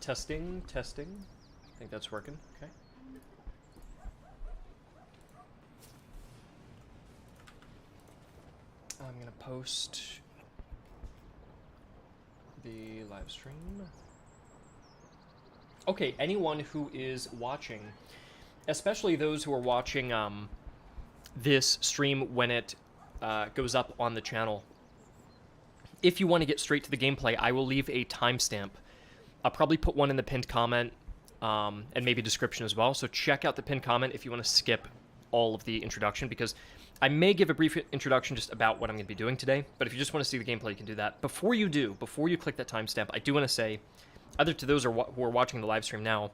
Testing, testing. I think that's working. Okay. I'm gonna post the live stream. Okay, anyone who is watching, especially those who are watching this stream when it goes up on the channel, if you want to get straight to the gameplay, I will leave a timestamp. I'll probably put one in the pinned comment and maybe description as well. So check out the pinned comment if you want to skip all of the introduction, because I may give a brief introduction just about what I'm going to be doing today. But if you just want to see the gameplay, you can do that. Before you click that timestamp, I do want to say, either to those who are watching the live stream now,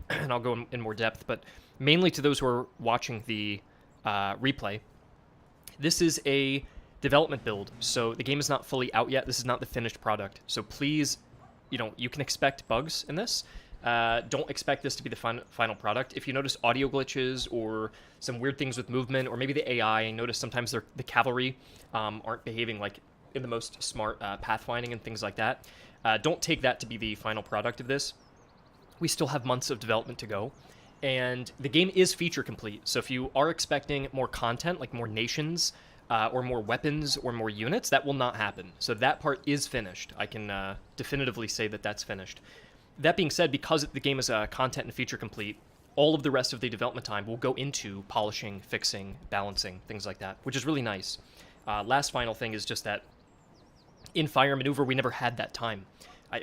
and I'll go in more depth, but mainly to those who are watching the replay, this is a development build, so the game is not fully out yet. This is not the finished product, so please, you can expect bugs in this. Don't expect this to be the final product. If you notice audio glitches or some weird things with movement, or maybe the AI, notice sometimes the cavalry aren't behaving like in the most smart pathfinding and things like that. Don't take that to be the final product of this. We still have months of development to go, and the game is feature complete. So if you are expecting more content, like more nations, or more weapons, or more units, that will not happen. So that part is finished. I can definitively say that that's finished. That being said, because the game is content and feature complete, all of the rest of the development time will go into polishing, fixing, balancing, things like that, which is really nice. Last final thing is just that in Fire Maneuver, we never had that time.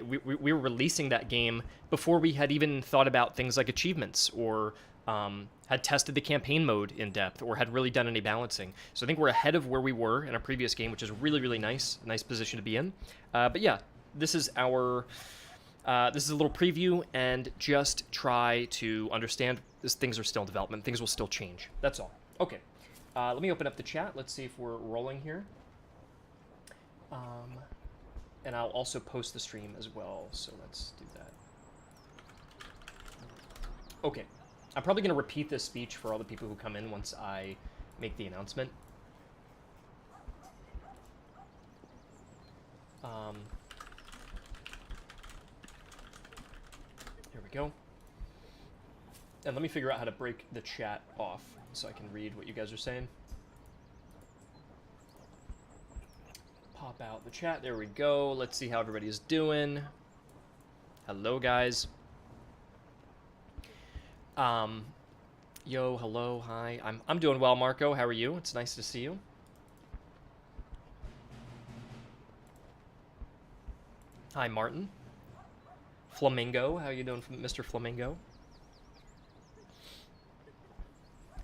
We were releasing that game before we had even thought about things like achievements, or had tested the campaign mode in depth, or had really done any balancing. So I think we're ahead of where we were in our previous game, which is really, really nice. A nice position to be in. But yeah, this is our... this is a little preview, and just try to understand things are still in development. Things will still change. That's all. Okay. Let me open up the chat. Let's see if we're rolling here. And I'll also post the stream as well, so let's do that. Okay. I'm probably going to repeat this speech for all the people who come in once I make the announcement. Here we go. And let me figure out how to break the chat off so I can read what you guys are saying. Pop out the chat. There we go. Let's see how everybody is doing. Hello, guys. Yo, hello, hi. I'm doing well, Marco. How are you? It's nice to see you. Hi, Martin. Flamingo, how you doing, Mr. Flamingo?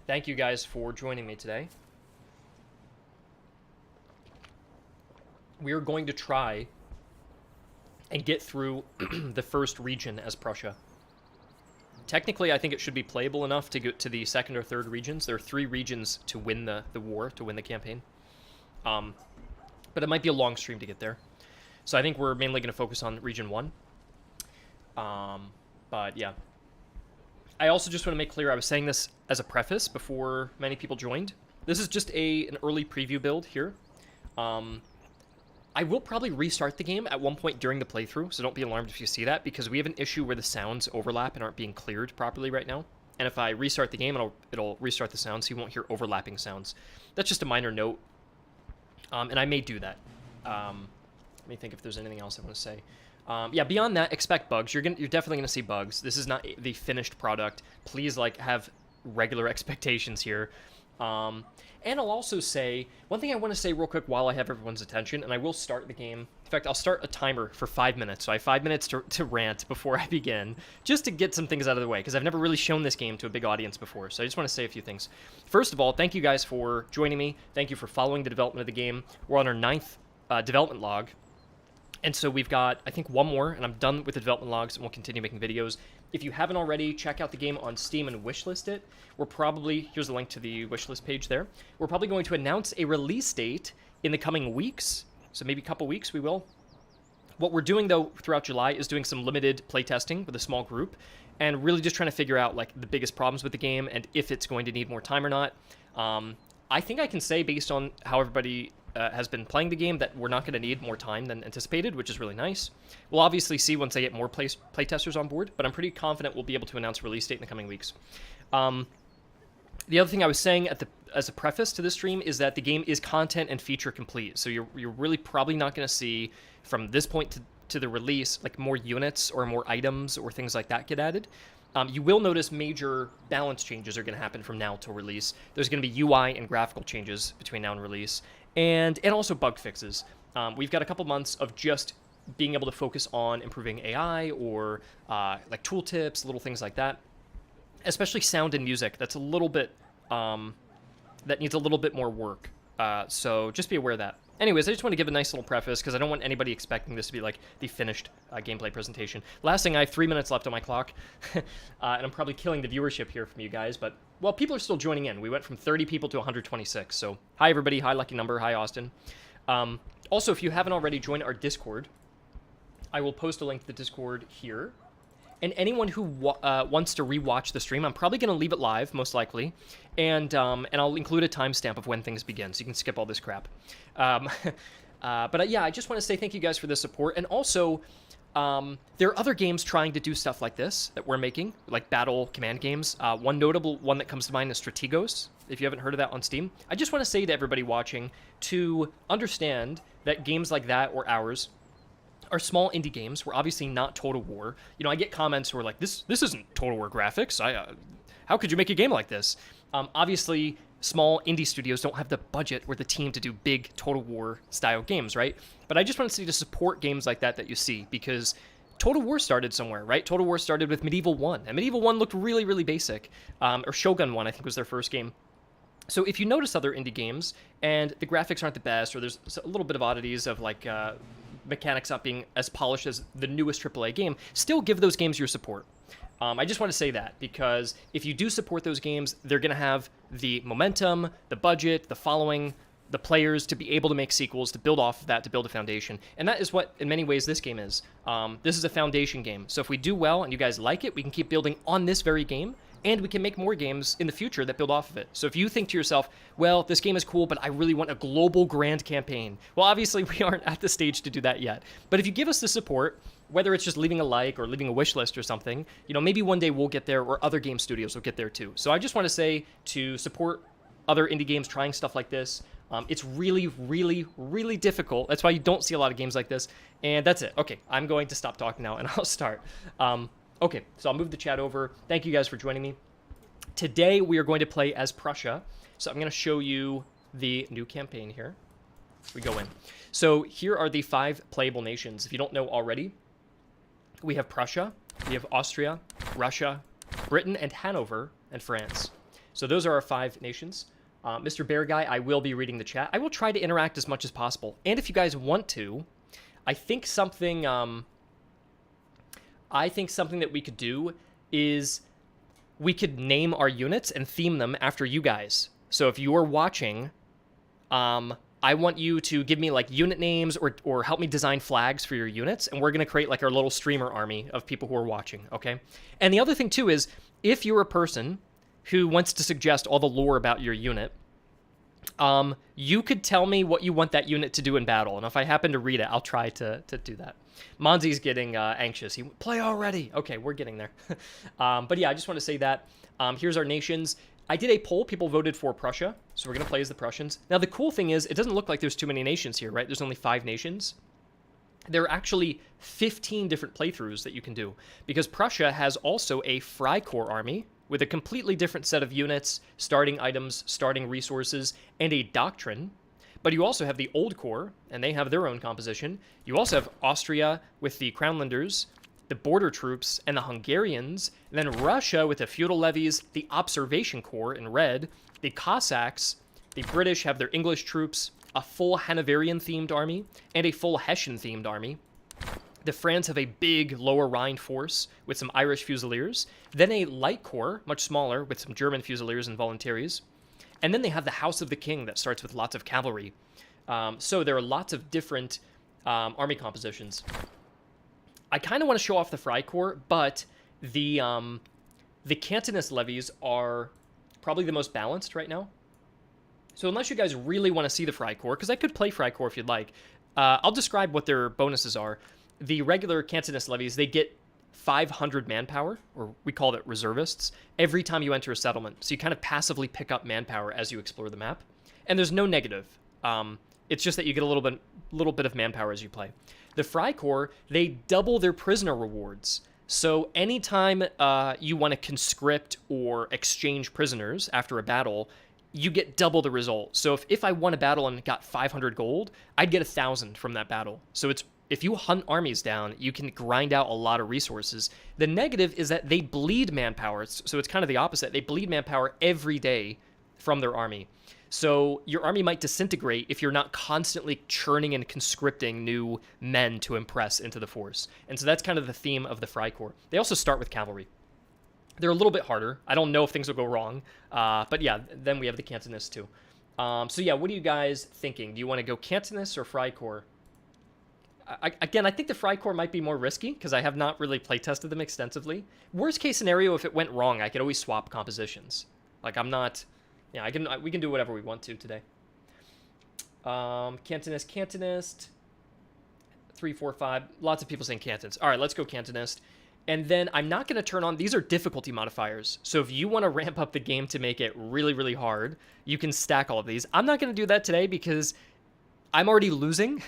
Thank you guys for joining me today. We are going to try and get through the first region as Prussia. Technically, I think it should be playable enough to get to the second or third regions. There are 3 regions to win the war, to win the campaign. But it might be a long stream to get there. So I think we're mainly going to focus on region 1. But yeah. I also just want to make clear, I was saying this as a preface before many people joined. This is just an early preview build here. I will probably restart the game at one point during the playthrough, so don't be alarmed if you see that, because we have an issue where the sounds overlap and aren't being cleared properly right now. And if I restart the game, it'll restart the sounds, so you won't hear overlapping sounds. That's just a minor note, and I may do that. Let me think if there's anything else I want to say. Yeah, beyond that, expect bugs. You're definitely gonna see bugs. This is not the finished product. Please, have regular expectations here. And I'll also say, one thing I want to say real quick while I have everyone's attention, and I will start the game. In fact, I'll start a timer for 5 minutes, so I have 5 minutes to rant before I begin, just to get some things out of the way, because I've never really shown this game to a big audience before, so I just want to say a few things. First of all, thank you guys for joining me. Thank you for following the development of the game. We're on our 9th development log. And so we've got, I think, one more, and I'm done with the development logs, and we'll continue making videos. If you haven't already, check out the game on Steam and wishlist it. We're probably, here's the link to the wishlist page there. We're probably going to announce a release date in the coming weeks, so maybe a couple weeks we will. What we're doing, though, throughout July is doing some limited playtesting with a small group, and really just trying to figure out, the biggest problems with the game and if it's going to need more time or not. I think I can say, based on how everybody has been playing the game that we're not going to need more time than anticipated, which is really nice. We'll obviously see once I get more playtesters on board, but I'm pretty confident we'll be able to announce a release date in the coming weeks. The other thing I was saying as a preface to this stream is that the game is content and feature complete, so you're really probably not going to see from this point to the release like more units or more items or things like that get added. You will notice major balance changes are going to happen from now till release. There's going to be UI and graphical changes between now and release, and also bug fixes. We've got a couple months of just being able to focus on improving AI or like tooltips, little things like that. Especially sound and music. That's a little bit that needs a little bit more work. So just be aware of that. Anyways, I just want to give a nice little preface because I don't want anybody expecting this to be like the finished gameplay presentation. Last thing, I have 3 minutes left on my clock, and I'm probably killing the viewership here from you guys, but, well, people are still joining in. We went from 30 people to 126, so hi, everybody. Hi, Lucky Number. Hi, Austin. Also, if you haven't already joined our Discord, I will post a link to the Discord here. And anyone who wants to rewatch the stream, I'm probably going to leave it live, most likely, and I'll include a timestamp of when things begin, so you can skip all this crap. But yeah, I just want to say thank you guys for the support, and also, there are other games trying to do stuff like this that we're making, like battle command games. One notable one that comes to mind is Strategos, if you haven't heard of that on Steam. I just want to say to everybody watching to understand that games like that, or ours, are small indie games. We're obviously not Total War. You know, I get comments who are like, this isn't Total War graphics. How could you make a game like this? Obviously, small indie studios don't have the budget or the team to do big Total War style games, right? But I just want to say to support games like that you see, because Total War started somewhere, right? Total War started with Medieval 1, and Medieval 1 looked really, really basic. Or Shogun 1, I think, was their first game. So if you notice other indie games, and the graphics aren't the best, or there's a little bit of oddities of, like, mechanics not being as polished as the newest AAA game, still give those games your support. I just want to say that, because if you do support those games, they're going to have the momentum, the budget, the following, the players to be able to make sequels, to build off of that, to build a foundation. And that is what, in many ways, this game is. This is a foundation game. So if we do well and you guys like it, we can keep building on this very game, and we can make more games in the future that build off of it. So if you think to yourself, well, this game is cool, but I really want a global grand campaign. Well, obviously, we aren't at the stage to do that yet. But if you give us the support, whether it's just leaving a like or leaving a wish list or something, you know, maybe one day we'll get there, or other game studios will get there too. So I just want to say to support other indie games trying stuff like this. It's really, really, really difficult. That's why you don't see a lot of games like this. And that's it. Okay, I'm going to stop talking now, and I'll start. Okay, so I'll move the chat over. Thank you guys for joining me. Today, we are going to play as Prussia. So I'm going to show you the new campaign here. We go in. So here are the 5 playable nations. If you don't know already, we have Prussia, we have Austria, Russia, Britain, and Hanover, and France. So those are our 5 nations. Mr. Bear Guy, I will be reading the chat. I will try to interact as much as possible. And if you guys want to, I think something that we could do is we could name our units and theme them after you guys. So if you're watching, I want you to give me like unit names or help me design flags for your units, and we're going to create like our little streamer army of people who are watching, okay? And the other thing too is, if you're a person who wants to suggest all the lore about your unit, you could tell me what you want that unit to do in battle, and if I happen to read it, I'll try to do that. Monzi's getting anxious. He play already. Okay, we're getting there. But yeah, I just want to say that. Here's our nations. I did a poll. People voted for Prussia, so we're going to play as the Prussians. Now, the cool thing is, it doesn't look like there's too many nations here, right? There's only 5 nations. There are actually 15 different playthroughs that you can do, because Prussia has also a Freikorps army with a completely different set of units, starting items, starting resources, and a doctrine. But you also have the Old Corps, and they have their own composition. You also have Austria with the Crownlanders, the Border Troops, and the Hungarians. And then Russia with the Feudal Levies, the Observation Corps in red, the Cossacks. The British have their English troops, a full Hanoverian-themed army, and a full Hessian-themed army. The Franz have a big Lower Rhine force with some Irish Fusiliers. Then a Light Corps, much smaller, with some German Fusiliers and Voluntaries. And then they have the House of the King that starts with lots of cavalry. So there are lots of different army compositions. I kind of want to show off the Freikorps, but the Cantonist levies are probably the most balanced right now. So unless you guys really want to see the Freikorps, because I could play Freikorps if you'd like, I'll describe what their bonuses are. The regular Cantonist levies, they get 500 manpower, or we call it reservists, every time you enter a settlement. So you kind of passively pick up manpower as you explore the map. And there's no negative. It's just that you get a little bit of manpower as you play. The Freikorps, they double their prisoner rewards. So anytime you want to conscript or exchange prisoners after a battle, you get double the result. So if I won a battle and got 500 gold, I'd get 1,000 from that battle. So if you hunt armies down, you can grind out a lot of resources. The negative is that they bleed manpower. So it's kind of the opposite. They bleed manpower every day from their army. So your army might disintegrate if you're not constantly churning and conscripting new men to impress into the force. And so that's kind of the theme of the Freikorps. They also start with cavalry. They're a little bit harder. I don't know if things will go wrong. But yeah, then we have the Cantonists too. So yeah, what are you guys thinking? Do you want to go Cantonists or Freikorps? Again, I think the Freikorps might be more risky because I have not really playtested them extensively. Worst case scenario, if it went wrong, I could always swap compositions. Like I'm not... Yeah, we can do whatever we want to today. Cantonist. 3, 4, 5. Lots of people saying Cantons. All right, let's go Cantonist. And then I'm not going to turn on... These are difficulty modifiers. So if you want to ramp up the game to make it really, really hard, you can stack all of these. I'm not going to do that today because I'm already losing.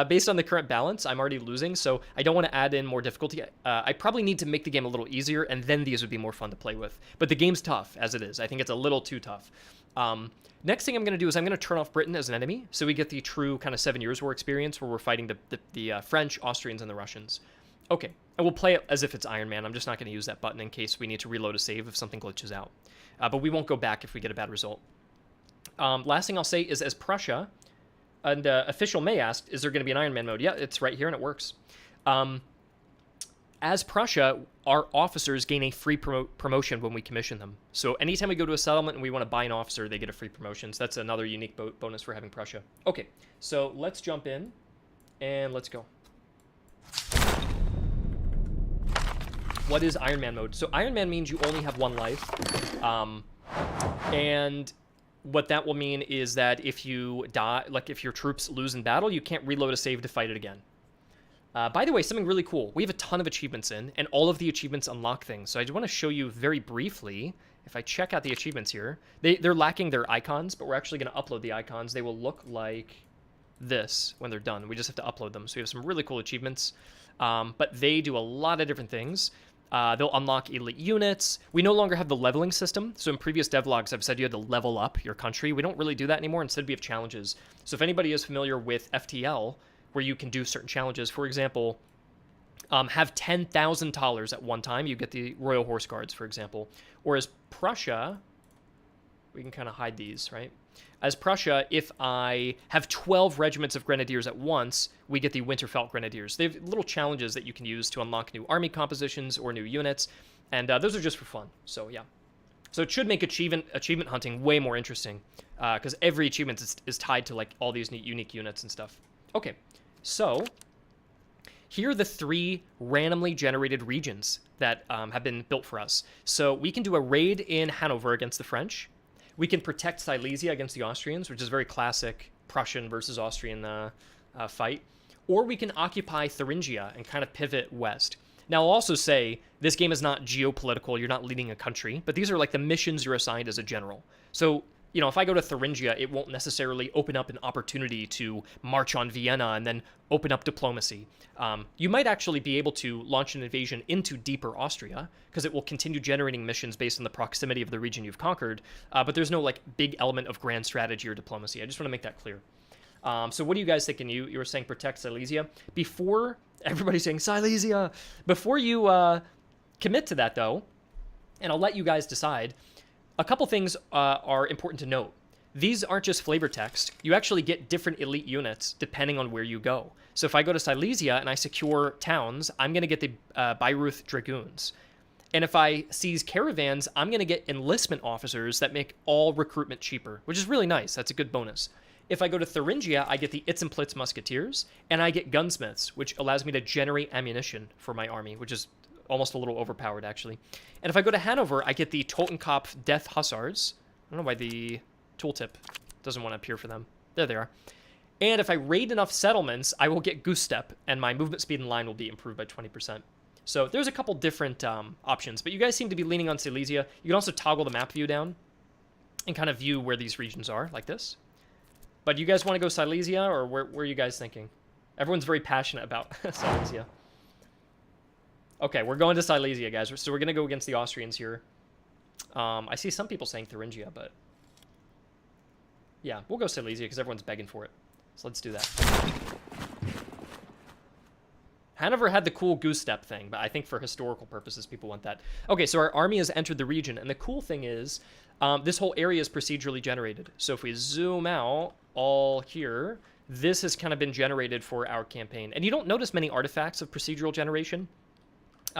Based on the current balance, I'm already losing. So I don't want to add in more difficulty. I probably need to make the game a little easier, and then these would be more fun to play with. But the game's tough, as it is. I think it's a little too tough. Next thing I'm going to do is I'm going to turn off Britain as an enemy, so we get the true kind of 7 Years' War experience where we're fighting the French, Austrians, and the Russians. Okay, and we'll play it as if it's Iron Man. I'm just not going to use that button in case we need to reload a save if something glitches out. But we won't go back if we get a bad result. Last thing I'll say is as Prussia, and Official May asked, is there going to be an Iron Man mode? Yeah, it's right here and it works. As Prussia, our officers gain a free promotion when we commission them. So anytime we go to a settlement and we want to buy an officer, they get a free promotion. So that's another unique bonus for having Prussia. Okay, so let's jump in and let's go. What is Iron Man mode? So Iron Man means you only have one life. And what that will mean is that if you die, like if your troops lose in battle, you can't reload a save to fight it again. By the way, something really cool. We have a ton of achievements in, and all of the achievements unlock things. So I just want to show you very briefly, if I check out the achievements here, they're lacking their icons, but we're actually going to upload the icons. They will look like this when they're done. We just have to upload them. So we have some really cool achievements, but they do a lot of different things. They'll unlock elite units. We no longer have the leveling system. So in previous devlogs, I've said you had to level up your country. We don't really do that anymore. Instead, we have challenges. So if anybody is familiar with FTL, where you can do certain challenges, for example, have 10,000 thalers at one time. You get the Royal Horse Guards, for example. Or as Prussia, we can kind of hide these, right? As Prussia, if I have 12 regiments of grenadiers at once, we get the Winterfeld Grenadiers. They have little challenges that you can use to unlock new army compositions or new units, and those are just for fun. So yeah, so it should make achievement hunting way more interesting because every achievement is tied to like all these unique units and stuff. Okay, so here are the 3 randomly generated regions that have been built for us. So we can do a raid in Hanover against the French. We can protect Silesia against the Austrians, which is a very classic Prussian versus Austrian fight. Or we can occupy Thuringia and kind of pivot west. Now, I'll also say this game is not geopolitical. You're not leading a country. But these are like the missions you're assigned as a general. So, you know, if I go to Thuringia, it won't necessarily open up an opportunity to march on Vienna and then open up diplomacy. You might actually be able to launch an invasion into deeper Austria because it will continue generating missions based on the proximity of the region you've conquered. But there's no like big element of grand strategy or diplomacy. I just want to make that clear. So what are you guys thinking? You were saying protect Silesia. Before, everybody's saying Silesia. Before you commit to that, though, and I'll let you guys decide, a couple things are important to note. These aren't just flavor text. You actually get different elite units depending on where you go. So if I go to Silesia and I secure towns, I'm going to get the Bayreuth Dragoons. And if I seize caravans, I'm going to get enlistment officers that make all recruitment cheaper, which is really nice. That's a good bonus. If I go to Thuringia, I get the Itzenplitz Musketeers, and I get gunsmiths, which allows me to generate ammunition for my army, which is almost a little overpowered, actually. And if I go to Hanover, I get the Totenkopf Death Hussars. I don't know why the tooltip Doesn't want to appear for them. There they are. And if I raid enough settlements, I will get Goose Step, and my movement speed in line will be improved by 20%. So there's a couple different options, but you guys seem to be leaning on Silesia. You can also toggle the map view down and kind of view where these regions are, like this. But you guys want to go Silesia, or where are you guys thinking? Everyone's very passionate about Silesia. Okay, we're going to Silesia, guys. So we're going to go against the Austrians here. I see some people saying Thuringia, but... yeah, we'll go Silesia because everyone's begging for it. So let's do that. Hanover had the cool goose step thing, but I think for historical purposes, people want that. Okay, so our army has entered the region, and the cool thing is this whole area is procedurally generated. So if we zoom out all here, this has kind of been generated for our campaign. And you don't notice many artifacts of procedural generation,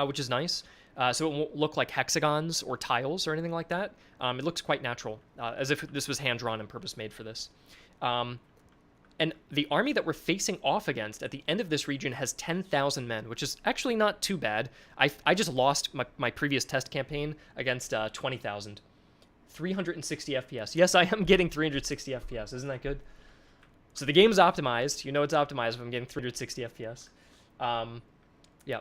which is nice. So it won't look like hexagons or tiles or anything like that. It looks quite natural, as if this was hand-drawn and purpose-made for this. And the army that we're facing off against at the end of this region has 10,000 men, which is actually not too bad. I just lost my previous test campaign against 20,000. 360 FPS. Yes, I am getting 360 FPS. Isn't that good? So the game's optimized. You know it's optimized if I'm getting 360 FPS. Yeah.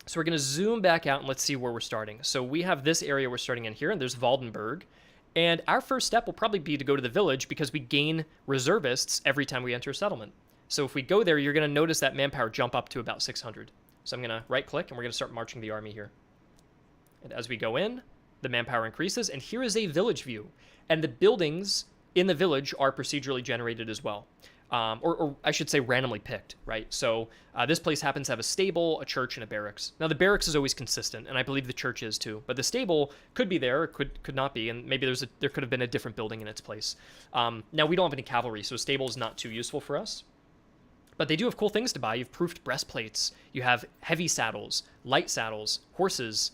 So we're going to zoom back out and let's see where we're starting. So we have this area we're starting in here, and there's Waldenburg. And our first step will probably be to go to the village because we gain reservists every time we enter a settlement. So if we go there, you're going to notice that manpower jump up to about 600. So I'm going to right-click, and we're going to start marching the army here. And as we go in, the manpower increases, and here is a village view. And the buildings in the village are procedurally generated as well. Or I should say randomly picked, right? So this place happens to have a stable, a church, and a barracks. Now, the barracks is always consistent, and I believe the church is too. But the stable could be there, or could not be, and maybe there could have been a different building in its place. Now, we don't have any cavalry, so a stable is not too useful for us. But they do have cool things to buy. You have proofed breastplates. You have heavy saddles, light saddles, horses.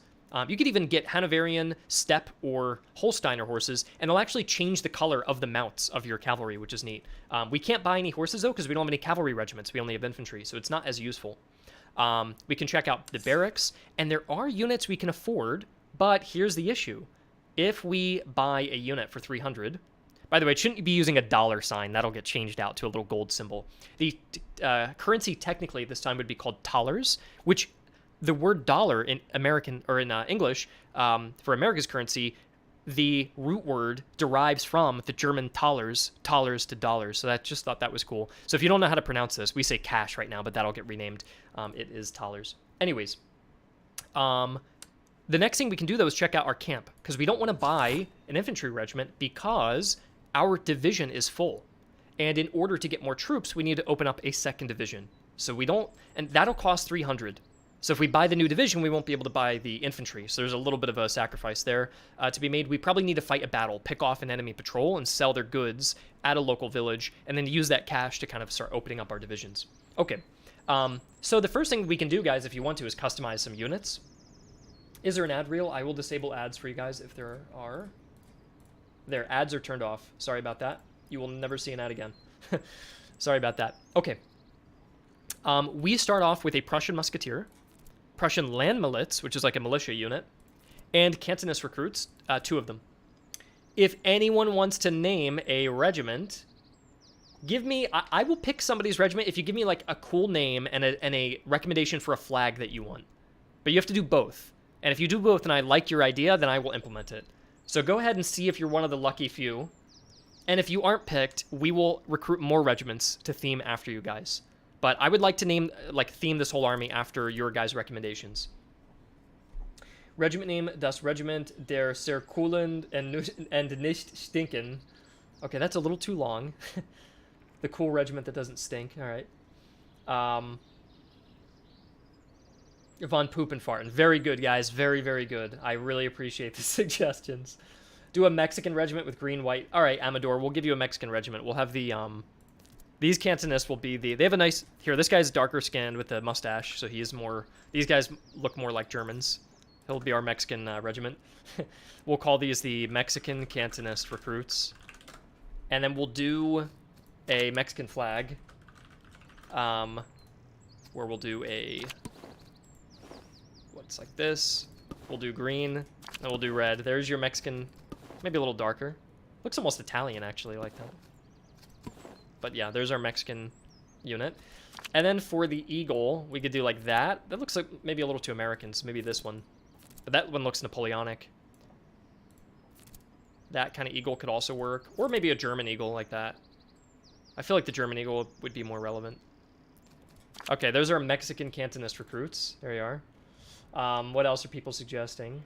You could even get Hanoverian, steppe, or Holsteiner horses, and they'll actually change the color of the mounts of your cavalry, which is neat. We can't buy any horses, though, because we don't have any cavalry regiments. We only have infantry, so it's not as useful. We can check out the barracks, and there are units we can afford, but here's the issue. If we buy a unit for 300... By the way, it shouldn't be using a dollar sign. That'll get changed out to a little gold symbol. The currency, technically, this time would be called thalers, which... the word dollar in American or in English for America's currency, the root word derives from the German thalers to dollars. So I just thought that was cool. So if you don't know how to pronounce this, we say cash right now, but that'll get renamed. It is thalers. Anyways, the next thing we can do though is check out our camp because we don't want to buy an infantry regiment because our division is full. And in order to get more troops, we need to open up a second division. So we don't, and that'll cost 300. So if we buy the new division, we won't be able to buy the infantry. So there's a little bit of a sacrifice there to be made. We probably need to fight a battle, pick off an enemy patrol, and sell their goods at a local village, and then use that cash to kind of start opening up our divisions. Okay, so the first thing we can do, guys, if you want to, is customize some units. Is there an ad reel? I will disable ads for you guys if there are. There, ads are turned off. Sorry about that. You will never see an ad again. Sorry about that. Okay. We start off with a Prussian musketeer, Prussian land milits, which is like a militia unit, and cantonist recruits, 2 of them. If anyone wants to name a regiment, give me, I will pick somebody's regiment if you give me like a cool name and a recommendation for a flag that you want. But you have to do both. And if you do both and I like your idea, then I will implement it. So go ahead and see if you're one of the lucky few. And if you aren't picked, we will recruit more regiments to theme after you guys. But I would like to theme this whole army after your guys' recommendations. Regiment name, das Regiment der Zirkulen and nicht stinken. Okay, that's a little too long. The cool regiment that doesn't stink. All right. Von Poopenfarten. Very good, guys. Very, very good. I really appreciate the suggestions. Do a Mexican regiment with green, white. All right, Amador, we'll give you a Mexican regiment. We'll have the... These cantonists will be they have a nice, here, this guy's darker skinned with a mustache, so he is more, these guys look more like Germans. He'll be our Mexican regiment. We'll call these the Mexican cantonist recruits. And then we'll do a Mexican flag, where we'll do a, what's like this, we'll do green, and we'll do red. There's your Mexican, maybe a little darker. Looks almost Italian, actually, like that. But yeah, there's our Mexican unit. And then for the eagle, we could do like that. That looks like maybe a little too American, so maybe this one. But that one looks Napoleonic. That kind of eagle could also work. Or maybe a German eagle like that. I feel like the German eagle would be more relevant. Okay, those are Mexican Cantonist recruits. There you are. What else are people suggesting?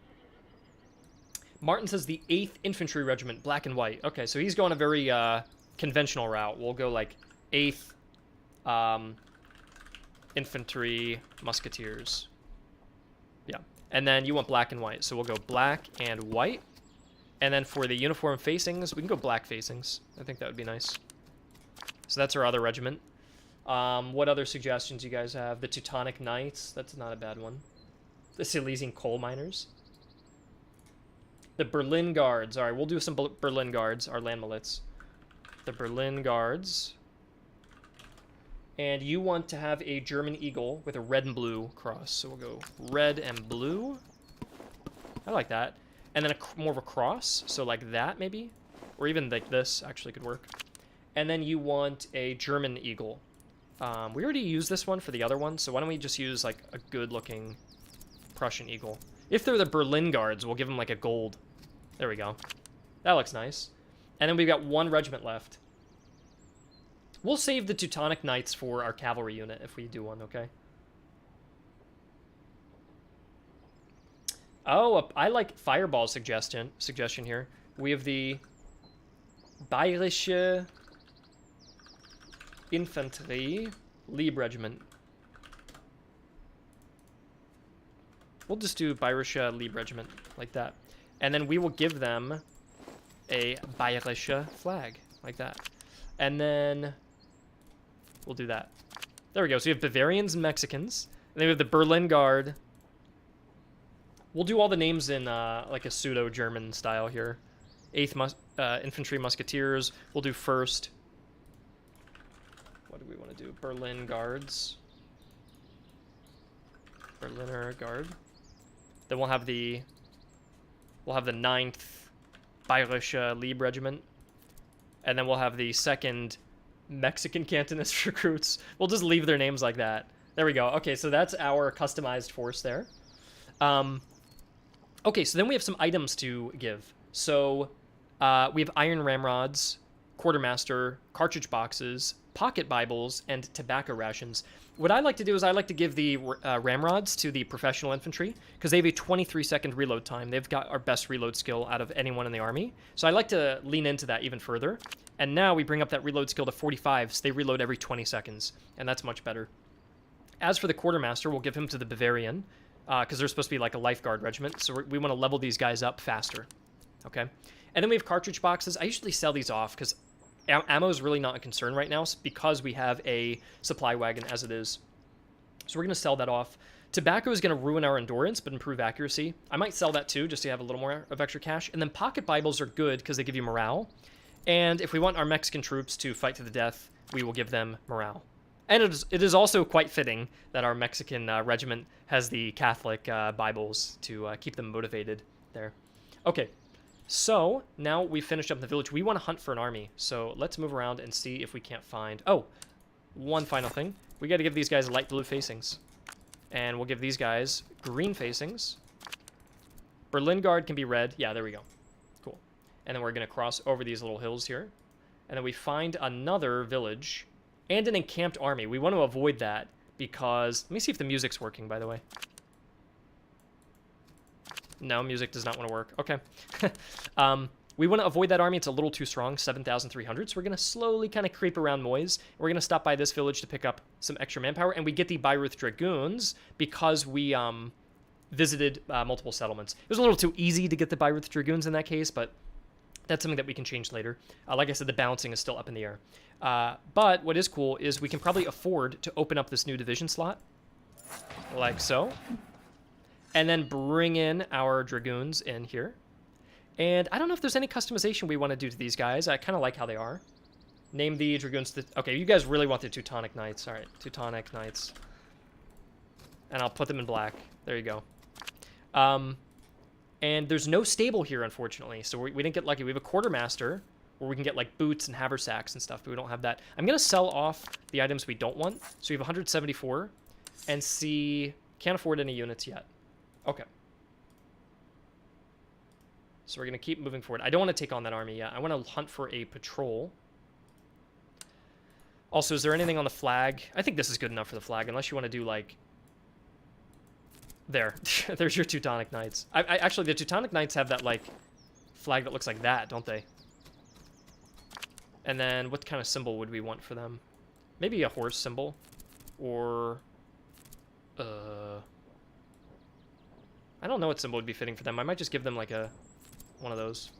Martin says the 8th Infantry Regiment, black and white. Okay, so he's going a very conventional route. We'll go like 8th Infantry Musketeers. Yeah. And then you want black and white. So we'll go black and white. And then for the uniform facings, we can go black facings. I think that would be nice. So that's our other regiment. What other suggestions you guys have? The Teutonic Knights. That's not a bad one. The Silesian Coal Miners. The Berlin Guards. All right, we'll do some Berlin Guards, our land milits. The Berlin Guards. And you want to have a German eagle with a red and blue cross. So we'll go red and blue. I like that. And then more of a cross. So like that, maybe? Or even like this actually could work. And then you want a German eagle. We already used this one for the other one. So why don't we just use like a good-looking Prussian eagle. If they're the Berlin Guards, we'll give them like a gold. There we go. That looks nice. And then we've got one regiment left. We'll save the Teutonic Knights for our cavalry unit if we do one, okay? Oh, I like Fireball's suggestion here. We have the Bayerische Infanterie Lieb Regiment. We'll just do Bayerische Lieb Regiment, like that. And then we will give them a Bayerische flag, like that. And then we'll do that. There we go. So we have Bavarians and Mexicans. And then we have the Berlin Guard. We'll do all the names in like a pseudo-German style here. 8th Infantry Musketeers. We'll do first. What do we want to do? Berlin Guards. Berliner Guard. Then we'll have the 9th Bayerische Lieb Regiment. And then we'll have the 2nd Mexican Cantonist recruits. We'll just leave their names like that. There we go. Okay, so that's our customized force there. Okay, so then we have some items to give. So we have iron ramrods, quartermaster, cartridge boxes, pocket Bibles, and tobacco rations. What I like to do is I like to give the ramrods to the professional infantry because they have a 23-second reload time. They've got our best reload skill out of anyone in the army. So I like to lean into that even further. And now we bring up that reload skill to 45, so they reload every 20 seconds, and that's much better. As for the quartermaster, we'll give him to the Bavarian because they're supposed to be like a lifeguard regiment, so we want to level these guys up faster. Okay? And then we have cartridge boxes. I usually sell these off because ammo is really not a concern right now because we have a supply wagon as it is. So we're going to sell that off. Tobacco is going to ruin our endurance but improve accuracy. I might sell that too just to have a little more of extra cash. And then pocket Bibles are good because they give you morale. And if we want our Mexican troops to fight to the death, we will give them morale. And it is also quite fitting that our Mexican regiment has the Catholic Bibles to keep them motivated there. Okay. So, now we've finished up in the village. We want to hunt for an army. So, let's move around and see if we can't find... Oh, one final thing. We got to give these guys light blue facings. And we'll give these guys green facings. Berlin Guard can be red. Yeah, there we go. Cool. And then we're going to cross over these little hills here. And then we find another village and an encamped army. We want to avoid that because... Let me see if the music's working, by the way. No, music does not want to work. Okay. We want to avoid that army. It's a little too strong, 7,300. So we're going to slowly kind of creep around Moise. We're going to stop by this village to pick up some extra manpower. And we get the Bayreuth Dragoons because we visited multiple settlements. It was a little too easy to get the Bayreuth Dragoons in that case, but that's something that we can change later. Like I said, the balancing is still up in the air. But what is cool is we can probably afford to open up this new division slot. Like so. And then bring in our Dragoons in here. And I don't know if there's any customization we want to do to these guys. I kind of like how they are. Name the Dragoons. Okay, you guys really want the Teutonic Knights. All right, Teutonic Knights. And I'll put them in black. There you go. And there's no stable here, unfortunately. So we didn't get lucky. We have a quartermaster where we can get like boots and haversacks and stuff, but we don't have that. I'm going to sell off the items we don't want. So we have 174 and see, can't afford any units yet. Okay. So we're going to keep moving forward. I don't want to take on that army yet. I want to hunt for a patrol. Also, is there anything on the flag? I think this is good enough for the flag, unless you want to do like... There. There's your Teutonic Knights. Actually, the Teutonic Knights have that like flag that looks like that, don't they? And then what kind of symbol would we want for them? Maybe a horse symbol. Or... I don't know what symbol would be fitting for them. I might just give them like a... one of those.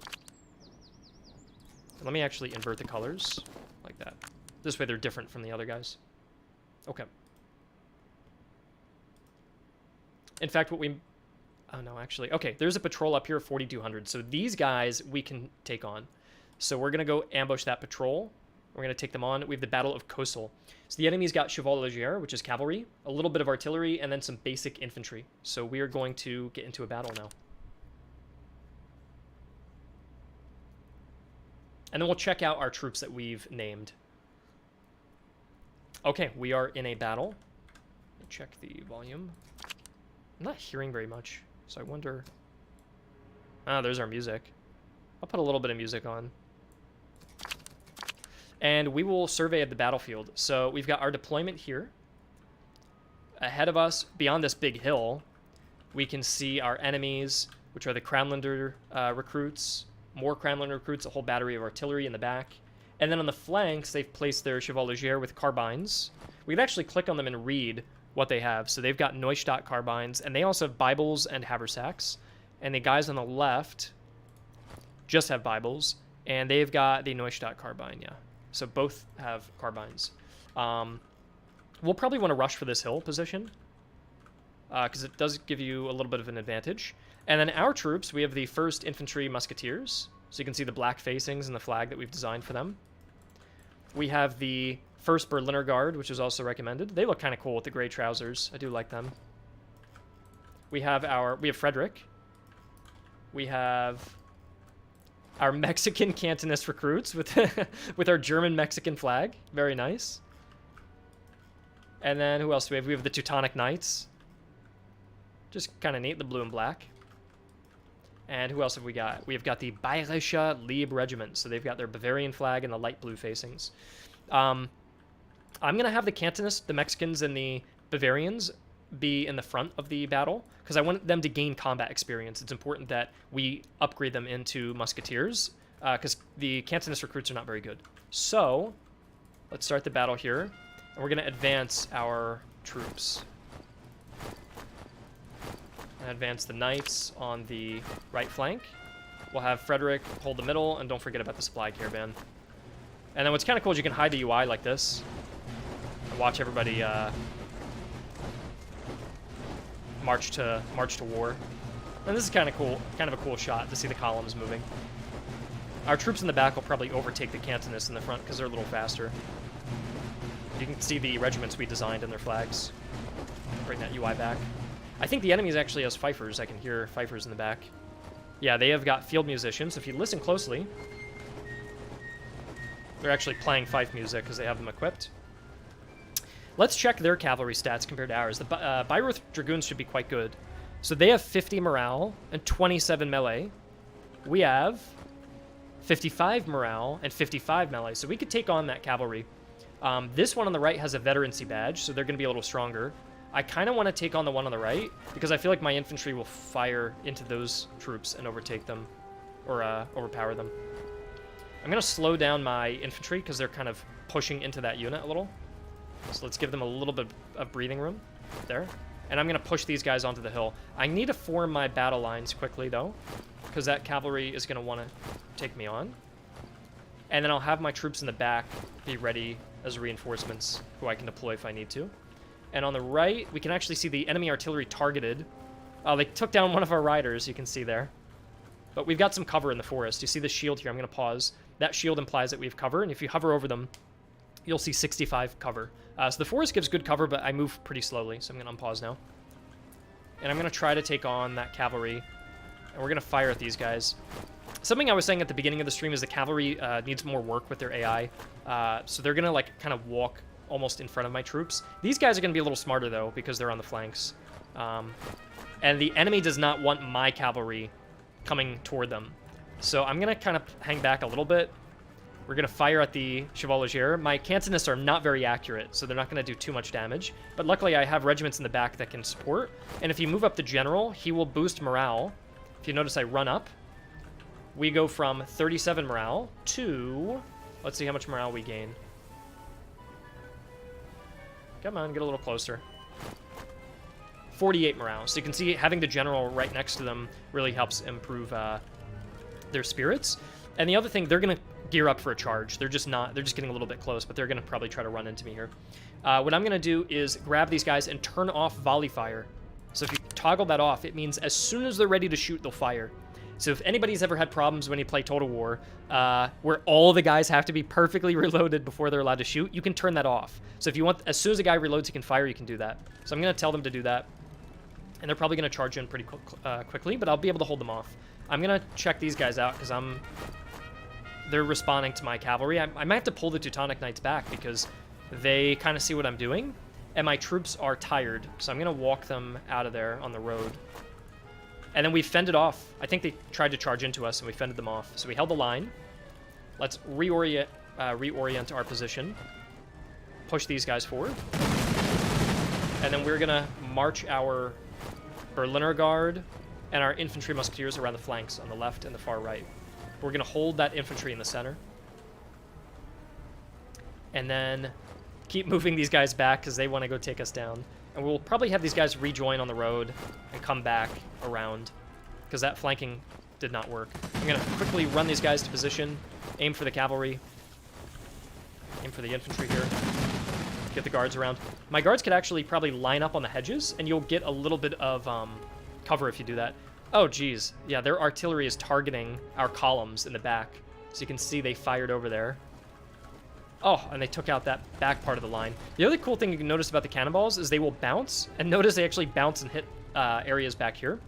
Let me actually invert the colors like that. This way they're different from the other guys. Okay. In fact, what we... Oh, no, actually. Okay, there's a patrol up here of 4,200. So these guys we can take on. So we're going to go ambush that patrol. We're going to take them on. We have the Battle of Kosal. So the enemy's got Cheval Léger, which is cavalry, a little bit of artillery, and then some basic infantry. So we are going to get into a battle now. And then we'll check out our troops that we've named. Okay, we are in a battle. Let me check the volume. I'm not hearing very much, so I wonder... Ah, there's our music. I'll put a little bit of music on. And we will survey the battlefield. So we've got our deployment here. Ahead of us, beyond this big hill, we can see our enemies, which are the Crownlander recruits. More Crownlander recruits, a whole battery of artillery in the back. And then on the flanks, they've placed their Cheval Léger with carbines. We can actually click on them and read what they have. So they've got Neustadt carbines, and they also have Bibles and haversacks. And the guys on the left just have Bibles, and they've got the Neustadt carbine, yeah. So both have carbines. We'll probably want to rush for this hill position, because it does give you a little bit of an advantage. And then our troops, we have the 1st Infantry Musketeers. So you can see the black facings and the flag that we've designed for them. We have the 1st Berliner Guard, which is also recommended. They look kind of cool with the gray trousers. I do like them. We have Frederick. We have our Mexican Cantonist recruits with with our German-Mexican flag. Very nice. And then who else do we have? We have the Teutonic Knights. Just kind of neat, the blue and black. And who else have we got? We have got the Bayerische Lieb Regiment. So they've got their Bavarian flag and the light blue facings. I'm going to have the Cantonists, the Mexicans, and the Bavarians be in the front of the battle because I want them to gain combat experience. It's important that we upgrade them into musketeers because the Cantonist recruits are not very good. So let's start the battle here, and we're going to advance our troops. And advance the knights on the right flank. We'll have Frederick hold the middle, and don't forget about the supply caravan. And then what's kind of cool is you can hide the UI like this. And watch everybody march to war. And this is kind of cool, kind of a cool shot to see the columns moving. Our troops in the back will probably overtake the Cantonists in the front because they're a little faster. You can see the regiments we designed in their flags. Bring that UI back. I think the enemy actually has fifers. I can hear fifers in the back. Yeah, they have got field musicians. If you listen closely, they're actually playing fife music because they have them equipped. Let's check their cavalry stats compared to ours. The Bayreuth Dragoons should be quite good. So they have 50 morale and 27 melee. We have 55 morale and 55 melee. So we could take on that cavalry. This one on the right has a veterancy badge, so they're going to be a little stronger. I kind of want to take on the one on the right because I feel like my infantry will fire into those troops and overtake them or overpower them. I'm going to slow down my infantry because they're kind of pushing into that unit a little. So let's give them a little bit of breathing room there. And I'm going to push these guys onto the hill. I need to form my battle lines quickly, though, because that cavalry is going to want to take me on. And then I'll have my troops in the back be ready as reinforcements who I can deploy if I need to. And on the right, we can actually see the enemy artillery targeted. They took down one of our riders, you can see there. But we've got some cover in the forest. You see the shield here. I'm going to pause. That shield implies that we have cover, and if you hover over them, you'll see 65 cover. So the forest gives good cover, but I move pretty slowly, so I'm going to unpause now. And I'm going to try to take on that cavalry and we're going to fire at these guys. Something I was saying at the beginning of the stream is the cavalry needs more work with their AI. So they're going to, like, kind of walk almost in front of my troops. These guys are going to be a little smarter, though, because they're on the flanks. And the enemy does not want my cavalry coming toward them. So I'm going to kind of hang back a little bit. We're going to fire at the Chevalier. My cantonists are not very accurate, so they're not going to do too much damage. But luckily, I have regiments in the back that can support. And if you move up the general, he will boost morale. If you notice, I run up. We go from 37 morale to... Let's see how much morale we gain. Come on, get a little closer. 48 morale. So you can see having the general right next to them really helps improve their spirits. And the other thing, they're going to gear up for a charge. They're just getting a little bit close, but they're going to probably try to run into me here. What I'm going to do is grab these guys and turn off volley fire. So if you toggle that off, it means as soon as they're ready to shoot, they'll fire. So if anybody's ever had problems when you play Total War, where all the guys have to be perfectly reloaded before they're allowed to shoot, you can turn that off. So if you want, as soon as a guy reloads, he can fire, you can do that. So I'm going to tell them to do that. And they're probably going to charge in pretty quickly, but I'll be able to hold them off. I'm going to check these guys out because they're responding to my cavalry. I might have to pull the Teutonic Knights back because they kind of see what I'm doing. And my troops are tired, so I'm going to walk them out of there on the road. And then we fended off. I think they tried to charge into us, and we fended them off. So we held the line. Let's reorient our position. Push these guys forward. And then we're going to march our Berliner Guard and our infantry musketeers around the flanks on the left and the far right. We're going to hold that infantry in the center. And then keep moving these guys back because they want to go take us down. And we'll probably have these guys rejoin on the road and come back around because that flanking did not work. I'm going to quickly run these guys to position, aim for the cavalry, aim for the infantry here, get the guards around. My guards could actually probably line up on the hedges, and you'll get a little bit of cover if you do that. Oh, geez. Yeah, their artillery is targeting our columns in the back. So you can see they fired over there. Oh, and they took out that back part of the line. The other cool thing you can notice about the cannonballs is they will bounce, and notice they actually bounce and hit areas back here.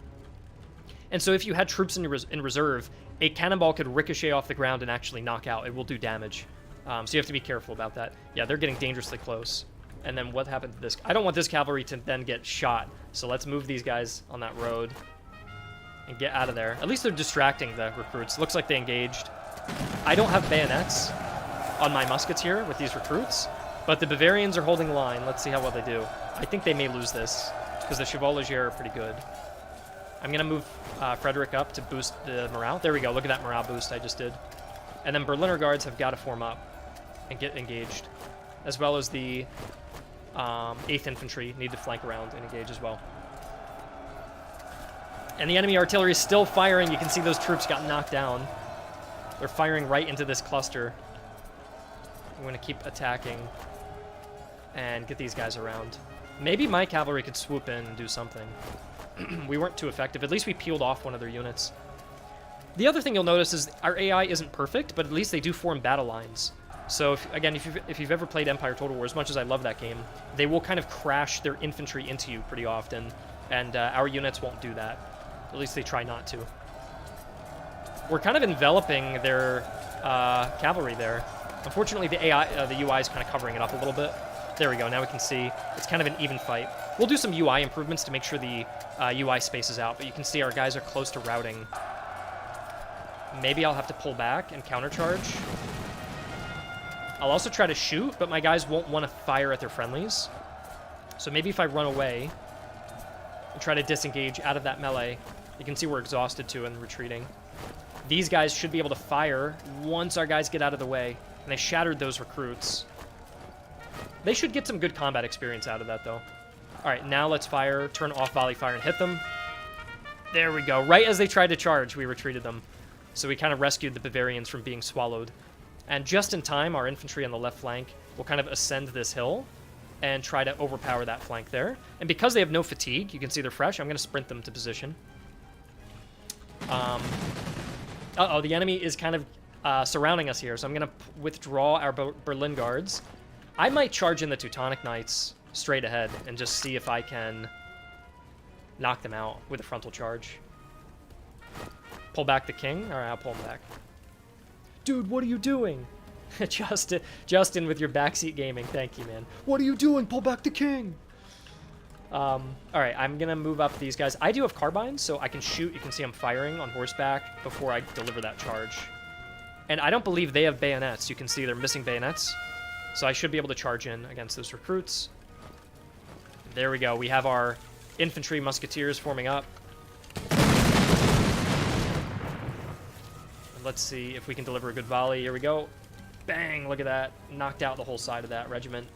And so if you had troops in reserve, a cannonball could ricochet off the ground and actually knock out. It will do damage. So you have to be careful about that. Yeah, they're getting dangerously close. And then what happened to this? I don't want this cavalry to then get shot. So let's move these guys on that road and get out of there. At least they're distracting the recruits. Looks like they engaged. I don't have bayonets on my muskets here with these recruits, but the Bavarians are holding the line. Let's see how well they do. I think they may lose this because the Chevalier are pretty good. I'm going to move Frederick up to boost the morale. There we go. Look at that morale boost I just did. And then Berliner Guards have got to form up and get engaged, as well as the 8th Infantry need to flank around and engage as well. And the enemy artillery is still firing. You can see those troops got knocked down. They're firing right into this cluster. I'm going to keep attacking and get these guys around. Maybe my cavalry could swoop in and do something. We weren't too effective. At least we peeled off one of their units. The other thing you'll notice is our AI isn't perfect, but at least they do form battle lines. So, if you've ever played Empire Total War, as much as I love that game, they will kind of crash their infantry into you pretty often, and our units won't do that. At least they try not to. We're kind of enveloping their cavalry there. Unfortunately, the UI is kind of covering it up a little bit. There we go. Now we can see it's kind of an even fight. We'll do some UI improvements to make sure the UI spaces out, but you can see our guys are close to routing. Maybe I'll have to pull back and countercharge. I'll also try to shoot, but my guys won't want to fire at their friendlies. So maybe if I run away and try to disengage out of that melee, you can see we're exhausted too and retreating. These guys should be able to fire once our guys get out of the way. And they shattered those recruits. They should get some good combat experience out of that, though. All right, now let's fire, turn off volley fire, and hit them. There we go. Right as they tried to charge, we retreated them. So we kind of rescued the Bavarians from being swallowed. And just in time, our infantry on the left flank will kind of ascend this hill and try to overpower that flank there. And because they have no fatigue, you can see they're fresh, I'm going to sprint them to position. Uh-oh, the enemy is kind of surrounding us here, so I'm going to withdraw our Berlin Guards. I might charge in the Teutonic Knights straight ahead and just see if I can knock them out with a frontal charge. Pull back the king? All right, I'll pull him back. Dude, what are you doing? Justin with your backseat gaming. Thank you, man. What are you doing? Pull back the king. All right, I'm going to move up these guys. I do have carbines, so I can shoot. You can see I'm firing on horseback before I deliver that charge. And I don't believe they have bayonets. You can see they're missing bayonets. So I should be able to charge in against those recruits. There we go. We have our infantry musketeers forming up. Let's see if we can deliver a good volley. Here we go. Bang! Look at that. Knocked out the whole side of that regiment.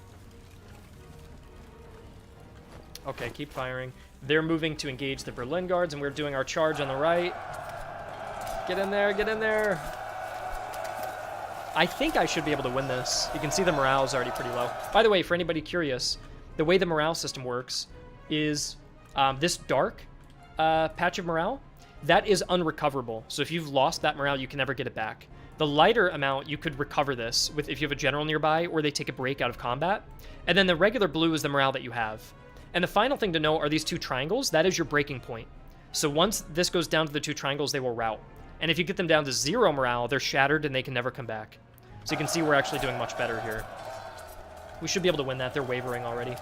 Okay, keep firing. They're moving to engage the Berlin Guards, and we're doing our charge on the right. Get in there, get in there. I think I should be able to win this. You can see the morale is already pretty low. By the way, for anybody curious, the way the morale system works is this dark patch of morale, that is unrecoverable. So if you've lost that morale, you can never get it back. The lighter amount, you could recover this with if you have a general nearby or they take a break out of combat. And then the regular blue is the morale that you have. And the final thing to know are these two triangles. That is your breaking point. So once this goes down to the two triangles, they will rout. And if you get them down to 0 morale, they're shattered and they can never come back. So you can see we're actually doing much better here. We should be able to win that. They're wavering already.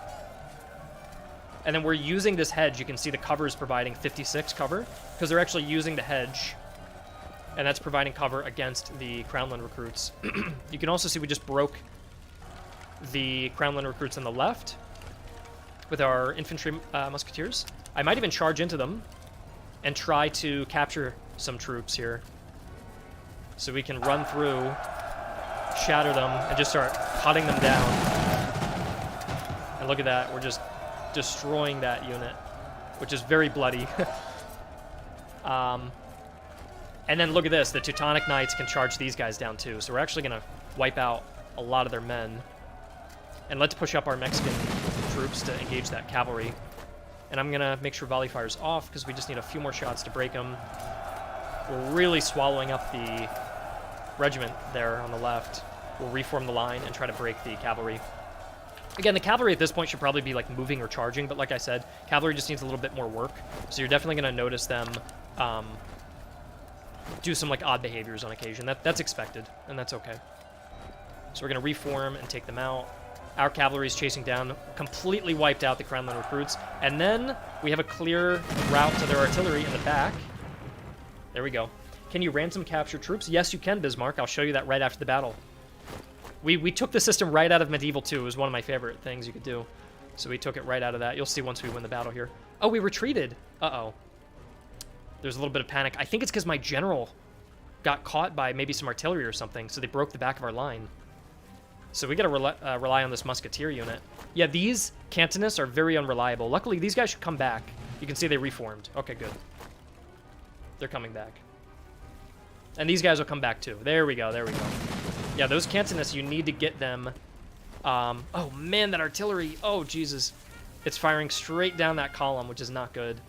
And then we're using this hedge. You can see the cover is providing 56 cover because they're actually using the hedge. And that's providing cover against the Crownland recruits. You can also see we just broke the Crownland recruits on the left with our infantry musketeers. I might even charge into them and try to capture some troops here. So we can run through, shatter them, and just start cutting them down. And look at that, we're just destroying that unit, which is very bloody. And then look at this, the Teutonic Knights can charge these guys down too. So we're actually gonna wipe out a lot of their men. And let's push up our Mexican troops to engage that cavalry. And I'm gonna make sure volley fire's off because we just need a few more shots to break them. We're really swallowing up the regiment there on the left. We'll reform the line and try to break the cavalry. Again, the cavalry at this point should probably be like moving or charging, but like I said, cavalry just needs a little bit more work. So you're definitely gonna notice them do some like odd behaviors on occasion. That's expected, and that's okay. So we're gonna reform and take them out. Our cavalry is chasing down, completely wiped out the Crownland recruits, and then we have a clear route to their artillery in the back. There we go. Can you ransom capture troops? Yes, you can, Bismarck. I'll show you that right after the battle. We took the system right out of Medieval 2. It was one of my favorite things you could do. So we took it right out of that. You'll see once we win the battle here. Oh, we retreated. Uh-oh. There's a little bit of panic. I think it's because my general got caught by maybe some artillery or something, so they broke the back of our line. So we gotta rely on this musketeer unit. Yeah, these Cantonists are very unreliable. Luckily, these guys should come back. You can see they reformed. Okay, good. They're coming back. And these guys will come back too. There we go, there we go. Yeah, those Cantonists, you need to get them... oh man, that artillery! Oh, Jesus. It's firing straight down that column, which is not good.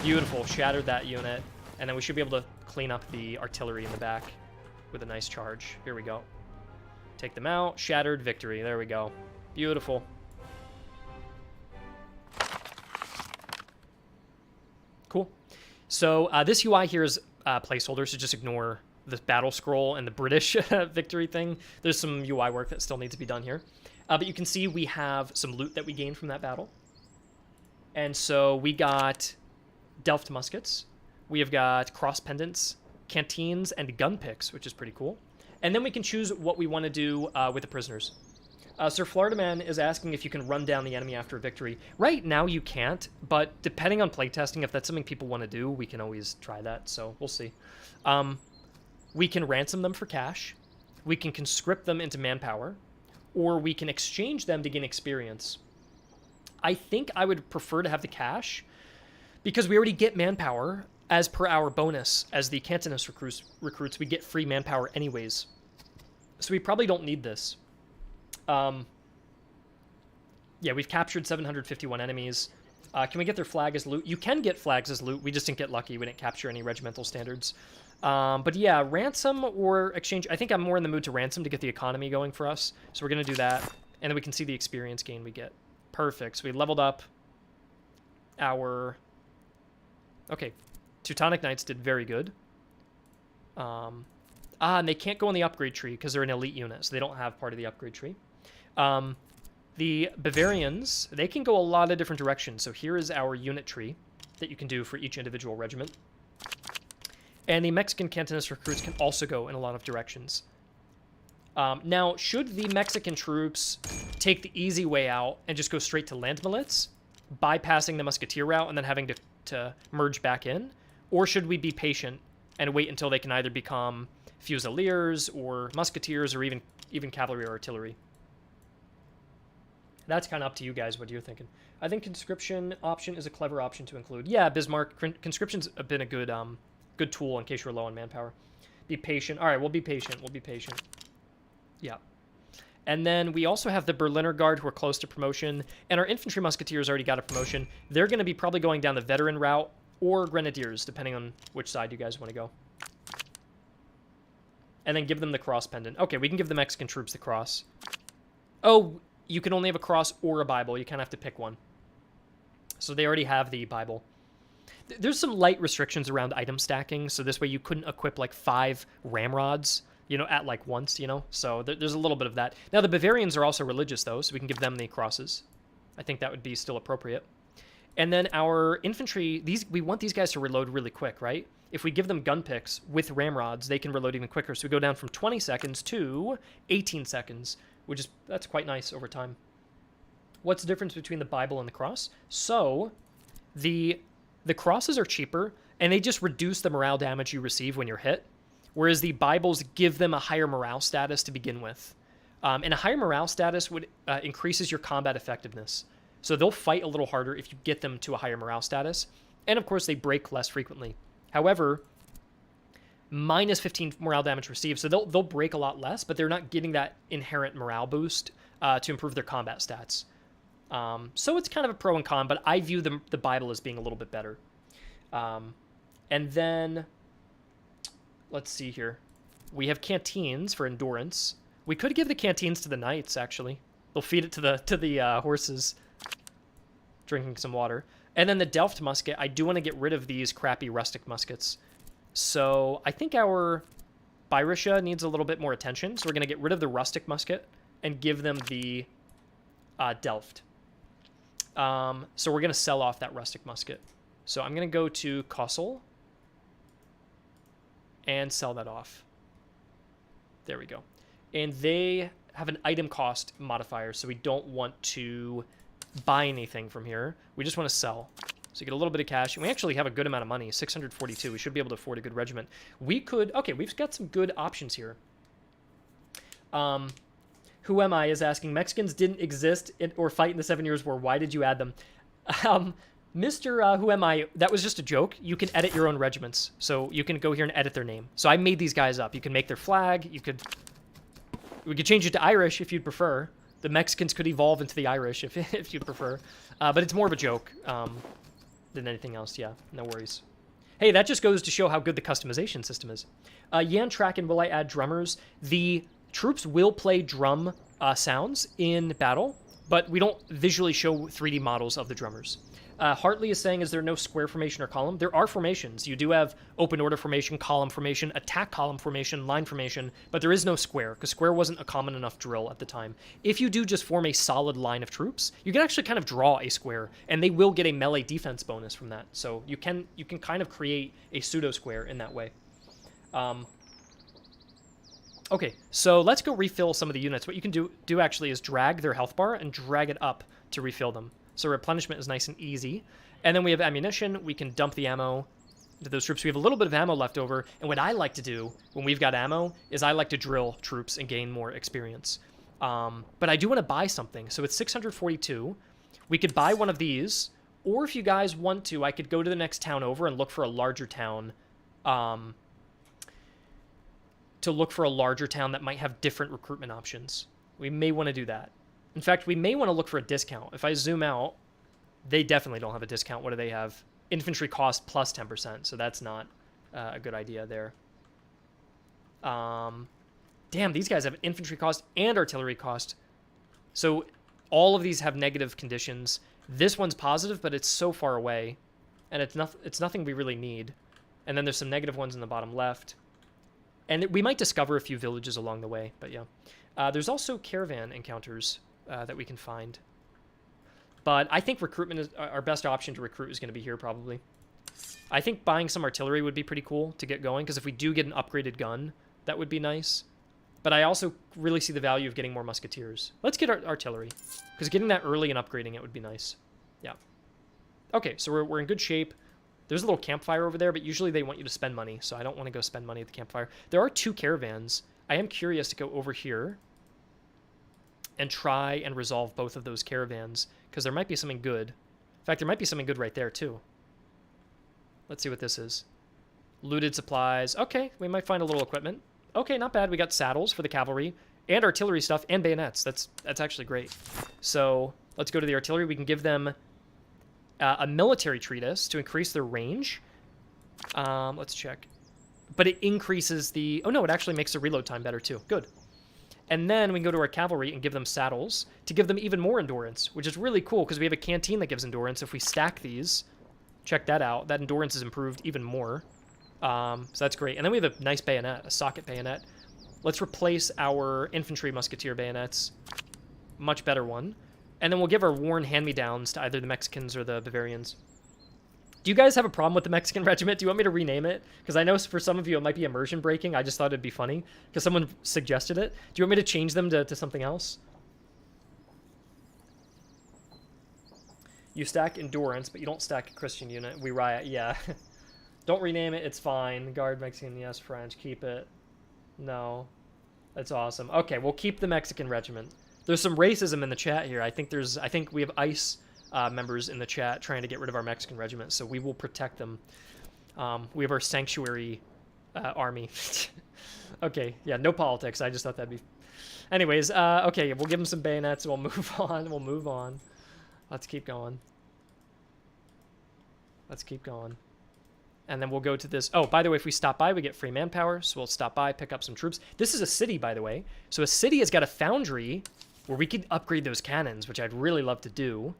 Beautiful, shattered that unit. And then we should be able to clean up the artillery in the back with a nice charge. Here we go. Take them out, shattered, victory. There we go. Beautiful. Cool. So this UI here is placeholder, so just ignore the battle scroll and the British victory thing. There's some UI work that still needs to be done here. But you can see we have some loot that we gained from that battle. And so we got Delft muskets. We have got cross pendants, canteens, and gun picks, which is pretty cool. And then we can choose what we want to do with the prisoners. Sir Floridaman is asking if you can run down the enemy after a victory. Right now you can't, but depending on playtesting, if that's something people want to do, we can always try that, so we'll see. We can ransom them for cash, we can conscript them into manpower, or we can exchange them to gain experience. I think I would prefer to have the cash, because we already get manpower as per our bonus. As the Cantonist recruits, we get free manpower anyways. So we probably don't need this. Yeah, we've captured 751 enemies. Can we get their flag as loot? You can get flags as loot. We just didn't get lucky. We didn't capture any regimental standards. But yeah, ransom or exchange. I think I'm more in the mood to ransom to get the economy going for us. So we're going to do that. And then we can see the experience gain we get. Perfect. So we leveled up our... Okay. Teutonic Knights did very good. And they can't go in the upgrade tree because they're an elite unit, so they don't have part of the upgrade tree. The Bavarians, they can go a lot of different directions. So here is our unit tree that you can do for each individual regiment. And the Mexican Cantonist recruits can also go in a lot of directions. Now, should the Mexican troops take the easy way out and just go straight to land milits, bypassing the musketeer route and then having to merge back in? Or should we be patient and wait until they can either become fusiliers or musketeers or even cavalry or artillery? That's kind of up to you guys what you're thinking. I think conscription option is a clever option to include. Yeah, Bismarck, conscription's been a good good tool in case you're low on manpower. Be patient. All right, we'll be patient. We'll be patient. Yeah. And then we also have the Berliner Guard who are close to promotion, and our infantry musketeers already got a promotion. They're going to be probably going down the veteran route or grenadiers, depending on which side you guys want to go. And then give them the cross pendant. Okay, we can give the Mexican troops the cross. Oh, you can only have a cross or a Bible. You kind of have to pick one. So they already have the Bible. There's some light restrictions around item stacking, so this way you couldn't equip like 5 ramrods, you know, at like once, you know? So there's a little bit of that. Now, the Bavarians are also religious, though, so we can give them the crosses. I think that would be still appropriate. And then our infantry, we want these guys to reload really quick, right? If we give them gun picks with ramrods, they can reload even quicker. So we go down from 20 seconds to 18 seconds, that's quite nice over time. What's the difference between the Bible and the cross? So the crosses are cheaper, and they just reduce the morale damage you receive when you're hit, whereas the Bibles give them a higher morale status to begin with. And a higher morale status would increases your combat effectiveness. So they'll fight a little harder if you get them to a higher morale status. And of course, they break less frequently. However, minus 15 morale damage received, so they'll break a lot less, but they're not getting that inherent morale boost to improve their combat stats. So it's kind of a pro and con, but I view the Bible as being a little bit better. And then, let's see here. We have canteens for endurance. We could give the canteens to the knights, actually. They'll feed it to the horses, drinking some water. And then the Delft musket, I do want to get rid of these crappy rustic muskets. So I think our Bayerische needs a little bit more attention. So we're going to get rid of the rustic musket and give them the Delft. So we're going to sell off that rustic musket. So I'm going to go to Kosal and sell that off. There we go. And they have an item cost modifier, so we don't want to buy anything from here. We just want to sell. So you get a little bit of cash. And we actually have a good amount of money, 642. We should be able to afford a good regiment. We could... Okay, we've got some good options here. Who Am I is asking, Mexicans didn't exist or fight in the 7 Years' War. Why did you add them? Mr. Who Am I, that was just a joke. You can edit your own regiments. So you can go here and edit their name. So I made these guys up. You can make their flag. We could change it to Irish if you'd prefer. The Mexicans could evolve into the Irish if you'd prefer. But it's more of a joke than anything else. Yeah, no worries. Hey, that just goes to show how good the customization system is. Yan Tracken, will I add drummers? The troops will play drum sounds in battle, but we don't visually show 3D models of the drummers. Hartley is saying, is there no square formation or column? There are formations. You do have open order formation, column formation, attack column formation, line formation, but there is no square, because square wasn't a common enough drill at the time. If you do just form a solid line of troops, you can actually kind of draw a square, and they will get a melee defense bonus from that. So you can kind of create a pseudo-square in that way. Okay, so let's go refill some of the units. What you can do actually is drag their health bar and drag it up to refill them. So replenishment is nice and easy. And then we have ammunition. We can dump the ammo into those troops. We have a little bit of ammo left over. And what I like to do when we've got ammo is I like to drill troops and gain more experience. But I do want to buy something. So it's 642. We could buy one of these. Or if you guys want to, I could go to the next town over and look for a larger town. To look for a larger town that might have different recruitment options. We may want to do that. In fact, we may want to look for a discount. If I zoom out, they definitely don't have a discount. What do they have? Infantry cost plus 10%, so that's not a good idea there. Damn, these guys have infantry cost and artillery cost. So all of these have negative conditions. This one's positive, but it's so far away, and it's nothing we really need. And then there's some negative ones in the bottom left. And we might discover a few villages along the way, but yeah. There's also caravan encounters that we can find. But I think recruitment is our best option to recruit is going to be here probably. I think buying some artillery would be pretty cool to get going, because if we do get an upgraded gun, that would be nice. But I also really see the value of getting more musketeers. Let's get artillery, because getting that early and upgrading it would be nice. Yeah. Okay, so we're in good shape. There's a little campfire over there, but usually they want you to spend money, so I don't want to go spend money at the campfire. There are 2 caravans. I am curious to go over here and try and resolve both of those caravans, because there might be something good. In fact, there might be something good right there, too. Let's see what this is. Looted supplies. Okay, we might find a little equipment. Okay, not bad. We got saddles for the cavalry and artillery stuff and bayonets. That's actually great. So let's go to the artillery. We can give them a military treatise to increase their range. Let's check. But it increases the... Oh, no, it actually makes the reload time better, too. Good. And then we can go to our cavalry and give them saddles to give them even more endurance, which is really cool because we have a canteen that gives endurance. If we stack these, check that out. That endurance is improved even more. So that's great. And then we have a nice bayonet, a socket bayonet. Let's replace our infantry musketeer bayonets. Much better one. And then we'll give our worn hand-me-downs to either the Mexicans or the Bavarians. Do you guys have a problem with the Mexican regiment? Do you want me to rename it? Because I know for some of you it might be immersion breaking. I just thought it'd be funny because someone suggested it. Do you want me to change them to something else? You stack endurance, but you don't stack a Christian unit. We riot, yeah. Don't rename it, it's fine. Guard Mexican, yes. French, keep it. No. That's awesome. Okay, we'll keep the Mexican regiment. There's some racism in the chat here. I think we have ICE members in the chat trying to get rid of our Mexican regiment, so we will protect them. We have our sanctuary army. Okay, yeah, no politics. I just thought that'd be... Anyways, okay, we'll give them some bayonets. We'll move on. We'll move on. Let's keep going. Let's keep going. And then we'll go to this. Oh, by the way, if we stop by, we get free manpower. So we'll stop by, pick up some troops. This is a city, by the way. So a city has got a foundry where we could upgrade those cannons, which I'd really love to do.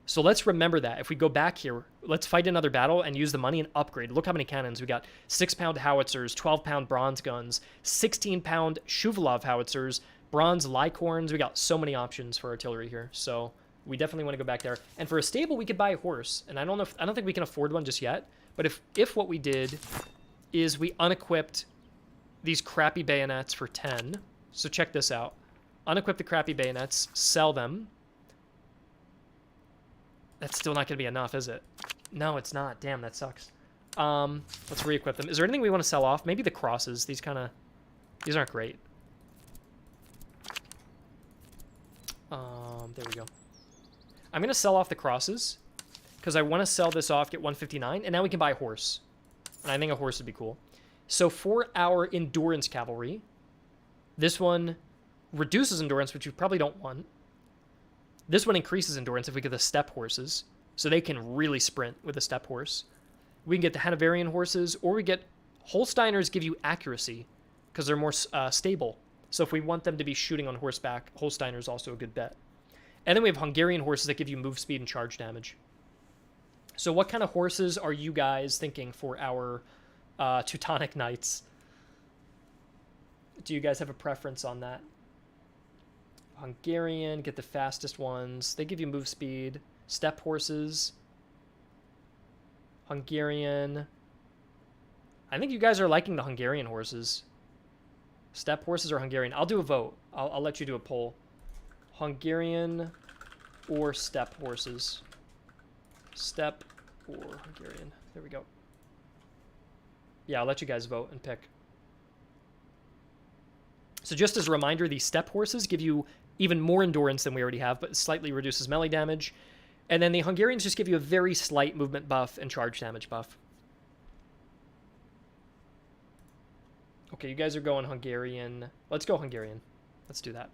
So let's remember that. If we go back here, let's fight another battle and use the money and upgrade. Look how many cannons. We got 6-pound howitzers, 12-pound bronze guns, 16-pound Shuvalov howitzers, bronze Licorns. We got so many options for artillery here. So we definitely want to go back there. And for a stable, we could buy a horse. And I don't think we can afford one just yet. But if what we did is we unequipped these crappy bayonets for 10. So check this out. Unequip the crappy bayonets, sell them. That's still not going to be enough, is it? No, it's not. Damn, that sucks. Let's re-equip them. Is there anything we want to sell off? Maybe the crosses. These aren't great. There we go. I'm going to sell off the crosses because I want to sell this off, get 159, and now we can buy a horse. And I think a horse would be cool. So for our endurance cavalry, this one reduces endurance, which you probably don't want. This one increases endurance if we get the steppe horses, so they can really sprint with a steppe horse. We can get the Hanoverian horses, or we get... Holsteiners give you accuracy, because they're more stable. So if we want them to be shooting on horseback, Holsteiner's also a good bet. And then we have Hungarian horses that give you move speed and charge damage. So what kind of horses are you guys thinking for our Teutonic Knights? Do you guys have a preference on that? Hungarian, get the fastest ones. They give you move speed. Steppe horses. Hungarian. I think you guys are liking the Hungarian horses. Steppe horses or Hungarian? I'll do a vote. I'll let you do a poll. Hungarian or steppe horses? Steppe or Hungarian? There we go. Yeah, I'll let you guys vote and pick. So just as a reminder, these steppe horses give you even more endurance than we already have, but slightly reduces melee damage. And then the Hungarians just give you a very slight movement buff and charge damage buff. Okay, you guys are going Hungarian. Let's go Hungarian. Let's do that.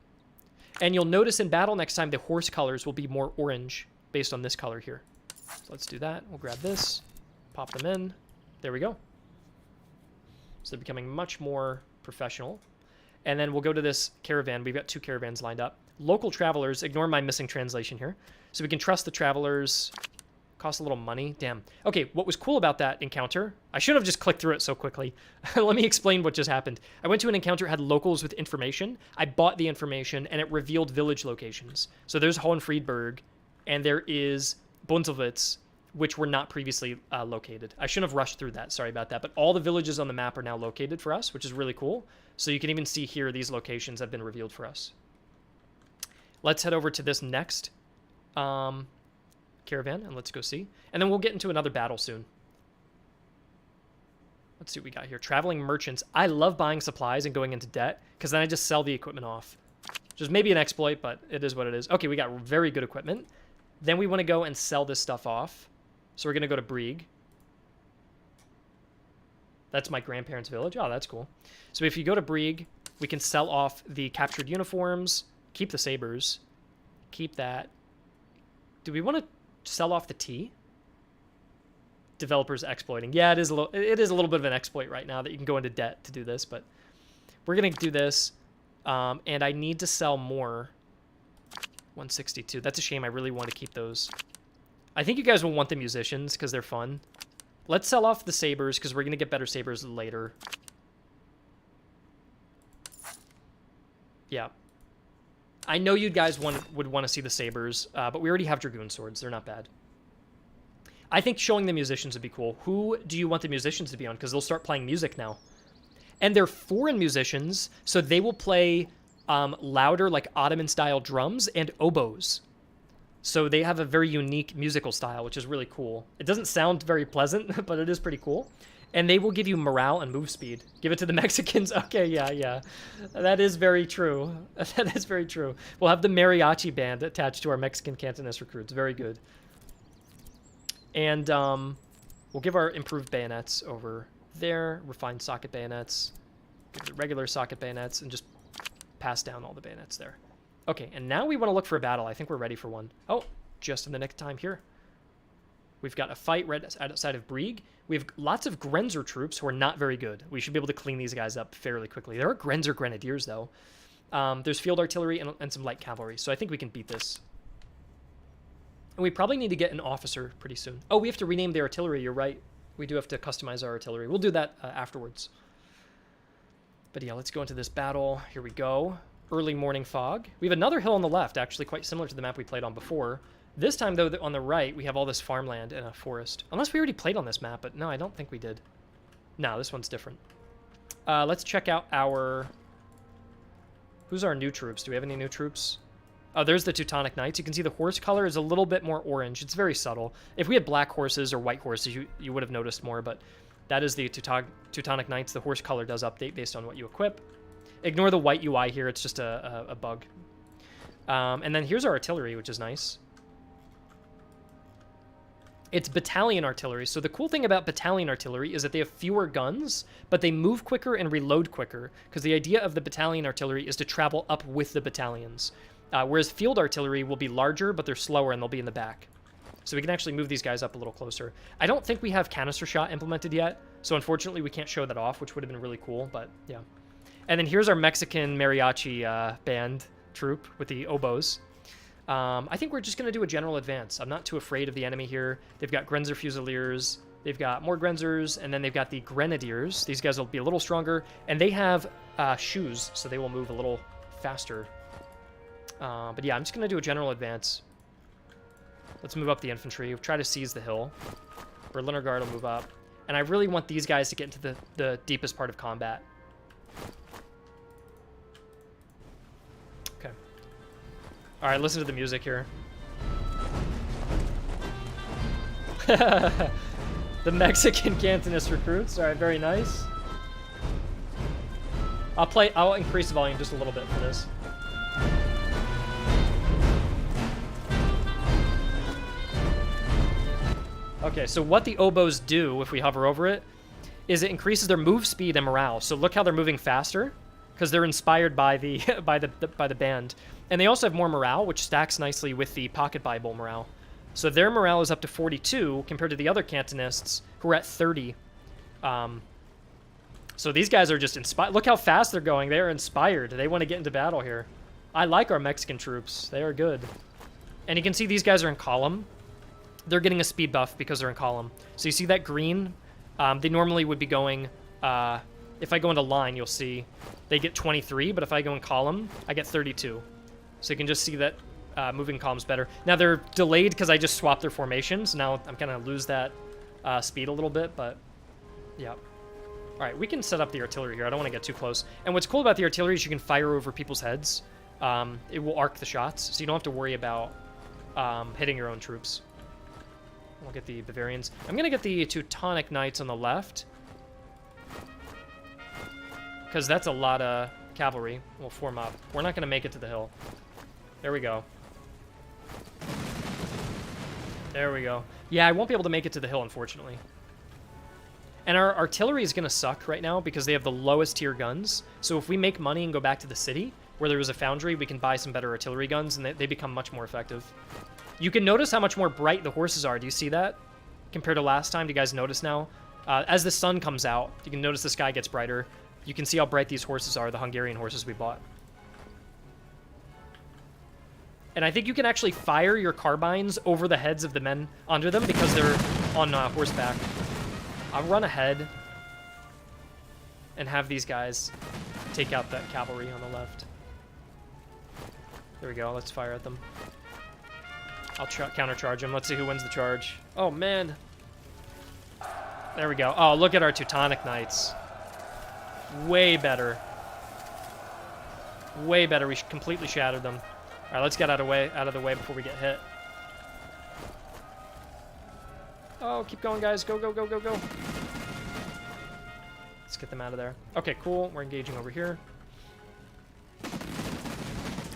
And you'll notice in battle next time, the horse colors will be more orange based on this color here. So let's do that. We'll grab this, pop them in. There we go. So they're becoming much more professional. And then we'll go to this caravan. We've got 2 caravans lined up. Local travelers, ignore my missing translation here. So we can trust the travelers. costs a little money. Damn. Okay, what was cool about that encounter, I should have just clicked through it so quickly. Let me explain what just happened. I went to an encounter, had locals with information. I bought the information, and it revealed village locations. So there's Hohenfriedberg, and there is Bunzelwitz, which were not previously located. I shouldn't have rushed through that. Sorry about that. But all the villages on the map are now located for us, which is really cool. So you can even see here these locations have been revealed for us. Let's head over to this next caravan, and let's go see. And then we'll get into another battle soon. Let's see what we got here. Traveling merchants. I love buying supplies and going into debt, because then I just sell the equipment off. Which is maybe an exploit, but it is what it is. Okay, we got very good equipment. Then we want to go and sell this stuff off. So we're going to go to Brieg. That's my grandparents' village. Oh, that's cool. So if you go to Brieg, we can sell off the captured uniforms, keep the sabers, keep that. Do we want to sell off the tea? Developers exploiting. Yeah, it is a little bit of an exploit right now that you can go into debt to do this, but we're going to do this. And I need to sell more. 162. That's a shame. I really want to keep those. I think you guys will want the musicians because they're fun. Let's sell off the sabers because we're going to get better sabers later. Yeah. I know you guys would want to see the sabers, but we already have dragoon swords. They're not bad. I think showing the musicians would be cool. Who do you want the musicians to be on? Because they'll start playing music now. And they're foreign musicians, so they will play louder, like Ottoman-style drums and oboes. So they have a very unique musical style, which is really cool. It doesn't sound very pleasant, but it is pretty cool. And they will give you morale and move speed. Give it to the Mexicans. Okay, yeah. That is very true. That is very true. We'll have the mariachi band attached to our Mexican Cantonese recruits. Very good. And we'll give our improved bayonets over there. Refined socket bayonets. Give the regular socket bayonets and just pass down all the bayonets there. Okay, and now we want to look for a battle. I think we're ready for one. Oh, just in the nick of time here. We've got a fight right outside of Brieg. We have lots of Grenzer troops who are not very good. We should be able to clean these guys up fairly quickly. There are Grenzer grenadiers, though. There's field artillery and some light cavalry, so I think we can beat this. And we probably need to get an officer pretty soon. Oh, we have to rename the artillery. You're right. We do have to customize our artillery. We'll do that afterwards. But yeah, let's go into this battle. Here we go. Early morning fog. We have another hill on the left, actually quite similar to the map we played on before. This time, though, on the right, we have all this farmland and a forest. Unless we already played on this map, but no, I don't think we did. No, this one's different. Let's check out our... Who's our new troops? Do we have any new troops? Oh, there's the Teutonic Knights. You can see the horse color is a little bit more orange. It's very subtle. If we had black horses or white horses, you would have noticed more, but that is the Teutonic Knights. The horse color does update based on what you equip. Ignore the white UI here. It's just a bug. And then here's our artillery, which is nice. It's battalion artillery. So the cool thing about battalion artillery is that they have fewer guns, but they move quicker and reload quicker, because the idea of the battalion artillery is to travel up with the battalions. Whereas field artillery will be larger, but they're slower and they'll be in the back. So we can actually move these guys up a little closer. I don't think we have canister shot implemented yet, so unfortunately we can't show that off, which would have been really cool, but yeah. And then here's our Mexican mariachi band troop with the oboes. I think we're just going to do a general advance. I'm not too afraid of the enemy here. They've got Grenzer Fusiliers. They've got more Grenzers, and then they've got the Grenadiers. These guys will be a little stronger, and they have shoes, so they will move a little faster. But yeah, I'm just going to do a general advance. Let's move up the infantry. We'll try to seize the hill. Berliner Guard will move up. And I really want these guys to get into the deepest part of combat. Okay. All right, listen to the music here. The Mexican Cantonist recruits. All right, very nice. I'll increase the volume just a little bit for this. Okay, so what the oboes do, if we hover over it, is it increases their move speed and morale. So look how they're moving faster, because they're inspired by the by the band. And they also have more morale, which stacks nicely with the Pocket Bible morale. So their morale is up to 42 compared to the other Cantonists, who are at 30. So these guys are just inspired. Look how fast they're going. They're inspired. They want to get into battle here. I like our Mexican troops. They are good. And you can see these guys are in column. they're getting a speed buff because they're in column. So you see that green? They normally would be going... if I go into line, you'll see they get 23, but if I go in column, I get 32. So you can just see that moving column's better. Now they're delayed because I just swapped their formations. Now I'm gonna lose that speed a little bit, but yeah. All right, we can set up the artillery here. I don't want to get too close. And what's cool about the artillery is you can fire over people's heads. It will arc the shots, so you don't have to worry about hitting your own troops. We'll get the Bavarians. I'm gonna get the Teutonic Knights on the left, because that's a lot of cavalry. We'll form up. We're not gonna make it to the hill. There we go. There we go. Yeah, I won't be able to make it to the hill, unfortunately. And our artillery is going to suck right now because they have the lowest tier guns. So if we make money and go back to the city, where there was a foundry, we can buy some better artillery guns, and they become much more effective. You can notice how much more bright the horses are. Do you see that? Compared to last time, do you guys notice now? As the sun comes out, you can notice the sky gets brighter. You can see how bright these horses are, the Hungarian horses we bought. And I think you can actually fire your carbines over the heads of the men under them because they're on horseback. I'll run ahead and have these guys take out that cavalry on the left. There we go. Let's fire at them. I'll countercharge them. Let's see who wins the charge. Oh, man. There we go. Oh, look at our Teutonic Knights. Way better. Way better. We completely shattered them. All right, let's get out of the way before we get hit. Oh, keep going, guys. Go, go, go, go, go. Let's get them out of there. Okay, cool. We're engaging over here.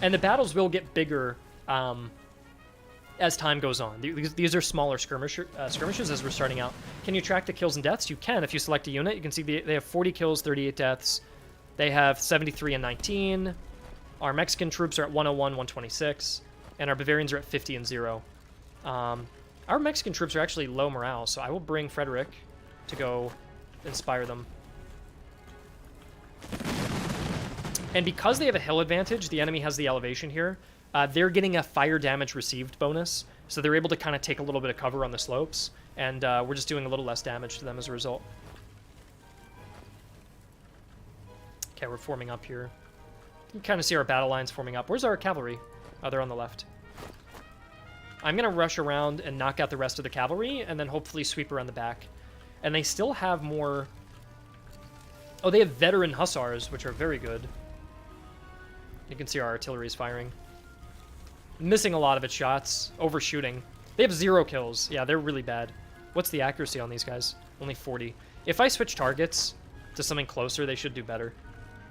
And the battles will get bigger as time goes on. These are smaller skirmishes as we're starting out. Can you track the kills and deaths? You can if you select a unit. You can see they have 40 kills, 38 deaths. They have 73 and 19. Our Mexican troops are at 101, 126. And our Bavarians are at 50 and 0. Our Mexican troops are actually low morale, so I will bring Frederick to go inspire them. And because they have a hill advantage, the enemy has the elevation here. They're getting a fire damage received bonus, so they're able to kind of take a little bit of cover on the slopes, and we're just doing a little less damage to them as a result. Okay, we're forming up here. You can kind of see our battle lines forming up. Where's our cavalry? Oh, they're on the left. I'm going to rush around and knock out the rest of the cavalry, and then hopefully sweep around the back. And they still have more... Oh, they have veteran hussars, which are very good. You can see our artillery is firing. Missing a lot of its shots. Overshooting. They have 0 kills. Yeah, they're really bad. What's the accuracy on these guys? Only 40. If I switch targets to something closer, they should do better.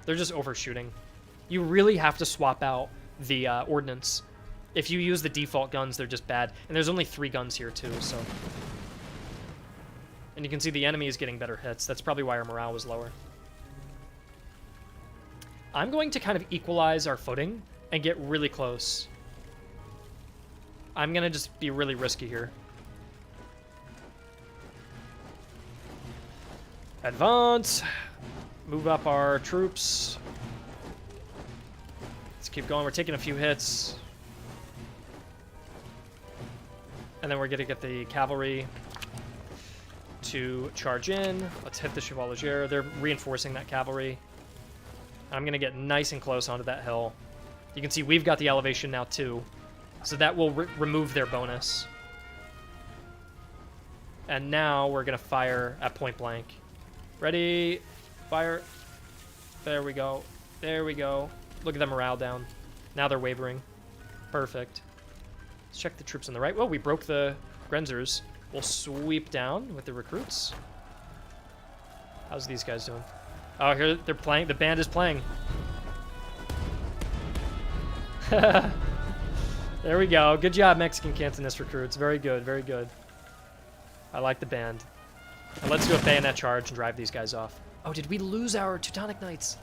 They're just overshooting. You really have to swap out the ordnance. If you use the default guns, they're just bad. And there's only 3 guns here, too, so... And you can see the enemy is getting better hits. That's probably why our morale was lower. I'm going to kind of equalize our footing and get really close. I'm going to just be really risky here. Advance! Move up our troops. Let's keep going. We're taking a few hits. And then we're going to get the cavalry to charge in. Let's hit the Chevalier. They're reinforcing that cavalry. I'm going to get nice and close onto that hill. You can see we've got the elevation now, too. So that will remove their bonus. And now we're going to fire at point blank. Ready? Fire. There we go. There we go. Look at the morale down. Now they're wavering. Perfect. Let's check the troops on the right. Well, we broke the Grenzers. We'll sweep down with the recruits. How's these guys doing? Oh, here they're playing. The band is playing. There we go. Good job, Mexican Cantonist recruits. Very good, very good. I like the band. Now let's do a bayonet charge and drive these guys off. Oh, did we lose our Teutonic Knights?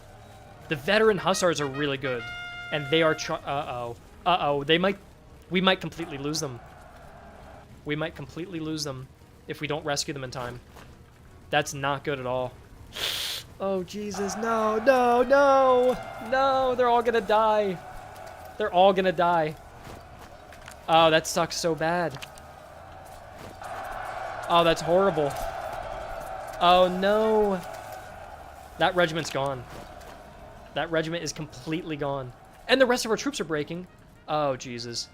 The veteran hussars are really good, and they are. Uh-oh. We might completely lose them. We might completely lose them if we don't rescue them in time. That's not good at all. Oh, Jesus, no, no, no, no, they're all gonna die. They're all gonna die. Oh, that sucks so bad. Oh, that's horrible. Oh, no. That regiment's gone. That regiment is completely gone. And the rest of our troops are breaking. Oh, Jesus.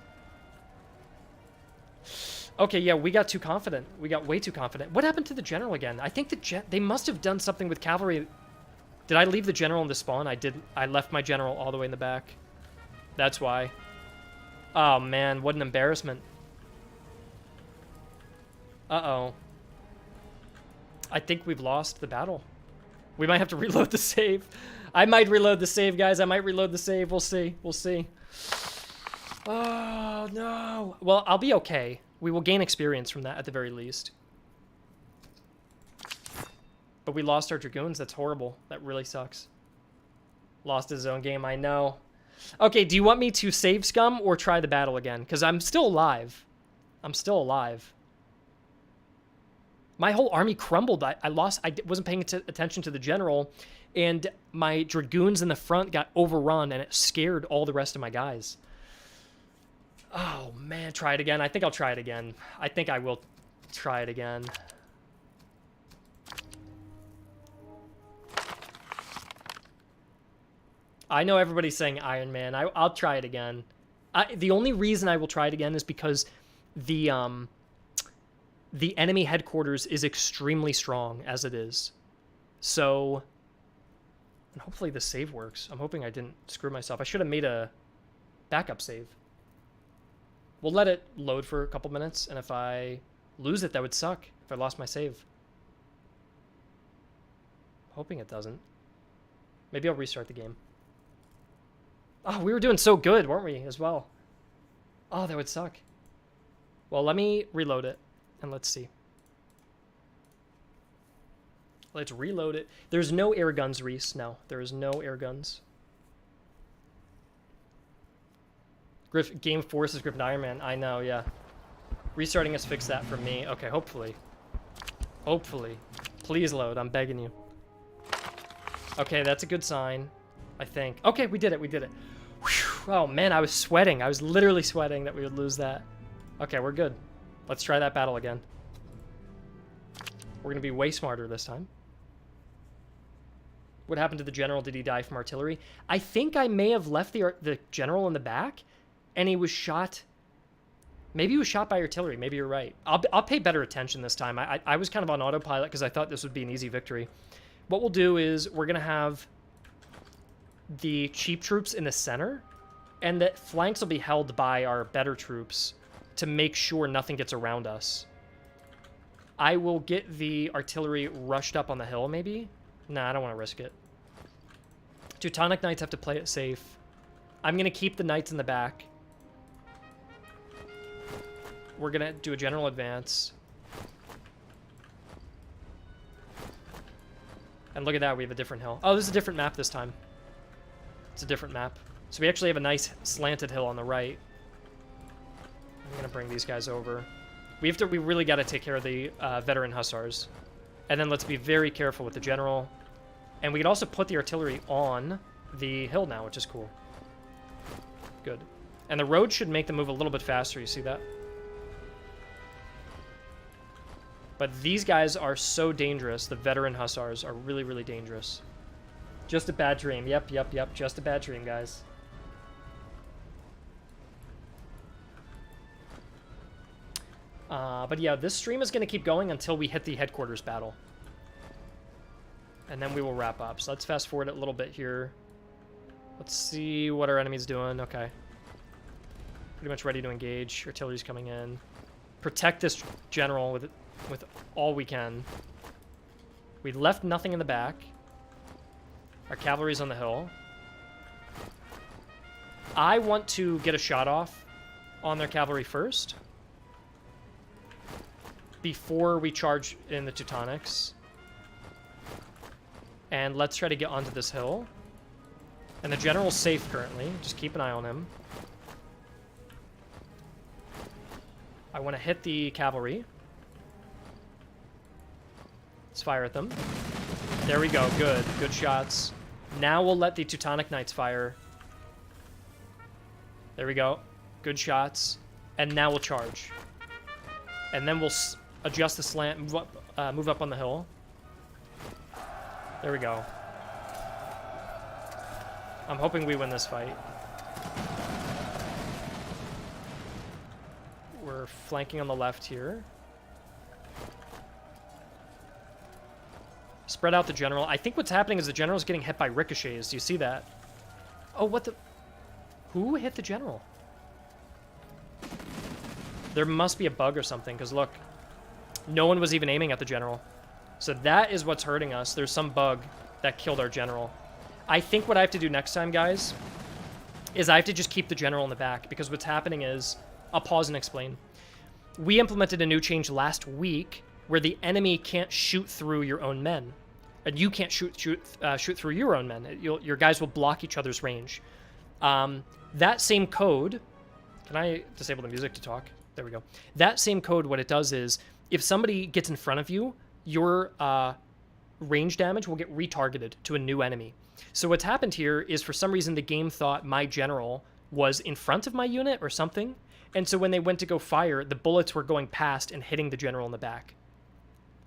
Okay, yeah, we got too confident. We got way too confident. What happened to the general again? I think they must have done something with cavalry. Did I leave the general in the spawn? I did. I left my general all the way in the back. That's why. Oh, man, what an embarrassment. Uh-oh. I think we've lost the battle. We might have to reload the save. I might reload the save, guys. I might reload the save. We'll see. We'll see. Oh, no. Well, I'll be okay. We will gain experience from that at the very least. But we lost our Dragoons. That's horrible. That really sucks. Lost his own game. I know. Okay, do you want me to save scum or try the battle again? Because I'm still alive. I'm still alive. My whole army crumbled. I lost. I wasn't paying attention to the general, and my Dragoons in the front got overrun, and it scared all the rest of my guys. Oh, man. Try it again. I think I'll try it again. I think I will try it again. I know everybody's saying Iron Man. I'll try it again. The only reason I will try it again is because the enemy headquarters is extremely strong as it is. So, and hopefully the save works. I'm hoping I didn't screw myself. I should have made a backup save. We'll let it load for a couple minutes, and if I lose it, that would suck if I lost my save. Hoping it doesn't. Maybe I'll restart the game. Oh, we were doing so good, weren't we, as well? Oh, that would suck. Well, let me reload it, and let's see. Let's reload it. There's no air guns, Reese. No, there is no air guns. Game Force is Griffin Iron Man. I know, yeah. Restarting has fixed that for me. Okay, hopefully. Hopefully. Please load, I'm begging you. Okay, that's a good sign, I think. Okay, we did it, we did it. Whew. Oh, man, I was sweating. I was literally sweating that we would lose that. Okay, we're good. Let's try that battle again. We're going to be way smarter this time. What happened to the general? Did he die from artillery? I think I may have left the general in the back, and he was shot. Maybe he was shot by artillery. Maybe you're right. I'll pay better attention this time. I was kind of on autopilot because I thought this would be an easy victory. What we'll do is we're going to have the cheap troops in the center, and the flanks will be held by our better troops to make sure nothing gets around us. I will get the artillery rushed up on the hill, maybe? Nah, I don't want to risk it. Teutonic Knights have to play it safe. I'm going to keep the Knights in the back. We're going to do a general advance. And look at that, we have a different hill. Oh, this is a different map this time. It's a different map. So we actually have a nice slanted hill on the right. I'm going to bring these guys over. We really got to take care of the veteran hussars. And then let's be very careful with the general. And we can also put the artillery on the hill now, which is cool. Good. And the road should make them move a little bit faster, you see that? But these guys are so dangerous. The veteran hussars are really, really dangerous. Just a bad dream. Yep. Just a bad dream, guys. But yeah, this stream is going to keep going until we hit the headquarters battle. And then we will wrap up. So let's fast forward a little bit here. Let's see what our enemy's doing. Okay. Pretty much ready to engage. Artillery's coming in. Protect this general with all we can. We left nothing in the back. Our cavalry's on the hill. I want to get a shot off on their cavalry first, before we charge in the Teutonics. And let's try to get onto this hill. And the general's safe currently. Just keep an eye on him. I want to hit the cavalry. Let's fire at them. There we go. Good. Good shots. Now we'll let the Teutonic Knights fire. There we go. Good shots. And now we'll charge. And then we'll adjust the slant, move up on the hill. There we go. I'm hoping we win this fight. We're flanking on the left here. Spread out the general. I think what's happening is the general's getting hit by ricochets. Do you see that? Oh, what the... Who hit the general? There must be a bug or something, because look, no one was even aiming at the general. So that is what's hurting us. There's some bug that killed our general. I think what I have to do next time, guys, is I have to just keep the general in the back, because what's happening is... I'll pause and explain. We implemented a new change last week where the enemy can't shoot through your own men. And you can't shoot through your own men. Your guys will block each other's range. That same code... Can I disable the music to talk? There we go. That same code, what it does is, if somebody gets in front of you, your range damage will get retargeted to a new enemy. So what's happened here is, for some reason, the game thought my general was in front of my unit or something. And so when they went to go fire, the bullets were going past and hitting the general in the back.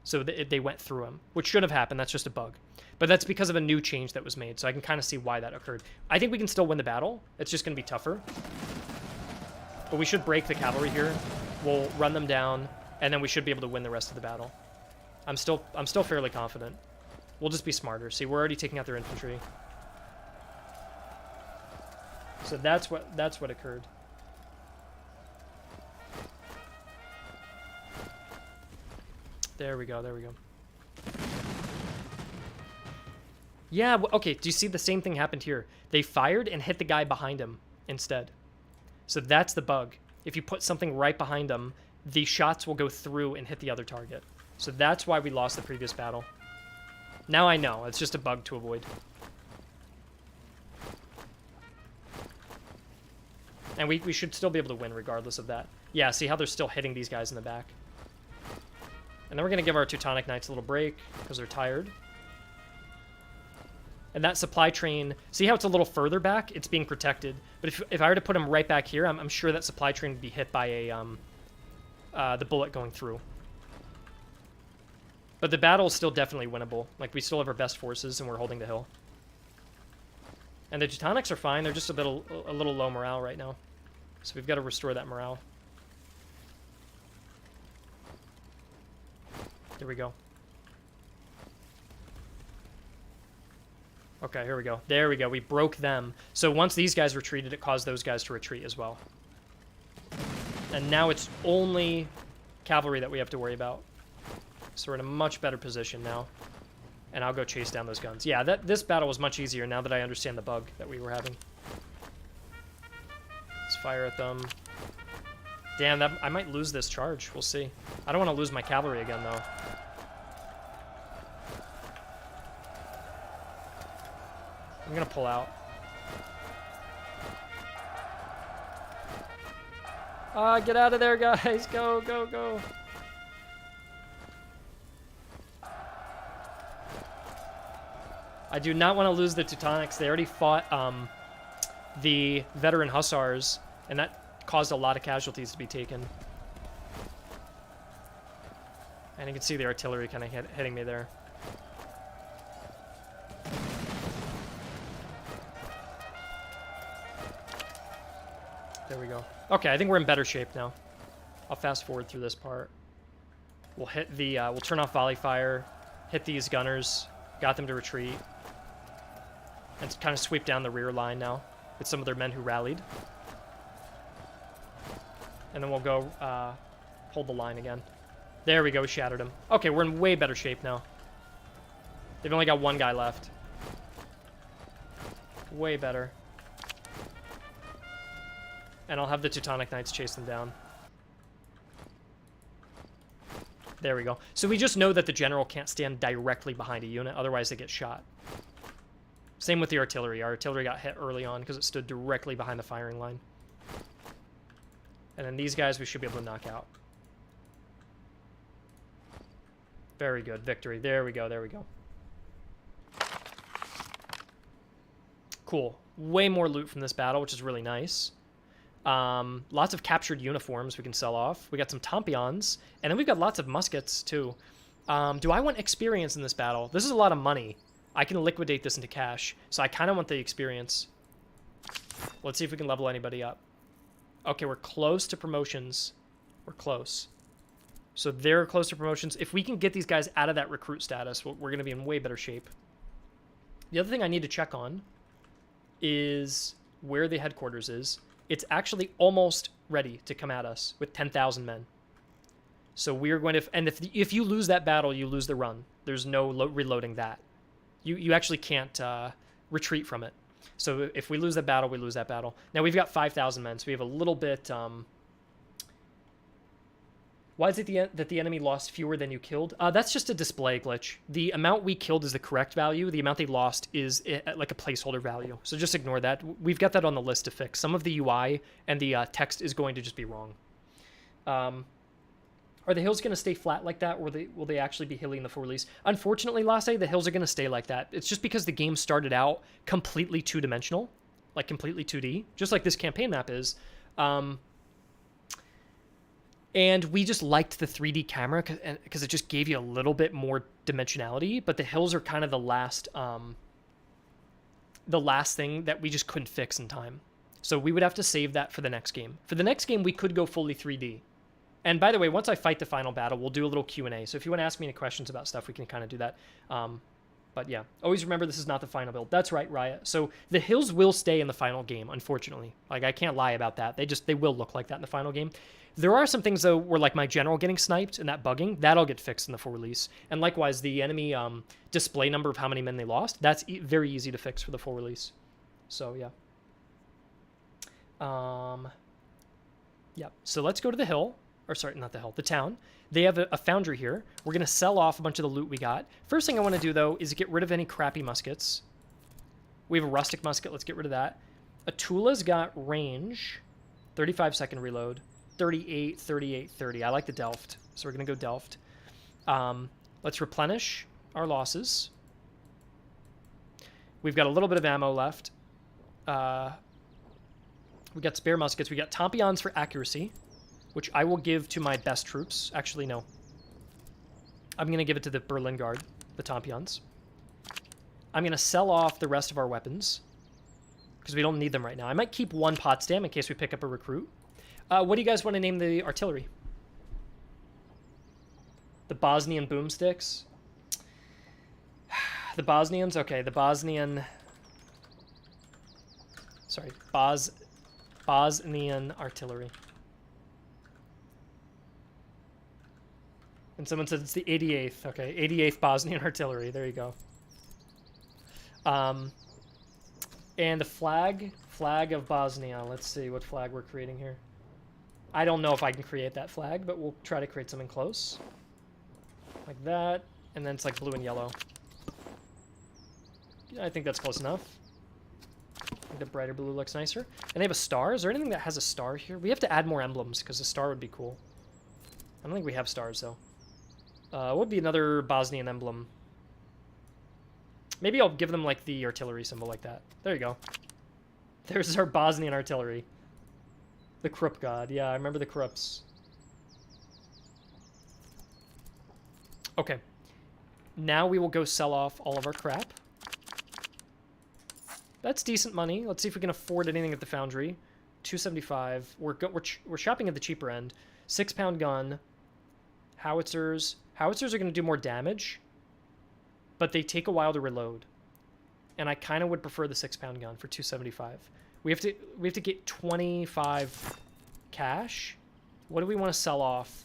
So they went through him, which should have happened. That's just a bug. But that's because of a new change that was made. So I can kind of see why that occurred. I think we can still win the battle. It's just going to be tougher. But we should break the cavalry here. We'll run them down, and then we should be able to win the rest of the battle. I'm still fairly confident. We'll just be smarter. See, we're already taking out their infantry. So that's what occurred. There we go, there we go. Yeah, okay, do you see the same thing happened here? They fired and hit the guy behind him instead. So that's the bug. If you put something right behind them, the shots will go through and hit the other target. So that's why we lost the previous battle. Now I know, it's just a bug to avoid. And we should still be able to win regardless of that. Yeah, see how they're still hitting these guys in the back. And then we're going to give our Teutonic Knights a little break because they're tired. And that supply train, see how it's a little further back? It's being protected. But if I were to put them right back here, I'm sure that supply train would be hit by the bullet going through. But the battle is still definitely winnable. Like, we still have our best forces and we're holding the hill. And the Teutonics are fine. They're just a little low morale right now. So we've got to restore that morale. There we go. Okay, here we go. There we go. We broke them. So once these guys retreated, it caused those guys to retreat as well. And now it's only cavalry that we have to worry about. So we're in a much better position now. And I'll go chase down those guns. Yeah, this battle was much easier now that I understand the bug that we were having. Let's fire at them. Damn, I might lose this charge. We'll see. I don't want to lose my cavalry again, though. I'm going to pull out. Get out of there, guys. Go, go, go. I do not want to lose the Teutonics. They already fought the veteran hussars, and that caused a lot of casualties to be taken. And you can see the artillery kind of hitting me there. There we go. Okay, I think we're in better shape now. I'll fast forward through this part. We'll hit the, we'll turn off volley fire, hit these gunners, got them to retreat, and kind of sweep down the rear line now with some of their men who rallied. And then we'll go hold the line again. There we go, we shattered him. Okay, we're in way better shape now. They've only got one guy left. Way better. And I'll have the Teutonic Knights chase them down. There we go. So we just know that the general can't stand directly behind a unit, otherwise they get shot. Same with the artillery. Our artillery got hit early on because it stood directly behind the firing line. And then these guys we should be able to knock out. Very good. Victory. There we go. There we go. Cool. Way more loot from this battle, which is really nice. Lots of captured uniforms we can sell off. We got some Tompions, and then we've got lots of muskets too. Do I want experience in this battle? This is a lot of money. I can liquidate this into cash, so I kind of want the experience. Let's see if we can level anybody up. Okay, we're close to promotions. We're close. So they're close to promotions. If we can get these guys out of that recruit status, we're going to be in way better shape. The other thing I need to check on is where the headquarters is. It's actually almost ready to come at us with 10,000 men. So we're going to... And if you lose that battle, you lose the run. There's no reloading that. You actually can't retreat from it. So if we lose that battle, we lose that battle. Now we've got 5,000 men, so we have a little bit... Why is it that the enemy lost fewer than you killed? That's just a display glitch. The amount we killed is the correct value. The amount they lost is like a placeholder value. So just ignore that. We've got that on the list to fix. Some of the UI and the text is going to just be wrong. Are the hills going to stay flat like that, or will they actually be hilly in the full release? Unfortunately, Lasse, the hills are going to stay like that. It's just because the game started out completely two-dimensional, like completely 2D, just like this campaign map is. And we just liked the 3D camera because it just gave you a little bit more dimensionality. But the hills are kind of the last thing that we just couldn't fix in time. So we would have to save that for the next game. For the next game, we could go fully 3D. And by the way, once I fight the final battle, we'll do a little Q&A. So if you want to ask me any questions about stuff, we can kind of do that. But yeah, always remember this is not the final build. That's right, Riot. So the hills will stay in the final game, unfortunately. Like, I can't lie about that. They will look like that in the final game. There are some things, though, where, like, my general getting sniped and that bugging, that'll get fixed in the full release. And likewise, the enemy display number of how many men they lost, that's very easy to fix for the full release. So, yeah. Yeah, so let's go to the hill. Or, sorry, not the hill, the town. They have a foundry here. We're going to sell off a bunch of the loot we got. First thing I want to do, though, is get rid of any crappy muskets. We have a rustic musket. Let's get rid of that. Atula's got range. 35-second reload. 38, 38, 30. I like the Delft, so we're going to go Delft. Let's replenish our losses. We've got a little bit of ammo left. We got spare muskets. We got Tompions for accuracy, which I will give to my best troops. Actually, no. I'm going to give it to the Berlin Guard, the Tompions. I'm going to sell off the rest of our weapons, because we don't need them right now. I might keep one Potsdam in case we pick up a recruit. What do you guys want to name the artillery? The Bosnian boomsticks? The Bosnians? Okay, the Bosnian... Sorry, Bosnian artillery. And someone said it's the 88th. Okay, 88th Bosnian Artillery. There you go. And the flag of Bosnia. Let's see what flag we're creating here. I don't know if I can create that flag, but we'll try to create something close. Like that. And then it's like blue and yellow. I think that's close enough. I think the brighter blue looks nicer. And they have a star. Is there anything that has a star here? We have to add more emblems, because a star would be cool. I don't think we have stars, though. What would be another Bosnian emblem? Maybe I'll give them, like, the artillery symbol like that. There you go. There's our Bosnian artillery. The Krupp god. Yeah, I remember the Krupps. Okay. Now we will go sell off all of our crap. That's decent money. Let's see if we can afford anything at the foundry. 275. We're shopping at the cheaper end. 6-pound gun. Howitzers. Howitzers are going to do more damage, but they take a while to reload. And I kind of would prefer the 6-pound gun for 275. We have to get 25 cash. What do we want to sell off?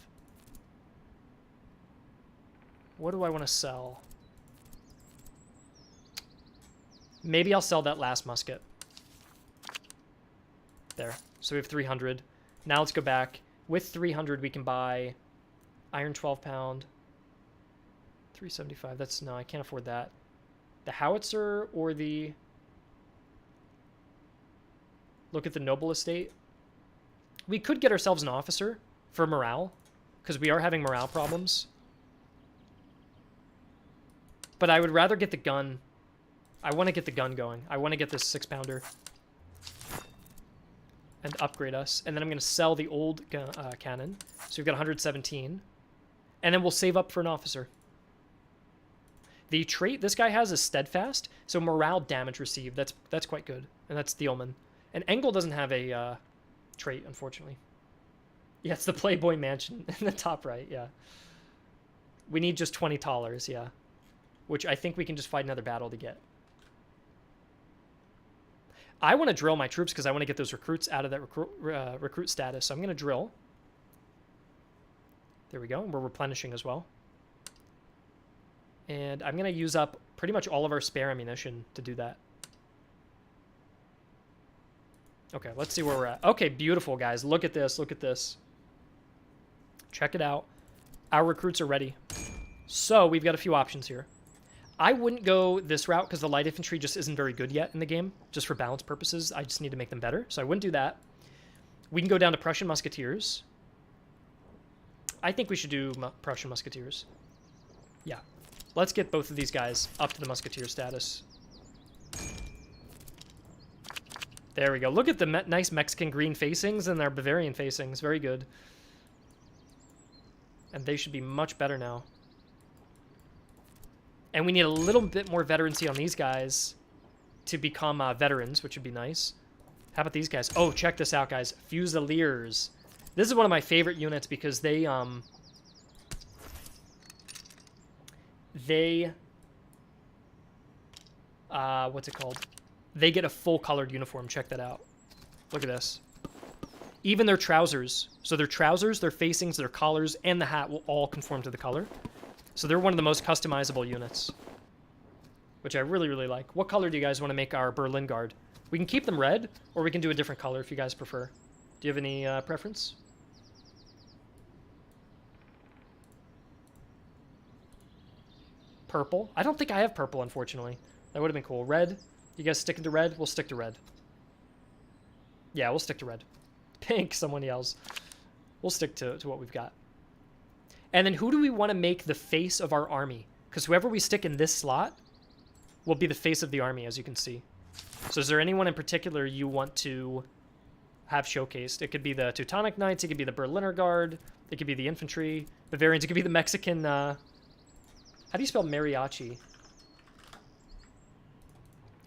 What do I want to sell? Maybe I'll sell that last musket. There. So we have 300. Now let's go back. With 300, we can buy iron 12-pound. 375. That's... No, I can't afford that. The howitzer or the... Look at the noble estate. We could get ourselves an officer for morale, because we are having morale problems. But I would rather get the gun. I want to get the gun going. I want to get this 6-pounder. and upgrade us. And then I'm going to sell the old cannon. So we've got 117. And then we'll save up for an officer. The trait this guy has is steadfast, so morale damage received. That's quite good. And that's Thielman. And Engel doesn't have a trait, unfortunately. Yeah, it's the Playboy Mansion in the top right, yeah. We need just 20 dollars, yeah. Which I think we can just fight another battle to get. I want to drill my troops because I want to get those recruits out of that recruit status. So I'm going to drill. There we go. We're replenishing as well. And I'm going to use up pretty much all of our spare ammunition to do that. Okay, let's see where we're at. Okay, beautiful, guys. Look at this. Look at this. Check it out. Our recruits are ready. So we've got a few options here. I wouldn't go this route because the light infantry just isn't very good yet in the game. Just for balance purposes, I just need to make them better. So I wouldn't do that. We can go down to Prussian Musketeers. I think we should do Prussian Musketeers. Yeah. Let's get both of these guys up to the Musketeer status. There we go. Look at the nice Mexican green facings and their Bavarian facings. Very good. And they should be much better now. And we need a little bit more veterancy on these guys to become veterans, which would be nice. How about these guys? Oh, check this out, guys. Fusiliers. This is one of my favorite units because they what's it called? They get a full colored uniform. Check that out. Look at this. Even their trousers. So their trousers, their facings, their collars, and the hat will all conform to the color. So they're one of the most customizable units, which I really, really like. What color do you guys want to make our Berlin Guard? We can keep them red, or we can do a different color if you guys prefer. Do you have any preference? Purple? I don't think I have purple, unfortunately. That would have been cool. Red? You guys sticking to red? We'll stick to red. Yeah, we'll stick to red. Pink, someone yells. We'll stick to what we've got. And then who do we want to make the face of our army? Because whoever we stick in this slot will be the face of the army, as you can see. So is there anyone in particular you want to have showcased? It could be the Teutonic Knights, it could be the Berliner Guard, it could be the infantry, Bavarians, it could be the Mexican, how do you spell mariachi?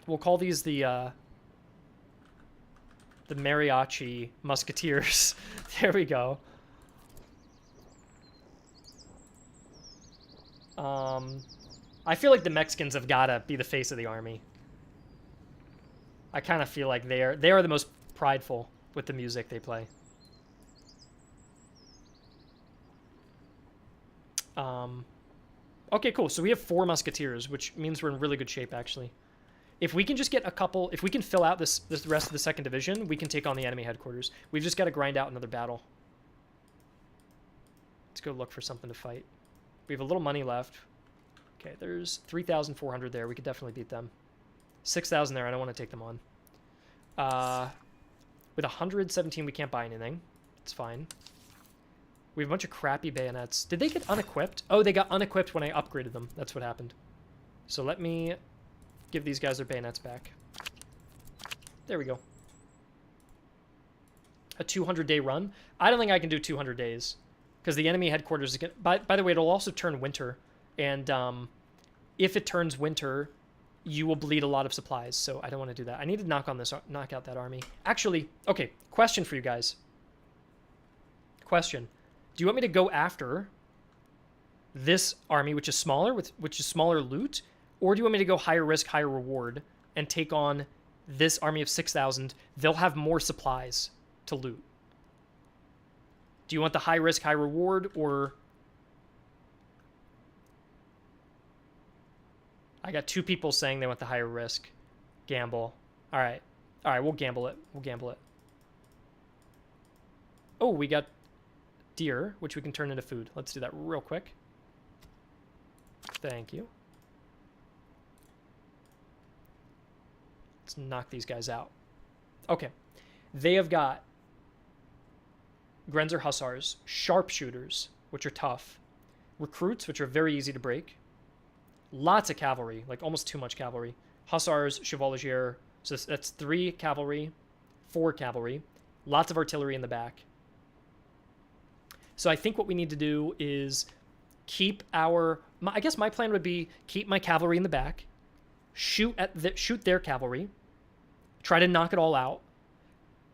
We'll call these the mariachi musketeers. There we go. I feel like the Mexicans have got to be the face of the army. I kind of feel like they are the most prideful with the music they play. Okay, cool. So we have 4 musketeers, which means we're in really good shape, actually. If we can just get a couple... If we can fill out this rest of the 2nd Division, we can take on the enemy headquarters. We've just got to grind out another battle. Let's go look for something to fight. We have a little money left. Okay, there's 3,400 there. We could definitely beat them. 6,000 there. I don't want to take them on. With 117, we can't buy anything. It's fine. We have a bunch of crappy bayonets. Did they get unequipped? Oh, they got unequipped when I upgraded them. That's what happened. So let me give these guys their bayonets back. There we go. A 200-day run? I don't think I can do 200 days. Because the enemy headquarters is by the way, it'll also turn winter. And if it turns winter, you will bleed a lot of supplies. So I don't want to do that. I need to knock out that army. Actually, okay, question for you guys. Question. Do you want me to go after this army, which is smaller, which is smaller loot? Or do you want me to go higher risk, higher reward and take on this army of 6,000? They'll have more supplies to loot. Do you want the high risk, high reward, or... I got 2 people saying they want the higher risk. Gamble. All right. All right, we'll gamble it. We'll gamble it. Oh, we got deer, which we can turn into food. Let's do that real quick. Thank you. Let's knock these guys out. Okay. They have got Grenzer Hussars, Sharpshooters, which are tough, Recruits, which are very easy to break, lots of cavalry, like almost too much cavalry, Hussars, Chevalier, so that's 3 cavalry, 4 cavalry, Lots of artillery in the back. So I think what we need to do is keep I guess my plan would be keep my cavalry in the back, shoot their cavalry, try to knock it all out,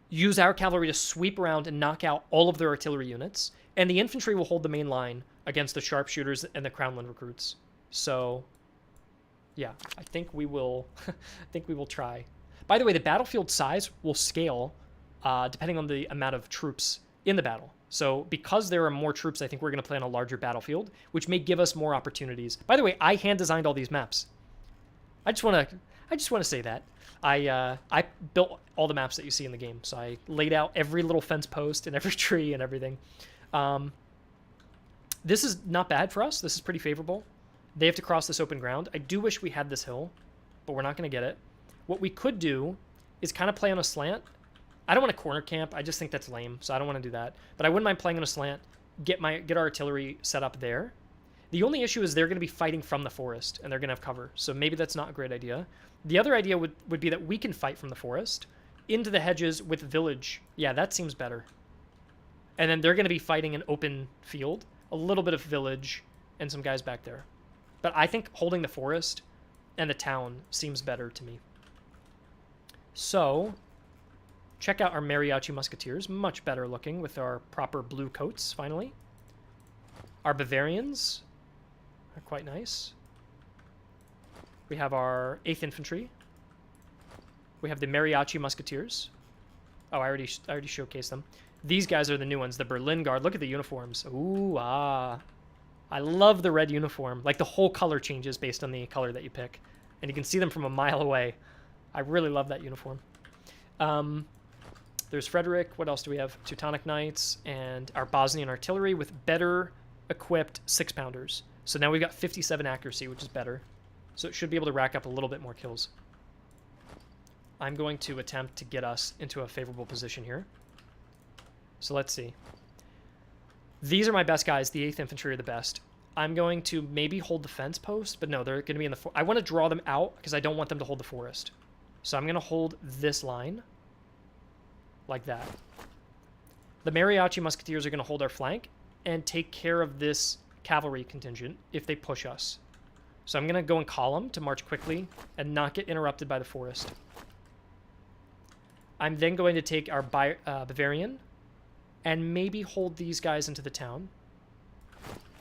use our cavalry to sweep around and knock out all of their artillery units, and the infantry will hold the main line against the sharpshooters and the Crownland recruits. So, yeah, I think we will. I think we will try. By the way, the battlefield size will scale depending on the amount of troops in the battle. So, because there are more troops, I think we're going to play on a larger battlefield, which may give us more opportunities. By the way, I hand designed all these maps. I just want to say that. I built all the maps that you see in the game. So I laid out every little fence post and every tree and everything. This is not bad for us. This is pretty favorable. They have to cross this open ground. I do wish we had this hill, but we're not going to get it. What we could do is kind of play on a slant. I don't want to corner camp. I just think that's lame, so I don't want to do that. But I wouldn't mind playing on a slant, get our artillery set up there. The only issue is they're going to be fighting from the forest, and they're going to have cover. So maybe that's not a great idea. The other idea would be that we can fight from the forest into the hedges with village. Yeah, that seems better. And then they're going to be fighting an open field, a little bit of village, and some guys back there. But I think holding the forest and the town seems better to me. So, check out our Mariachi Musketeers. Much better looking with our proper blue coats, finally. Our Bavarians are quite nice. We have our 8th Infantry. We have the Mariachi Musketeers. Oh, I already showcased them. These guys are the new ones, the Berlin Guard. Look at the uniforms. Ooh, ah. I love the red uniform. Like, the whole color changes based on the color that you pick. And you can see them from a mile away. I really love that uniform. There's Frederick. What else do we have? Teutonic Knights and our Bosnian artillery with better equipped 6-pounders. So now we've got 57 accuracy, which is better. So it should be able to rack up a little bit more kills. I'm going to attempt to get us into a favorable position here. So let's see. These are my best guys. The 8th Infantry are the best. I'm going to maybe hold the fence post, but no, they're going to be in the... I want to draw them out because I don't want them to hold the forest. So I'm going to hold this line like that. The Mariachi Musketeers are going to hold our flank and take care of this cavalry contingent if they push us. So I'm going to go in column to march quickly and not get interrupted by the forest. I'm then going to take our Bavarian and maybe hold these guys into the town.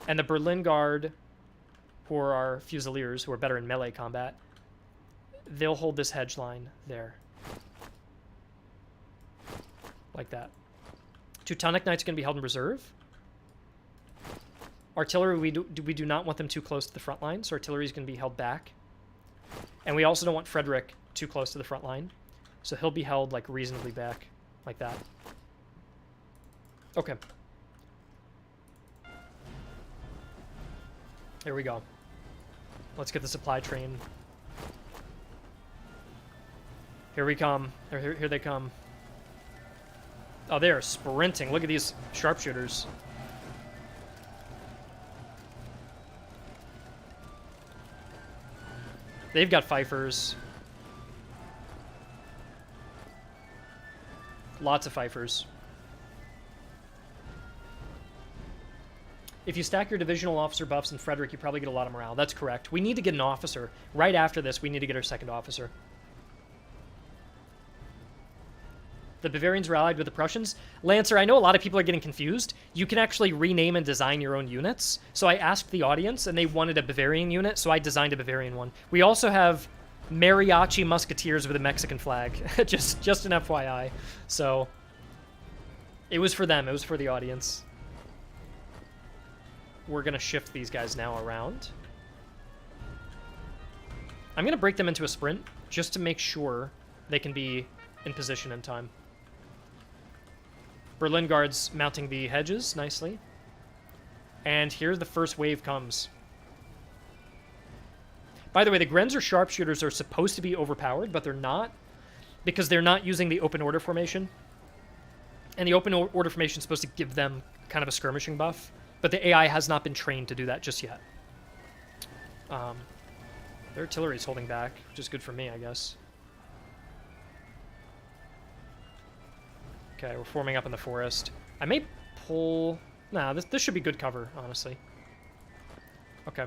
And the Berlin Guard, who are our Fusiliers, who are better in melee combat, they'll hold this hedge line there. Like that. Teutonic Knights are going to be held in reserve. Artillery, we do not want them too close to the front line, so artillery is going to be held back. And we also don't want Frederick too close to the front line, so he'll be held like reasonably back, like that. Okay. Here we go. Let's get the supply train. Here we come. Here they come. Oh, they are sprinting. Look at these sharpshooters. They've got fifers. Lots of fifers. If you stack your divisional officer buffs in Frederick, you probably get a lot of morale. That's correct. We need to get an officer. Right after this, we need to get our second officer. The Bavarians rallied with the Prussians. Lancer, I know a lot of people are getting confused. You can actually rename and design your own units. So I asked the audience, and they wanted a Bavarian unit, so I designed a Bavarian one. We also have Mariachi Musketeers with a Mexican flag. just an FYI. So it was for them. It was for the audience. We're going to shift these guys now around. I'm going to break them into a sprint just to make sure they can be in position in time. Berlin Guards mounting the hedges nicely. And here the first wave comes. By the way, the Grenzer sharpshooters are supposed to be overpowered, but they're not, because they're not using the open order formation. And the open order formation is supposed to give them kind of a skirmishing buff, but the AI has not been trained to do that just yet. Their artillery is holding back, which is good for me, I guess. Okay, we're forming up in the forest. I may pull... Nah, this should be good cover, honestly. Okay.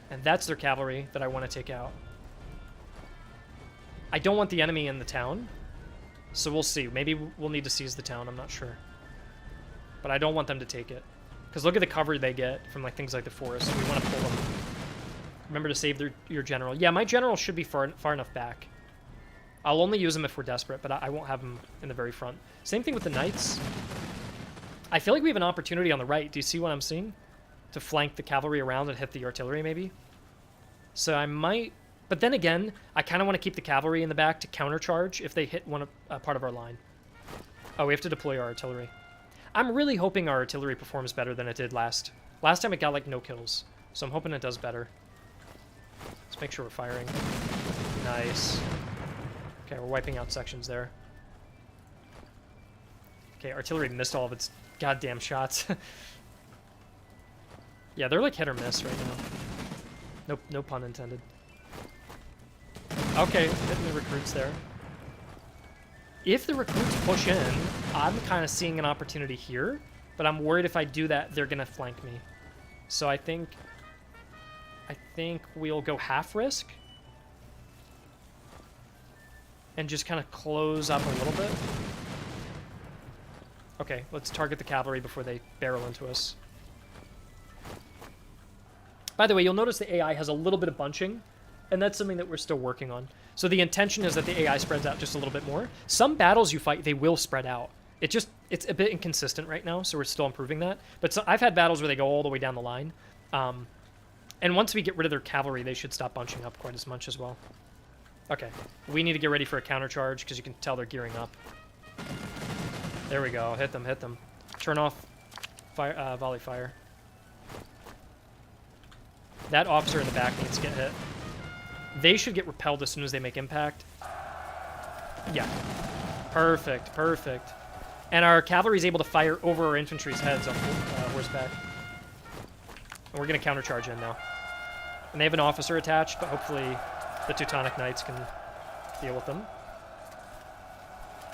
And that's their cavalry that I want to take out. I don't want the enemy in the town, so we'll see. Maybe we'll need to seize the town, I'm not sure. But I don't want them to take it. Because look at the cover they get from like things like the forest. We want to pull them. Remember to save your general. Yeah, my general should be far enough back. I'll only use him if we're desperate, but I won't have him in the very front. Same thing with the knights. I feel like we have an opportunity on the right. Do you see what I'm seeing? To flank the cavalry around and hit the artillery, maybe? So I might... But then again, I kind of want to keep the cavalry in the back to countercharge if they hit part of our line. Oh, we have to deploy our artillery. I'm really hoping our artillery performs better than it did last. Last time it got, like, no kills. So I'm hoping it does better. Let's make sure we're firing. Nice. Okay, we're wiping out sections there. Okay, artillery missed all of its goddamn shots. Yeah, they're like hit or miss right now. Nope, no pun intended. Okay, hitting the recruits there. If the recruits push in, I'm kind of seeing an opportunity here, but I'm worried if I do that, they're going to flank me. So I think we'll go half risk. And just kind of close up a little bit. Okay, let's target the cavalry before they barrel into us. By the way, you'll notice the AI has a little bit of bunching, and that's something that we're still working on. So the intention is that the AI spreads out just a little bit more. Some battles you fight, they will spread out. It's a bit inconsistent right now, so we're still improving that. But so I've had battles where they go all the way down the line. And once we get rid of their cavalry, they should stop bunching up quite as much as well. Okay, we need to get ready for a countercharge because you can tell they're gearing up. There we go. Hit them, hit them. Turn off fire, volley fire. That officer in the back needs to get hit. They should get repelled as soon as they make impact. Yeah. Perfect, perfect. And our cavalry is able to fire over our infantry's heads on horseback. And we're going to countercharge in now. And they have an officer attached, but hopefully the Teutonic Knights can deal with them.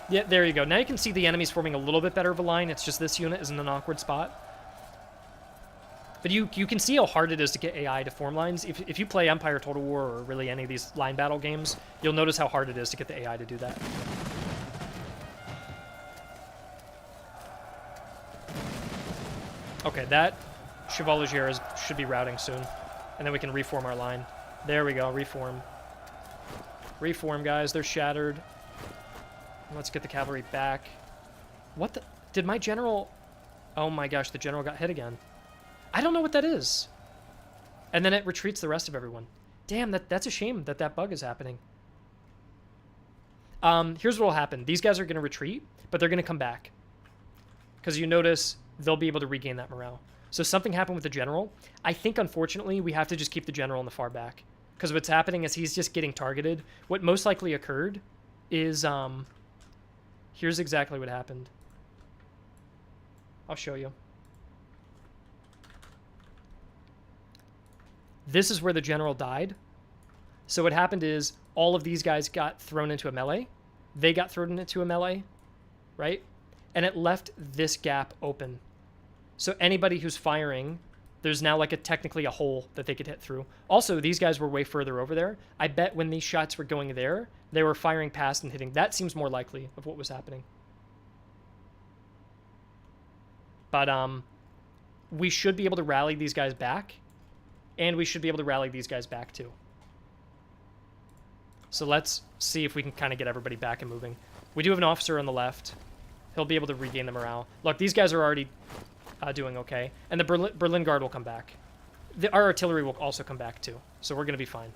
Yeah, there you go. Now you can see the enemy's forming a little bit better of a line. It's just this unit is in an awkward spot. But you can see how hard it is to get AI to form lines. If you play Empire Total War or really any of these line battle games, you'll notice how hard it is to get the AI to do that. Okay, that Chevalier should be routing soon. And then we can reform our line. There we go, reform. Reform, guys. They're shattered. Let's get the cavalry back. What the... Did my general... Oh my gosh, the general got hit again. I don't know what that is. And then it retreats the rest of everyone. Damn, that's a shame that bug is happening. Here's what will happen. These guys are going to retreat, but they're going to come back. Because you notice they'll be able to regain that morale. So something happened with the general. I think, unfortunately, we have to just keep the general in the far back. Because what's happening is he's just getting targeted. What most likely occurred is... Here's exactly what happened. I'll show you. This is where the general died. So what happened is all of these guys got thrown into a melee. They got thrown into a melee, right? And it left this gap open. So anybody who's firing, there's now like technically a hole that they could hit through. Also, these guys were way further over there. I bet when these shots were going there, they were firing past and hitting. That seems more likely of what was happening. But we should be able to rally these guys back. And we should be able to rally these guys back too. So let's see if we can kind of get everybody back and moving. We do have an officer on the left. He'll be able to regain the morale. Look, these guys are already doing okay. And the Berlin Guard will come back. Our artillery will also come back too. So we're going to be fine.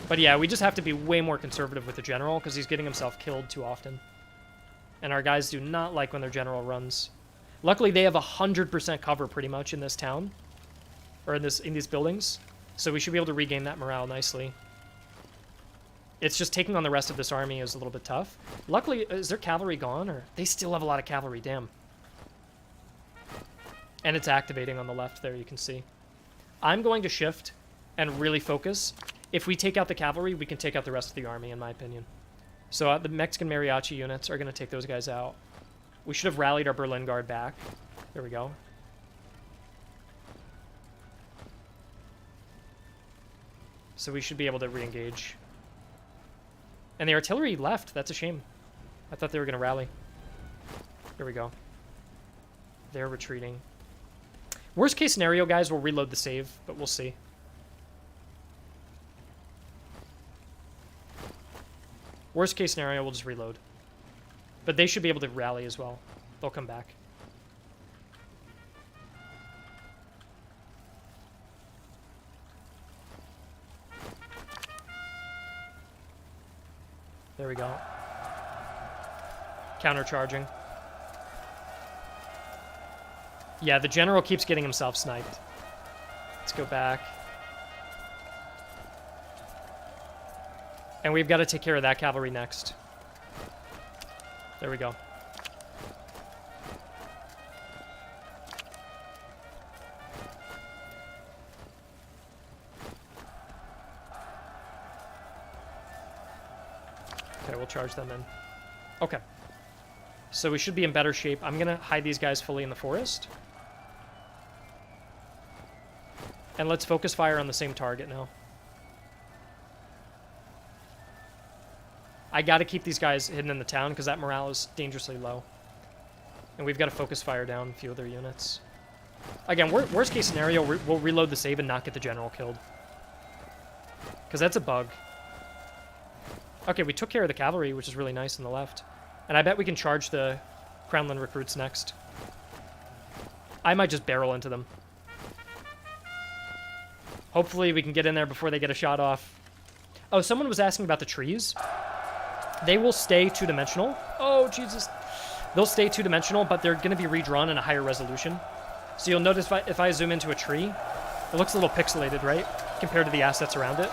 But yeah, we just have to be way more conservative with the general because he's getting himself killed too often. And our guys do not like when their general runs. Luckily, they have 100% cover pretty much in this town. Or in these buildings. So we should be able to regain that morale nicely. It's just taking on the rest of this army is a little bit tough. Luckily, is their cavalry gone? Or they still have a lot of cavalry, damn. And it's activating on the left there, you can see. I'm going to shift and really focus. If we take out the cavalry, we can take out the rest of the army, in my opinion. So the Mexican mariachi units are going to take those guys out. We should have rallied our Berlin Guard back. There we go. So we should be able to re-engage. And the artillery left. That's a shame. I thought they were going to rally. There we go. They're retreating. Worst case scenario, guys, we'll reload the save, but we'll see. Worst case scenario, we'll just reload. But they should be able to rally as well. They'll come back. There we go. Countercharging. Yeah, the general keeps getting himself sniped. Let's go back. And we've got to take care of that cavalry next. There we go. Okay, we'll charge them in. Okay. So we should be in better shape. I'm going to hide these guys fully in the forest. And let's focus fire on the same target now. I got to keep these guys hidden in the town because that morale is dangerously low. And we've got to focus fire down a few of their units. Again, worst case scenario, we'll reload the save and not get the general killed. Because that's a bug. Okay, we took care of the cavalry, which is really nice on the left. And I bet we can charge the Kremlin recruits next. I might just barrel into them. Hopefully we can get in there before they get a shot off. Oh, someone was asking about the trees. They will stay two-dimensional. Oh, Jesus. They'll stay two-dimensional, but they're going to be redrawn in a higher resolution. So you'll notice if I zoom into a tree, it looks a little pixelated, right? Compared to the assets around it.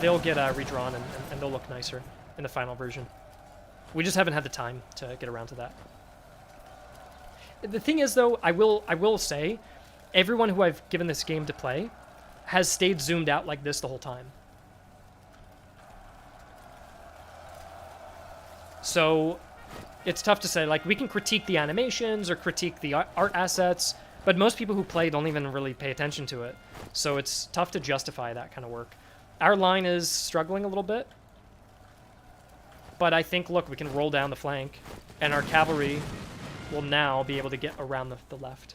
They'll get redrawn and they'll look nicer in the final version. We just haven't had the time to get around to that. The thing is, though, I will say, everyone who I've given this game to play has stayed zoomed out like this the whole time. So it's tough to say. Like, we can critique the animations or critique the art assets, but most people who play don't even really pay attention to it. So it's tough to justify that kind of work. Our line is struggling a little bit. But I think, look, we can roll down the flank, and our cavalry will now be able to get around the left.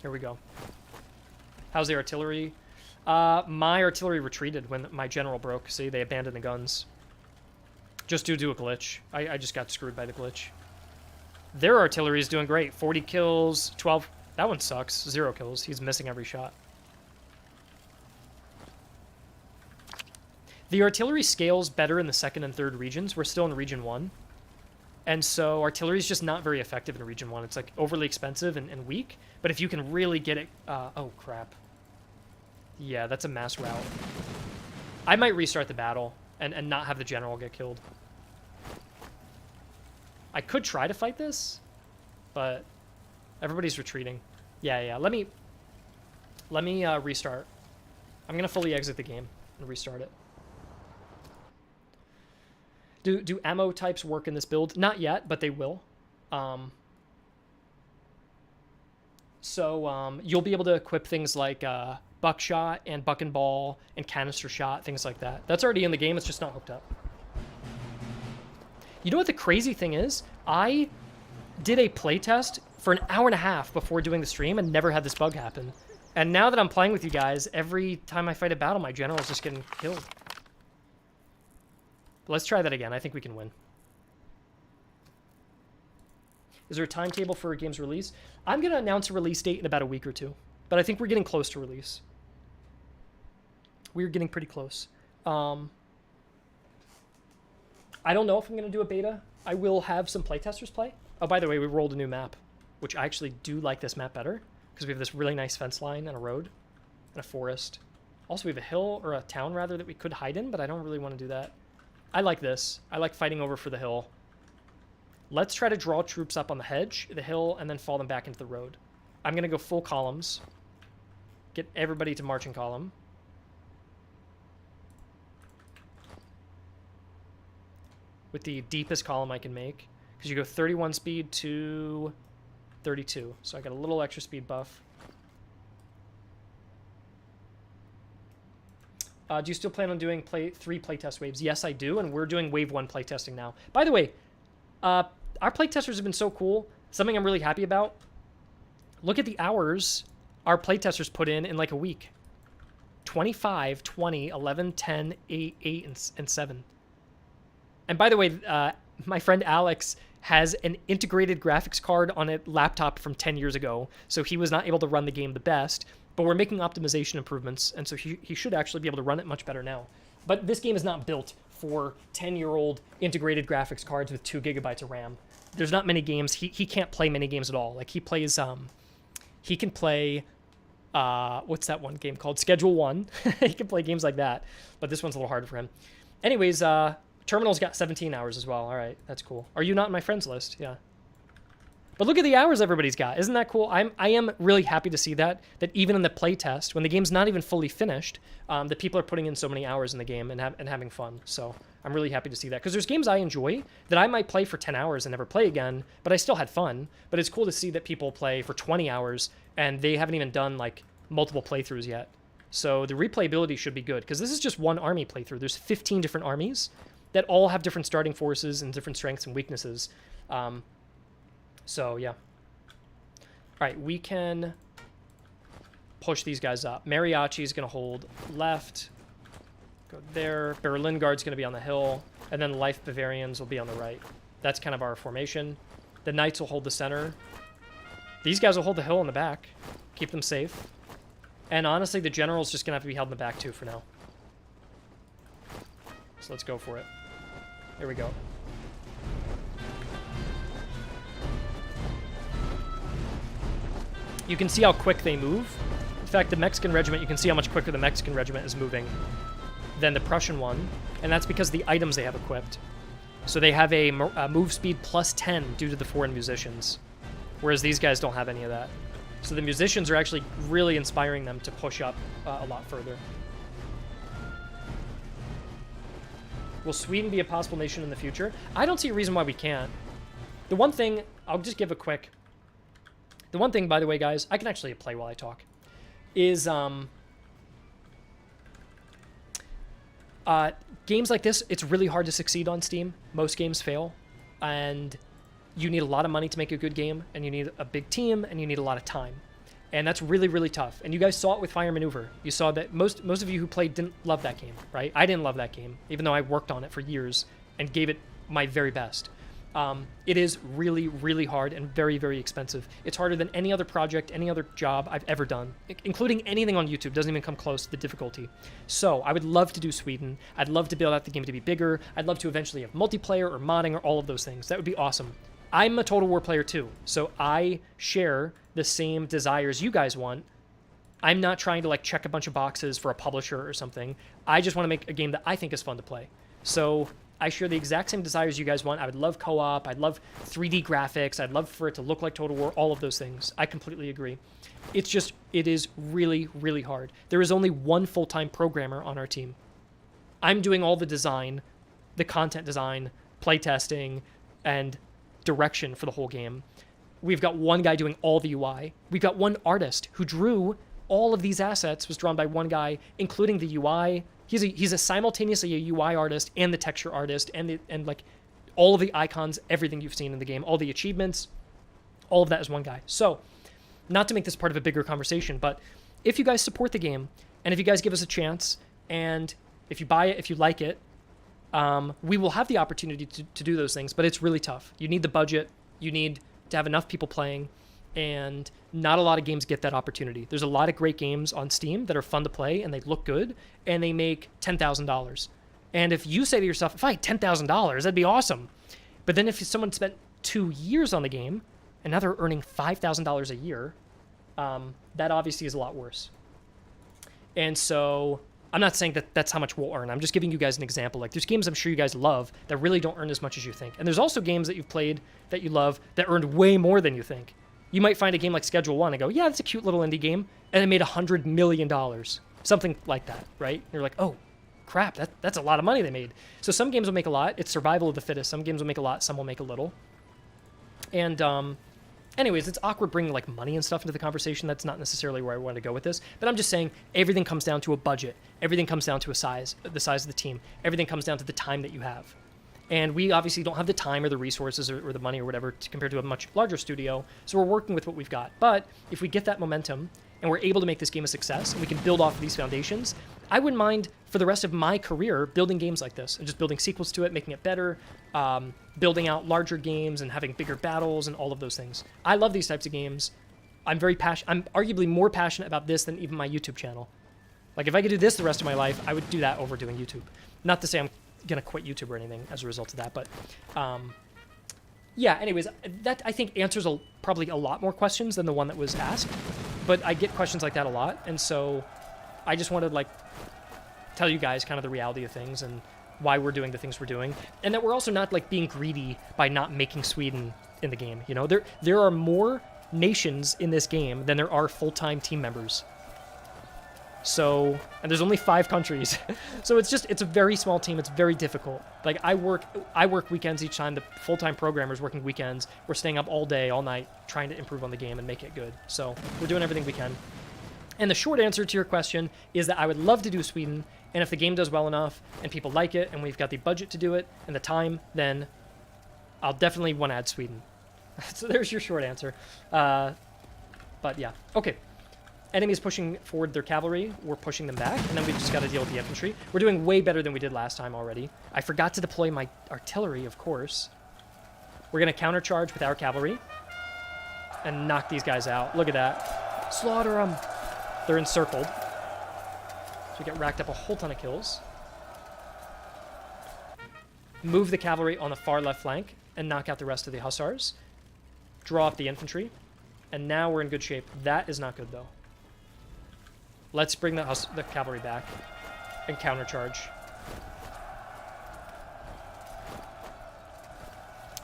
Here we go. How's the artillery? My artillery retreated when my general broke. See, they abandoned the guns. Just due to a glitch. I just got screwed by the glitch. Their artillery is doing great. 40 kills, 12... That one sucks. 0 kills. He's missing every shot. The artillery scales better in the 2nd and 3rd regions. We're still in Region 1. And so artillery is just not very effective in Region 1. It's like overly expensive and weak. But if you can really get it... oh, crap. Yeah, that's a mass rout. I might restart the battle and not have the general get killed. I could try to fight this, but everybody's retreating. Yeah. Let me restart. I'm gonna fully exit the game and restart it. Do ammo types work in this build? Not yet, but they will. So you'll be able to equip things like buckshot and buck and ball and canister shot, things like that. That's already in the game. It's just not hooked up. You know what the crazy thing is? I did a playtest for an hour and a half before doing the stream and never had this bug happen. And now that I'm playing with you guys, every time I fight a battle, my general is just getting killed. But let's try that again. I think we can win. Is there a timetable for a game's release? I'm going to announce a release date in about a week or two. But I think we're getting close to release. We're getting pretty close. I don't know if I'm going to do a beta. I will have some playtesters play. Oh, by the way, we rolled a new map, which I actually do like this map better because we have this really nice fence line and a road and a forest. Also, we have a hill, or a town rather, that we could hide in, but I don't really want to do that. I like this. I like fighting over for the hill. Let's try to draw troops up on the hedge, the hill, and then fall them back into the road. I'm going to go full columns. Get everybody to marching column. with the deepest column I can make. Because you go 31 speed to 32. So I got a little extra speed buff. Do you still plan on doing 3 playtest waves? Yes, I do, and we're doing wave 1 playtesting now. By the way, our playtesters have been so cool. Something I'm really happy about. Look at the hours our playtesters put in like a week. 25, 20, 11, 10, 8, 8, and 7. And by the way, my friend Alex has an integrated graphics card on a laptop from 10 years ago, so he was not able to run the game the best. But we're making optimization improvements, and so he should actually be able to run it much better now. But this game is not built for 10-year-old integrated graphics cards with 2 gigabytes of RAM. There's not many games. He can't play many games at all. Like, he plays... he can play... what's that one game called? Schedule 1. He can play games like that. But this one's a little harder for him. Anyways, Terminal's got 17 hours as well. All right, that's cool. Are you not in my friends list? Yeah. But look at the hours everybody's got. Isn't that cool? I am really happy to see that even in the playtest, when the game's not even fully finished, that people are putting in so many hours in the game and having fun. So I'm really happy to see that. Because there's games I enjoy that I might play for 10 hours and never play again, but I still had fun. But it's cool to see that people play for 20 hours and they haven't even done like multiple playthroughs yet. So the replayability should be good, because this is just one army playthrough. There's 15 different armies that all have different starting forces and different strengths and weaknesses. So, yeah. All right, we can push these guys up. Mariachi's going to hold left. Go there. Berlin Guard's going to be on the hill. And then Life Bavarians will be on the right. That's kind of our formation. The Knights will hold the center. These guys will hold the hill in the back. Keep them safe. And honestly, the General's just going to have to be held in the back, too, for now. So let's go for it. Here we go. You can see how quick they move. In fact, the Mexican regiment, you can see how much quicker the Mexican regiment is moving than the Prussian one, and that's because of the items they have equipped. So they have a move speed plus 10 due to the foreign musicians, whereas these guys don't have any of that. So the musicians are actually really inspiring them to push up a lot further. Will Sweden be a possible nation in the future? I don't see a reason why we can't. The one thing, I'll just give a quick... The one thing, by the way, guys, I can actually play while I talk, is games like this, it's really hard to succeed on Steam. Most games fail, and you need a lot of money to make a good game, and you need a big team, and you need a lot of time. And that's really, really tough. And you guys saw it with Fire Maneuver. You saw that most of you who played didn't love that game, right? I didn't love that game, even though I worked on it for years and gave it my very best. It is really, really hard and very, very expensive. It's harder than any other project, any other job I've ever done, including anything on YouTube. Doesn't even come close to the difficulty. So I would love to do Sweden. I'd love to build out the game to be bigger. I'd love to eventually have multiplayer or modding or all of those things. That would be awesome. I'm a Total War player too, so I share the same desires you guys want. I'm not trying to like check a bunch of boxes for a publisher or something. I just want to make a game that I think is fun to play. So I share the exact same desires you guys want. I would love co-op. I'd love 3D graphics. I'd love for it to look like Total War, all of those things. I completely agree. It's just, it is really, really hard. There is only one full-time programmer on our team. I'm doing all the design, the content design, playtesting, and direction for the whole game. We've got one guy doing all the UI. We've got one artist who drew all of these assets, was drawn by one guy, including the UI. He's a simultaneously a UI artist and the texture artist and like all of the icons, everything you've seen in the game, all the achievements, all of that is one guy. So, not to make this part of a bigger conversation, but if you guys support the game and if you guys give us a chance and if you buy it, if you like it, we will have the opportunity to do those things, but it's really tough. You need the budget, you need to have enough people playing, and not a lot of games get that opportunity. There's a lot of great games on Steam that are fun to play and they look good and they make $10,000. And if you say to yourself, if I had $10,000, that'd be awesome. But then if someone spent 2 years on the game and now they're earning $5,000 a year, that obviously is a lot worse. And so I'm not saying that that's how much we'll earn. I'm just giving you guys an example. Like there's games I'm sure you guys love that really don't earn as much as you think. And there's also games that you've played that you love that earned way more than you think. You might find a game like Schedule 1 and go, yeah, that's a cute little indie game, and it made $100 million. Something like that, right? And you're like, oh, crap, that's a lot of money they made. So some games will make a lot. It's survival of the fittest. Some games will make a lot. Some will make a little. And anyways, it's awkward bringing like money and stuff into the conversation. That's not necessarily where I want to go with this. But I'm just saying everything comes down to a budget. Everything comes down to the size of the team. Everything comes down to the time that you have. And we obviously don't have the time or the resources or the money or whatever compared to a much larger studio. So we're working with what we've got. But if we get that momentum and we're able to make this game a success and we can build off of these foundations, I wouldn't mind for the rest of my career building games like this and just building sequels to it, making it better, building out larger games and having bigger battles and all of those things. I love these types of games. I'm arguably more passionate about this than even my YouTube channel. Like if I could do this the rest of my life, I would do that over doing YouTube. Not to say I'm gonna quit YouTube or anything as a result of that, but yeah, anyways, that I think answers probably a lot more questions than the one that was asked, but I get questions like that a lot, and so I just wanted to like tell you guys kind of the reality of things and why we're doing the things we're doing, and that we're also not like being greedy by not making Sweden in the game. You know, there are more nations in this game than there are full-time team members. So, and there's only 5 countries. So it's a very small team. It's very difficult. Like I work weekends each time. The full-time programmer's working weekends. We're staying up all day, all night, trying to improve on the game and make it good. So we're doing everything we can. And the short answer to your question is that I would love to do Sweden. And if the game does well enough and people like it and we've got the budget to do it and the time, then I'll definitely want to add Sweden. So there's your short answer. But yeah, okay. Enemies pushing forward their cavalry, we're pushing them back, and then we just got to deal with the infantry. We're doing way better than we did last time already. I forgot to deploy my artillery, of course. We're going to countercharge with our cavalry and knock these guys out. Look at that. Slaughter them. They're encircled. So we get racked up a whole ton of kills. Move the cavalry on the far left flank and knock out the rest of the hussars. Draw up the infantry. And now we're in good shape. That is not good, though. Let's bring the cavalry back and countercharge.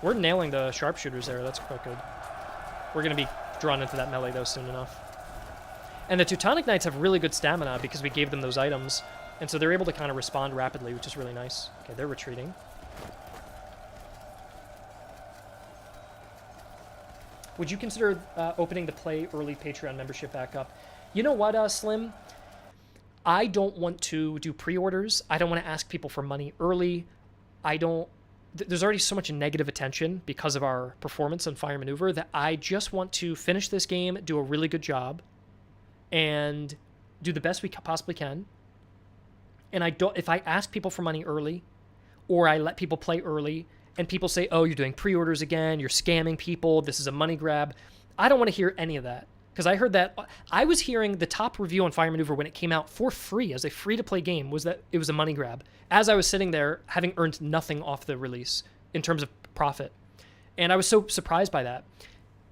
We're nailing the sharpshooters there. That's quite good. We're going to be drawn into that melee, though, soon enough. And the Teutonic Knights have really good stamina because we gave them those items. And so they're able to kind of respond rapidly, which is really nice. Okay, they're retreating. Would you consider opening the Play Early Patreon membership back up? You know what, Slim? I don't want to do pre-orders. I don't want to ask people for money early. There's already so much negative attention because of our performance on Fire Maneuver that I just want to finish this game, do a really good job, and do the best we possibly can. And if I ask people for money early, or I let people play early, and people say, oh, you're doing pre-orders again, you're scamming people, this is a money grab, I don't want to hear any of that. Because I heard that, I was hearing the top review on Fire Maneuver when it came out for free as a free-to-play game was that it was a money grab. As I was sitting there, having earned nothing off the release in terms of profit. And I was so surprised by that.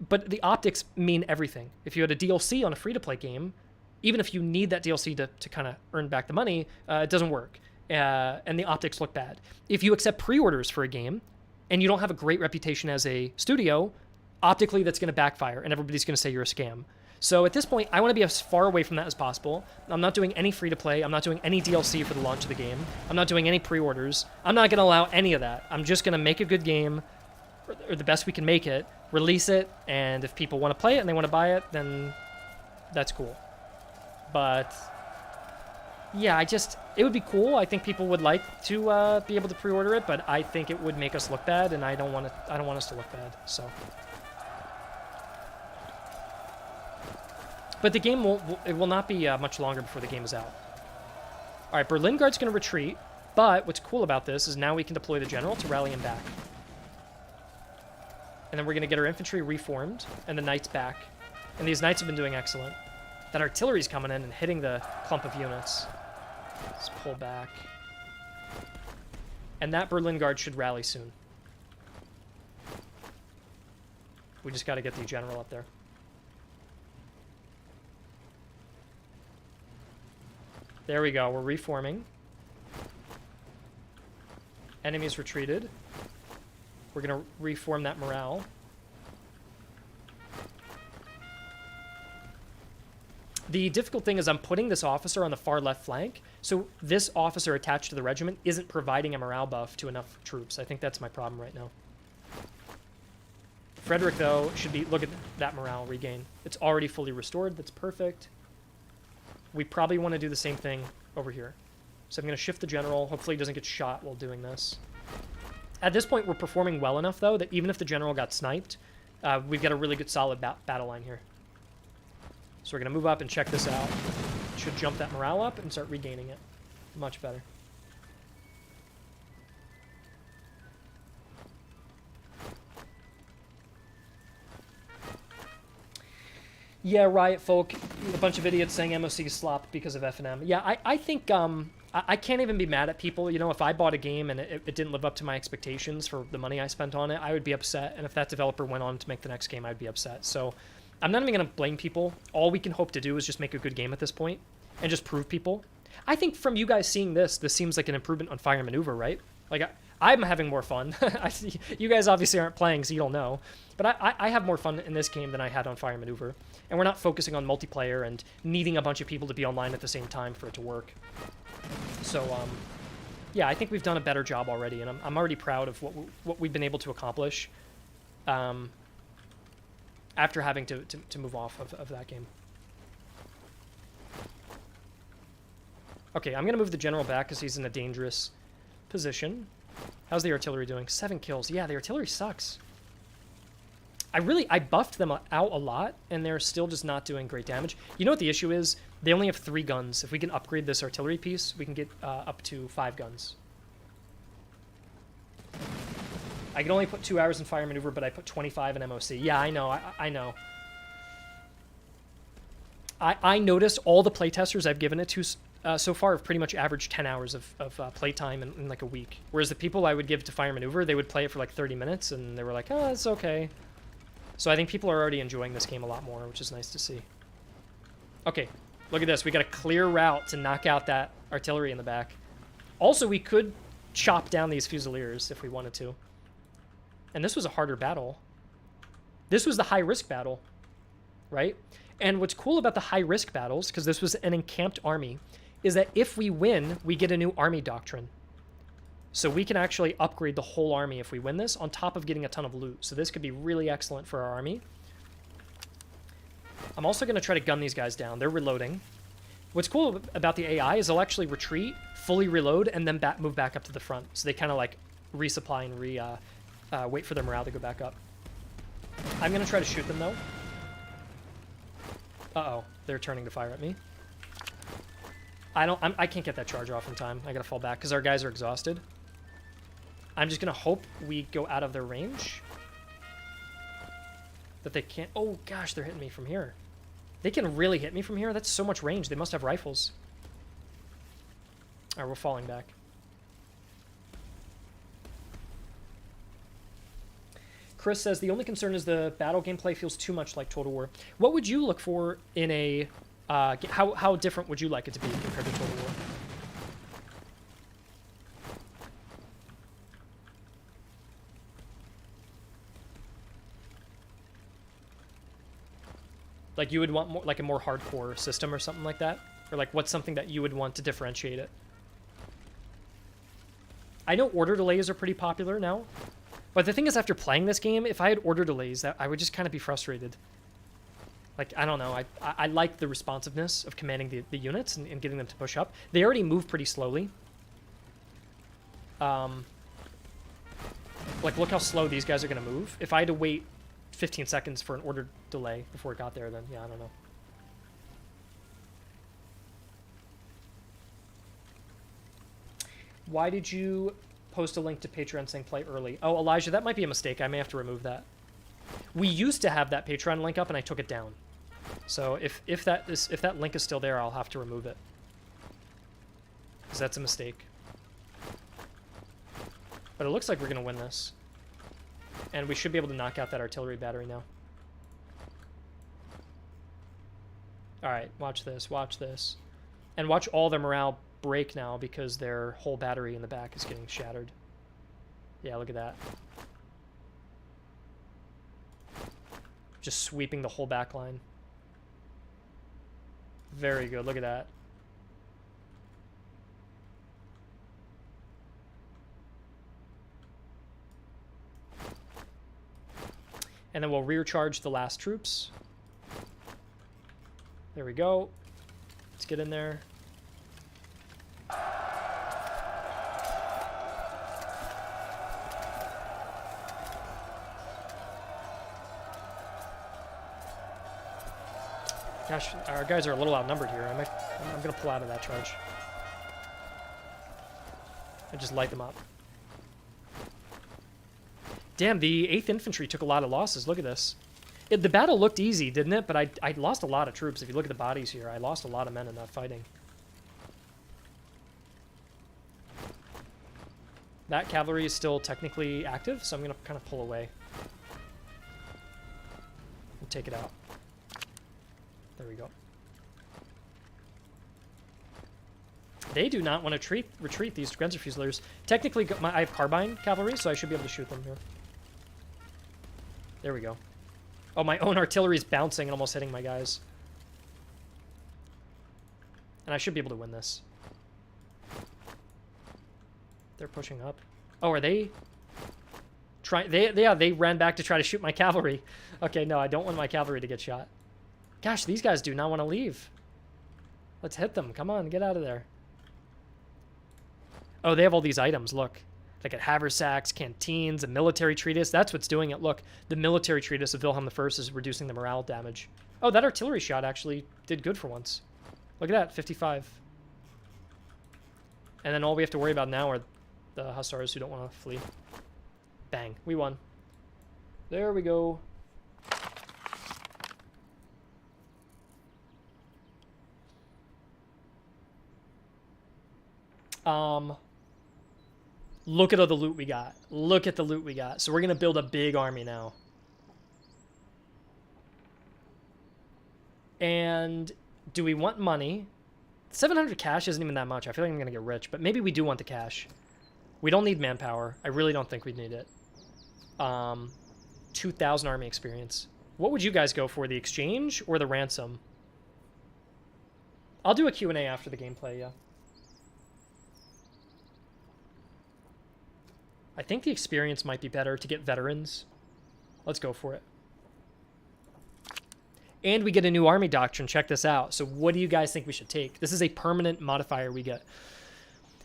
But the optics mean everything. If you had a DLC on a free-to-play game, even if you need that DLC to kind of earn back the money, it doesn't work. And the optics look bad. If you accept pre-orders for a game, and you don't have a great reputation as a studio, optically that's going to backfire and everybody's going to say you're a scam. So at this point, I want to be as far away from that as possible. I'm not doing any free-to-play. I'm not doing any DLC for the launch of the game. I'm not doing any pre-orders. I'm not going to allow any of that. I'm just going to make a good game, or the best we can make it, release it, and if people want to play it and they want to buy it, then that's cool. But yeah, it would be cool. I think people would like to be able to pre-order it, but I think it would make us look bad, and I don't want us to look bad. So, but the game will not be much longer before the game is out. All right, Berlin Guard's going to retreat, but what's cool about this is now we can deploy the general to rally him back, and then we're going to get our infantry reformed and the knights back, and these knights have been doing excellent. That artillery's coming in and hitting the clump of units. Let's pull back. And that Berlin Guard should rally soon. We just got to get the general up there. There we go. We're reforming. Enemies retreated. We're going to reform that morale. The difficult thing is I'm putting this officer on the far left flank, so this officer attached to the regiment isn't providing a morale buff to enough troops. I think that's my problem right now. Frederick, though, should be... Look at that morale regain. It's already fully restored. That's perfect. We probably want to do the same thing over here. So I'm going to shift the general. Hopefully he doesn't get shot while doing this. At this point, we're performing well enough, though, that even if the general got sniped, we've got a really good solid battle line here. So we're going to move up and check this out. Should jump that morale up and start regaining it. Much better. Yeah, Riot Folk, a bunch of idiots saying MOC slop because of F&M. Yeah, I think I can't even be mad at people. You know, if I bought a game and it didn't live up to my expectations for the money I spent on it, I would be upset. And if that developer went on to make the next game, I'd be upset. So I'm not even going to blame people. All we can hope to do is just make a good game at this point and just prove people. I think from you guys seeing this seems like an improvement on Fire Maneuver, right? Like, I'm having more fun. You guys obviously aren't playing, so you don't know. But I have more fun in this game than I had on Fire Maneuver. And we're not focusing on multiplayer and needing a bunch of people to be online at the same time for it to work. So, yeah, I think we've done a better job already, and I'm already proud of what we've been able to accomplish after having to move off of that game. Okay, I'm going to move the general back because he's in a dangerous position. How's the artillery doing? 7 kills. Yeah, the artillery sucks. I buffed them out a lot, and they're still just not doing great damage. You know what the issue is? They only have 3 guns. If we can upgrade this artillery piece, we can get up to 5 guns. I can only put 2 hours in Fire Maneuver, but I put 25 in MOC. Yeah, I know. I know. I noticed all the playtesters I've given it to so far have pretty much averaged 10 hours of playtime in like a week. Whereas the people I would give to Fire Maneuver, they would play it for like 30 minutes, and they were like, oh, it's okay. So I think people are already enjoying this game a lot more, which is nice to see. Okay, look at this. We got a clear route to knock out that artillery in the back. Also, we could chop down these Fusiliers if we wanted to. And this was a harder battle. This was the high-risk battle, right? And what's cool about the high-risk battles, because this was an encamped army, is that if we win, we get a new army doctrine. So we can actually upgrade the whole army if we win this, on top of getting a ton of loot. So this could be really excellent for our army. I'm also going to try to gun these guys down. They're reloading. What's cool about the AI is they'll actually retreat, fully reload, and then move back up to the front. So they kind of like resupply and wait for their morale to go back up. I'm going to try to shoot them, though. Uh-oh. They're turning to fire at me. I can't get that charge off in time. I got to fall back because our guys are exhausted. I'm just going to hope we go out of their range. That they can't... Oh, gosh, they're hitting me from here. They can really hit me from here? That's so much range. They must have rifles. All right, we're falling back. Chris says, the only concern is the battle gameplay feels too much like Total War. What would you look for in a... how different would you like it to be compared to Total War? Like you would want more, like a more hardcore system or something like that? Or like what's something that you would want to differentiate it? I know order delays are pretty popular now. But the thing is, after playing this game, if I had order delays, I would just kind of be frustrated. Like, I don't know. I like the responsiveness of commanding the units and getting them to push up. They already move pretty slowly. Like, look how slow these guys are going to move. If I had to wait 15 seconds for an order delay before it got there, then, yeah, I don't know. Why did you post a link to Patreon saying play early? Oh, Elijah, that might be a mistake. I may have to remove that. We used to have that Patreon link up, and I took it down. So if that link is still there, I'll have to remove it. Because that's a mistake. But it looks like we're going to win this. And we should be able to knock out that artillery battery now. Alright, watch this, watch this. And watch all their morale break now because their whole battery in the back is getting shattered. Yeah, look at that. Just sweeping the whole back line. Very good. Look at that. And then we'll recharge the last troops. There we go. Let's get in there. Gosh, our guys are a little outnumbered here. I'm going to pull out of that charge. And just light them up. Damn, the 8th Infantry took a lot of losses. Look at this. The battle looked easy, didn't it? But I lost a lot of troops. If you look at the bodies here, I lost a lot of men in that fighting. That cavalry is still technically active, so I'm going to kind of pull away. And take it out. There we go. They do not want to retreat, these Grenzer Fusiliers. Technically, I have Carbine cavalry, so I should be able to shoot them here. There we go. Oh, my own artillery is bouncing and almost hitting my guys. And I should be able to win this. They're pushing up. Oh, are they... They ran back to try to shoot my cavalry. Okay, no, I don't want my cavalry to get shot. Gosh, these guys do not want to leave. Let's hit them. Come on, get out of there. Oh, they have all these items, look. They got haversacks, canteens, a military treatise. That's what's doing it. Look, the military treatise of Wilhelm I is reducing the morale damage. Oh, that artillery shot actually did good for once. Look at that, 55. And then all we have to worry about now are the hussars who don't want to flee. Bang, we won. There we go. Look at all the loot we got. Look at the loot we got. So we're going to build a big army now. And do we want money? 700 cash isn't even that much. I feel like I'm going to get rich, but maybe we do want the cash. We don't need manpower. I really don't think we need it. 2,000 army experience. What would you guys go for, the exchange or the ransom? I'll do a Q&A after the gameplay, yeah. I think the experience might be better to get veterans. Let's go for it. And we get a new army doctrine. Check this out. So what do you guys think we should take? This is a permanent modifier we get.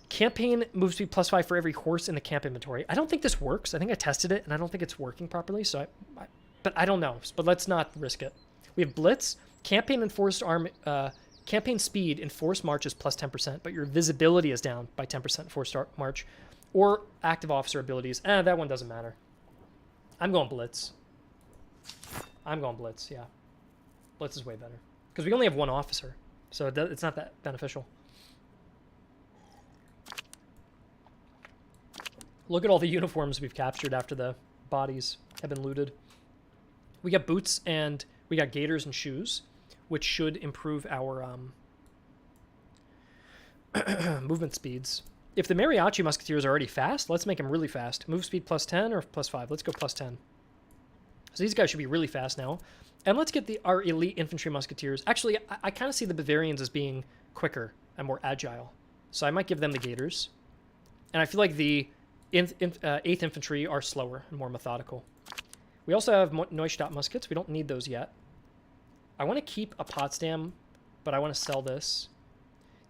Campaign move speed +5 for every horse in the camp inventory. I don't think this works. I think I tested it, and I don't think it's working properly. So but I don't know. But let's not risk it. We have Blitz. Campaign enforced campaign speed in forced march is +10%, but your visibility is down by 10% forced march. Or active officer abilities. That one doesn't matter. I'm going Blitz. I'm going Blitz, yeah. Blitz is way better. Because we only have one officer. So it's not that beneficial. Look at all the uniforms we've captured after the bodies have been looted. We got boots and we got gaiters and shoes, which should improve our movement speeds. If the Mariachi Musketeers are already fast, let's make them really fast. Move speed +10 or +5? Let's go +10. So these guys should be really fast now. And let's get our elite infantry musketeers. Actually, I kind of see the Bavarians as being quicker and more agile. So I might give them the gaiters. And I feel like the 8th infantry are slower and more methodical. We also have Neustadt muskets. We don't need those yet. I want to keep a Potsdam, but I want to sell this.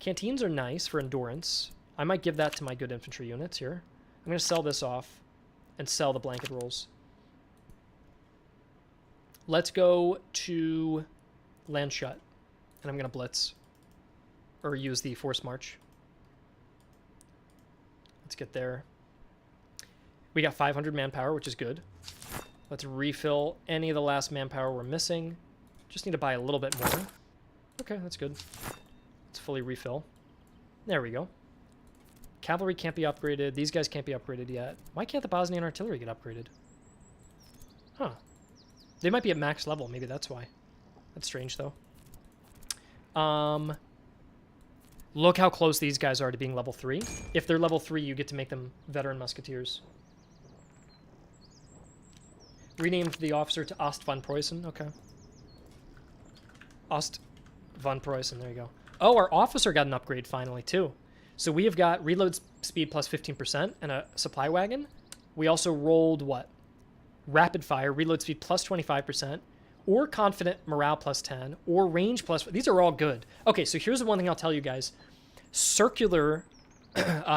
Canteens are nice for endurance. I might give that to my good infantry units here. I'm going to sell this off and sell the blanket rolls. Let's go to Landshut, and I'm going to blitz, or use the forced march. Let's get there. We got 500 manpower, which is good. Let's refill any of the last manpower we're missing. Just need to buy a little bit more. Okay, that's good. Let's fully refill. There we go. Cavalry can't be upgraded. These guys can't be upgraded yet. Why can't the Bosnian artillery get upgraded? Huh. They might be at max level. Maybe that's why. That's strange, though. Look how close these guys are to being level 3. If they're level 3, you get to make them veteran musketeers. Renamed the officer to Ost von Preußen. Okay. Ost Von Preußen, there you go. Oh, our officer got an upgrade finally, too. So we have got reload speed plus 15% and a supply wagon. We also rolled, what? Rapid fire, reload speed plus 25%, or confident morale plus 10, or range plus... These are all good. Okay, so here's the one thing I'll tell you guys. Circular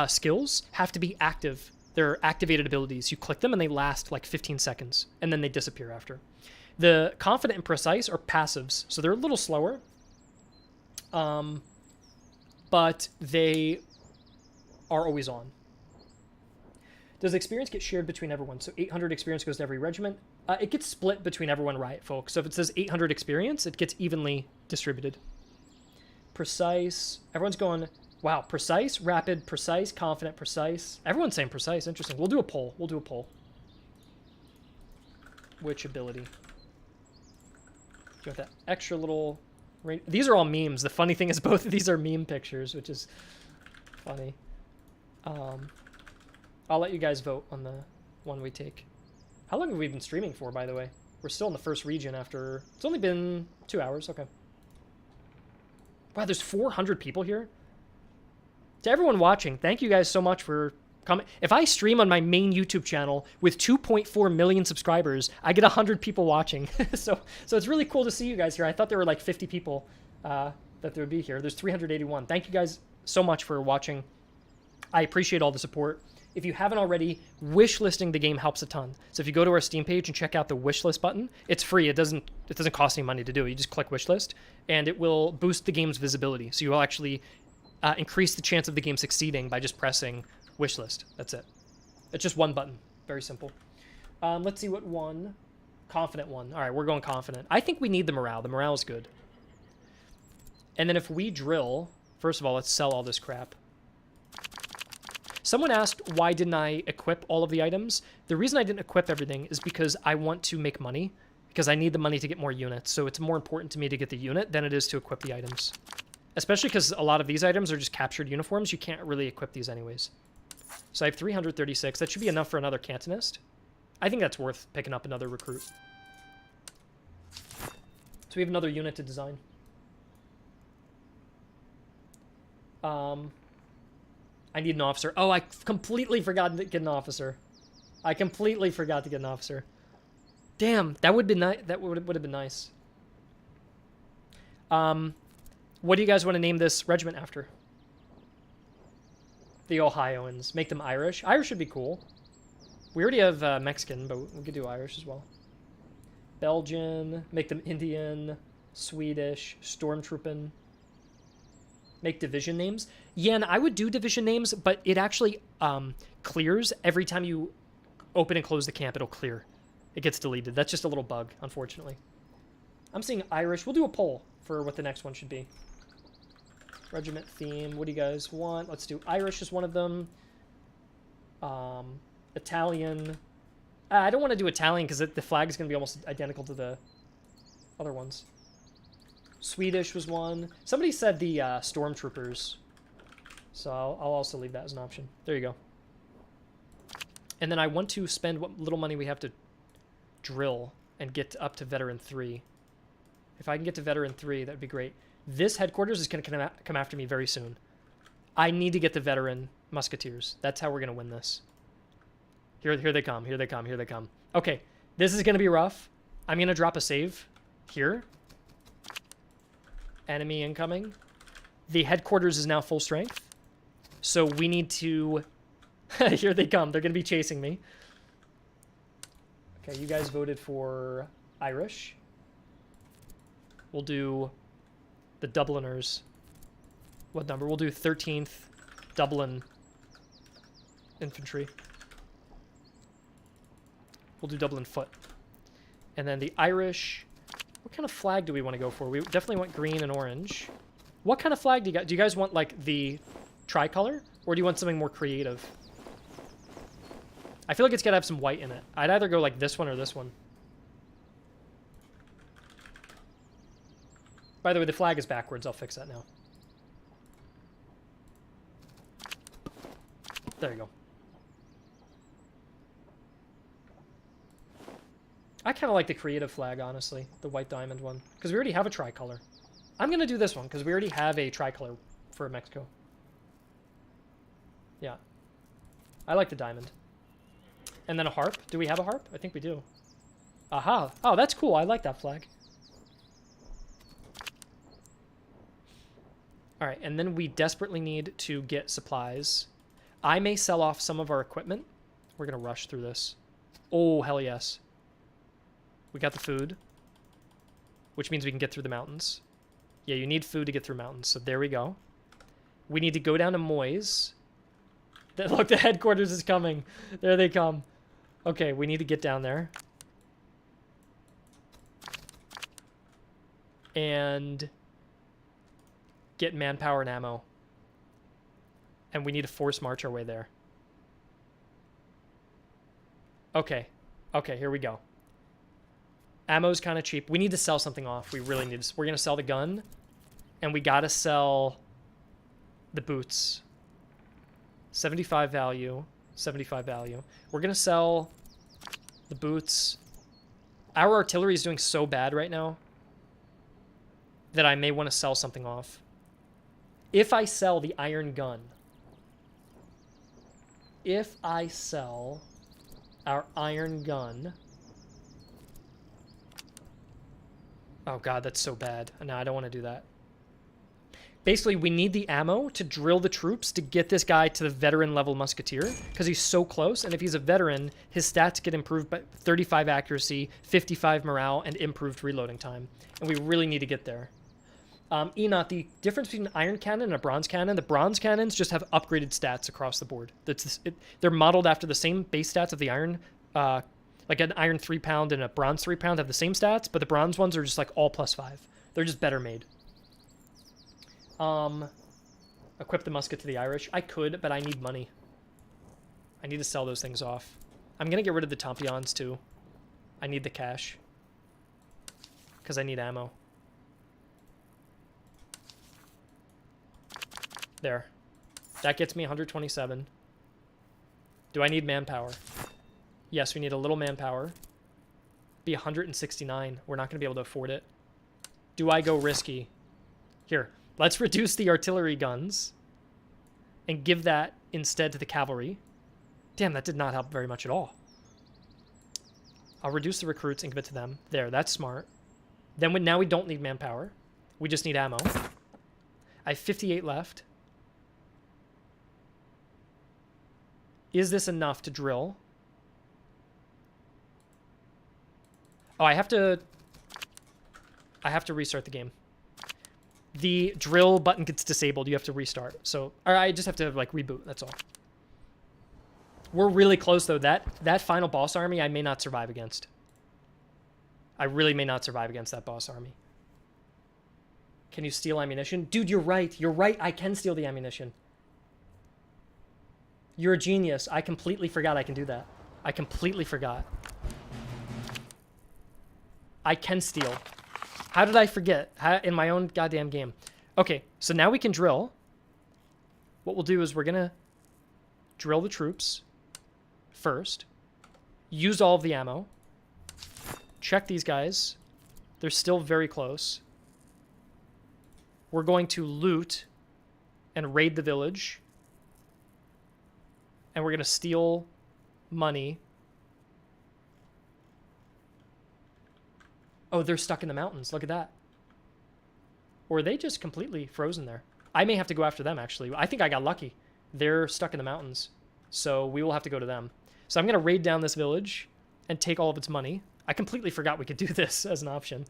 skills have to be active. They're activated abilities. You click them and they last like 15 seconds, and then they disappear after. The confident and precise are passives, so they're a little slower. But they are always on. Does experience get shared between everyone? So 800 experience goes to every regiment. It gets split between everyone, right, folks? So if it says 800 experience, it gets evenly distributed. Precise. Everyone's going, wow, precise, rapid, precise, confident, precise. Everyone's saying precise. Interesting. We'll do a poll. We'll do a poll. Which ability? Do you want that extra little... These are all memes. The funny thing is both of these are meme pictures, which is funny. I'll let you guys vote on the one we take. How long have we been streaming for, by the way? We're still in the first region after... It's only been 2 hours. Okay. Wow, there's 400 people here. To everyone watching, thank you guys so much for coming. If I stream on my main YouTube channel with 2.4 million subscribers, I get 100 people watching. so it's really cool to see you guys here. I thought there were like 50 people that there would be here. There's 381. Thank you guys so much for watching. I appreciate all the support. If you haven't already, wish listing the game helps a ton. So if you go to our Steam page and check out the wish list button, it's free. It doesn't cost any money to do. You just click wish list, and it will boost the game's visibility. So you will actually increase the chance of the game succeeding by just pressing wish list. That's it. It's just one button. Very simple. Let's see what one. Confident one. All right, we're going confident. I think we need the morale. The morale is good. And then if we drill, first of all, let's sell all this crap. Someone asked, why didn't I equip all of the items? The reason I didn't equip everything is because I want to make money, because I need the money to get more units. So it's more important to me to get the unit than it is to equip the items. Especially because a lot of these items are just captured uniforms. You can't really equip these anyways. So I have 336. That should be enough for another cantonist. I think that's worth picking up another recruit. So we have another unit to design. I need an officer. Oh, I completely forgot to get an officer. I completely forgot to get an officer. Damn, that would be nice. That would have been nice. What do you guys want to name this regiment after? The Ohioans. Make them Irish. Irish would be cool. We already have Mexican, but we could do Irish as well. Belgian. Make them Indian. Swedish. Stormtrooper. Make division names. Yeah, and I would do division names, but it actually clears every time you open and close the camp. It'll clear. It gets deleted. That's just a little bug, unfortunately. I'm seeing Irish. We'll do a poll for what the next one should be. Regiment theme. What do you guys want? Let's do Irish as one of them. Italian. I don't want to do Italian because the flag is going to be almost identical to the other ones. Swedish was one. Somebody said the Stormtroopers. So I'll also leave that as an option. There you go. And then I want to spend what little money we have to drill and get up to Veteran 3. If I can get to Veteran 3, that'd be great. This headquarters is going to come after me very soon. I need to get the Veteran Musketeers. That's how we're going to win this. Here they come. Here they come. Here they come. Okay, this is going to be rough. I'm going to drop a save here. Enemy incoming. The headquarters is now full strength. So we need to... Here they come. They're going to be chasing me. Okay, you guys voted for Irish. We'll do the Dubliners. What number? We'll do 13th Dublin Infantry. We'll do Dublin Foot. And then the Irish... What kind of flag do we want to go for? We definitely want green and orange. What kind of flag do you guys... Do you guys want, like, the tricolor? Or do you want something more creative? I feel like it's got to have some white in it. I'd either go like this one or this one. By the way, the flag is backwards. I'll fix that now. There you go. I kind of like the creative flag, honestly. The white diamond one. Because we already have a tricolor. I'm going to do this one because we already have a tricolor for Mexico. Yeah. I like the diamond. And then a harp. Do we have a harp? I think we do. Aha. Oh, that's cool. I like that flag. All right, and then we desperately need to get supplies. I may sell off some of our equipment. We're going to rush through this. Oh, hell yes. We got the food, which means we can get through the mountains. Yeah, you need food to get through mountains, so there we go. We need to go down to Moyes. Look, the headquarters is coming. There they come. Okay, we need to get down there. And get manpower and ammo. And we need to force march our way there. Okay. Okay, here we go. Ammo's kind of cheap. We need to sell something off. We really need to. We're going to sell the gun. And we got to sell the boots. 75 value. 75 value. We're going to sell the boots. Our artillery is doing so bad right now that I may want to sell something off. If I sell the iron gun, if I sell our iron gun, oh god, that's so bad. No, I don't want to do that. Basically, we need the ammo to drill the troops to get this guy to the veteran level musketeer because he's so close. And if he's a veteran, his stats get improved by 35 accuracy, 55 morale, and improved reloading time. And we really need to get there. Enoch, the difference between an iron cannon and a bronze cannon, the bronze cannons just have upgraded stats across the board. They're modeled after the same base stats of the iron, like an iron 3-pound and a bronze 3-pound have the same stats, but the bronze ones are just like all +5. They're just better made. Equip the musket to the Irish. I could, but I need money. I need to sell those things off. I'm going to get rid of the Tompions too. I need the cash. Because I need ammo. There. That gets me 127. Do I need manpower? Yes, we need a little manpower. Be 169. We're not going to be able to afford it. Do I go risky? Here, let's reduce the artillery guns and give that instead to the cavalry. Damn, that did not help very much at all. I'll reduce the recruits and give it to them. There, that's smart. Then now we don't need manpower. We just need ammo. I have 58 left. Is this enough to drill? Oh, I have to restart the game. The drill button gets disabled. You have to restart. So, or I just have to like reboot. That's all. We're really close though. That final boss army I may not survive against. I really may not survive against that boss army. Can you steal ammunition? Dude, you're right. You're right. I can steal the ammunition. You're a genius. I completely forgot I can do that. I completely forgot. I can steal. How did I forget? In my own goddamn game. Okay, so now we can drill. What we'll do is we're going to drill the troops first. Use all of the ammo. Check these guys. They're still very close. We're going to loot and raid the village. And we're going to steal money. Oh, they're stuck in the mountains. Look at that. Or are they just completely frozen there? I may have to go after them, actually. I think I got lucky. They're stuck in the mountains. So we will have to go to them. So I'm going to raid down this village and take all of its money. I completely forgot we could do this as an option.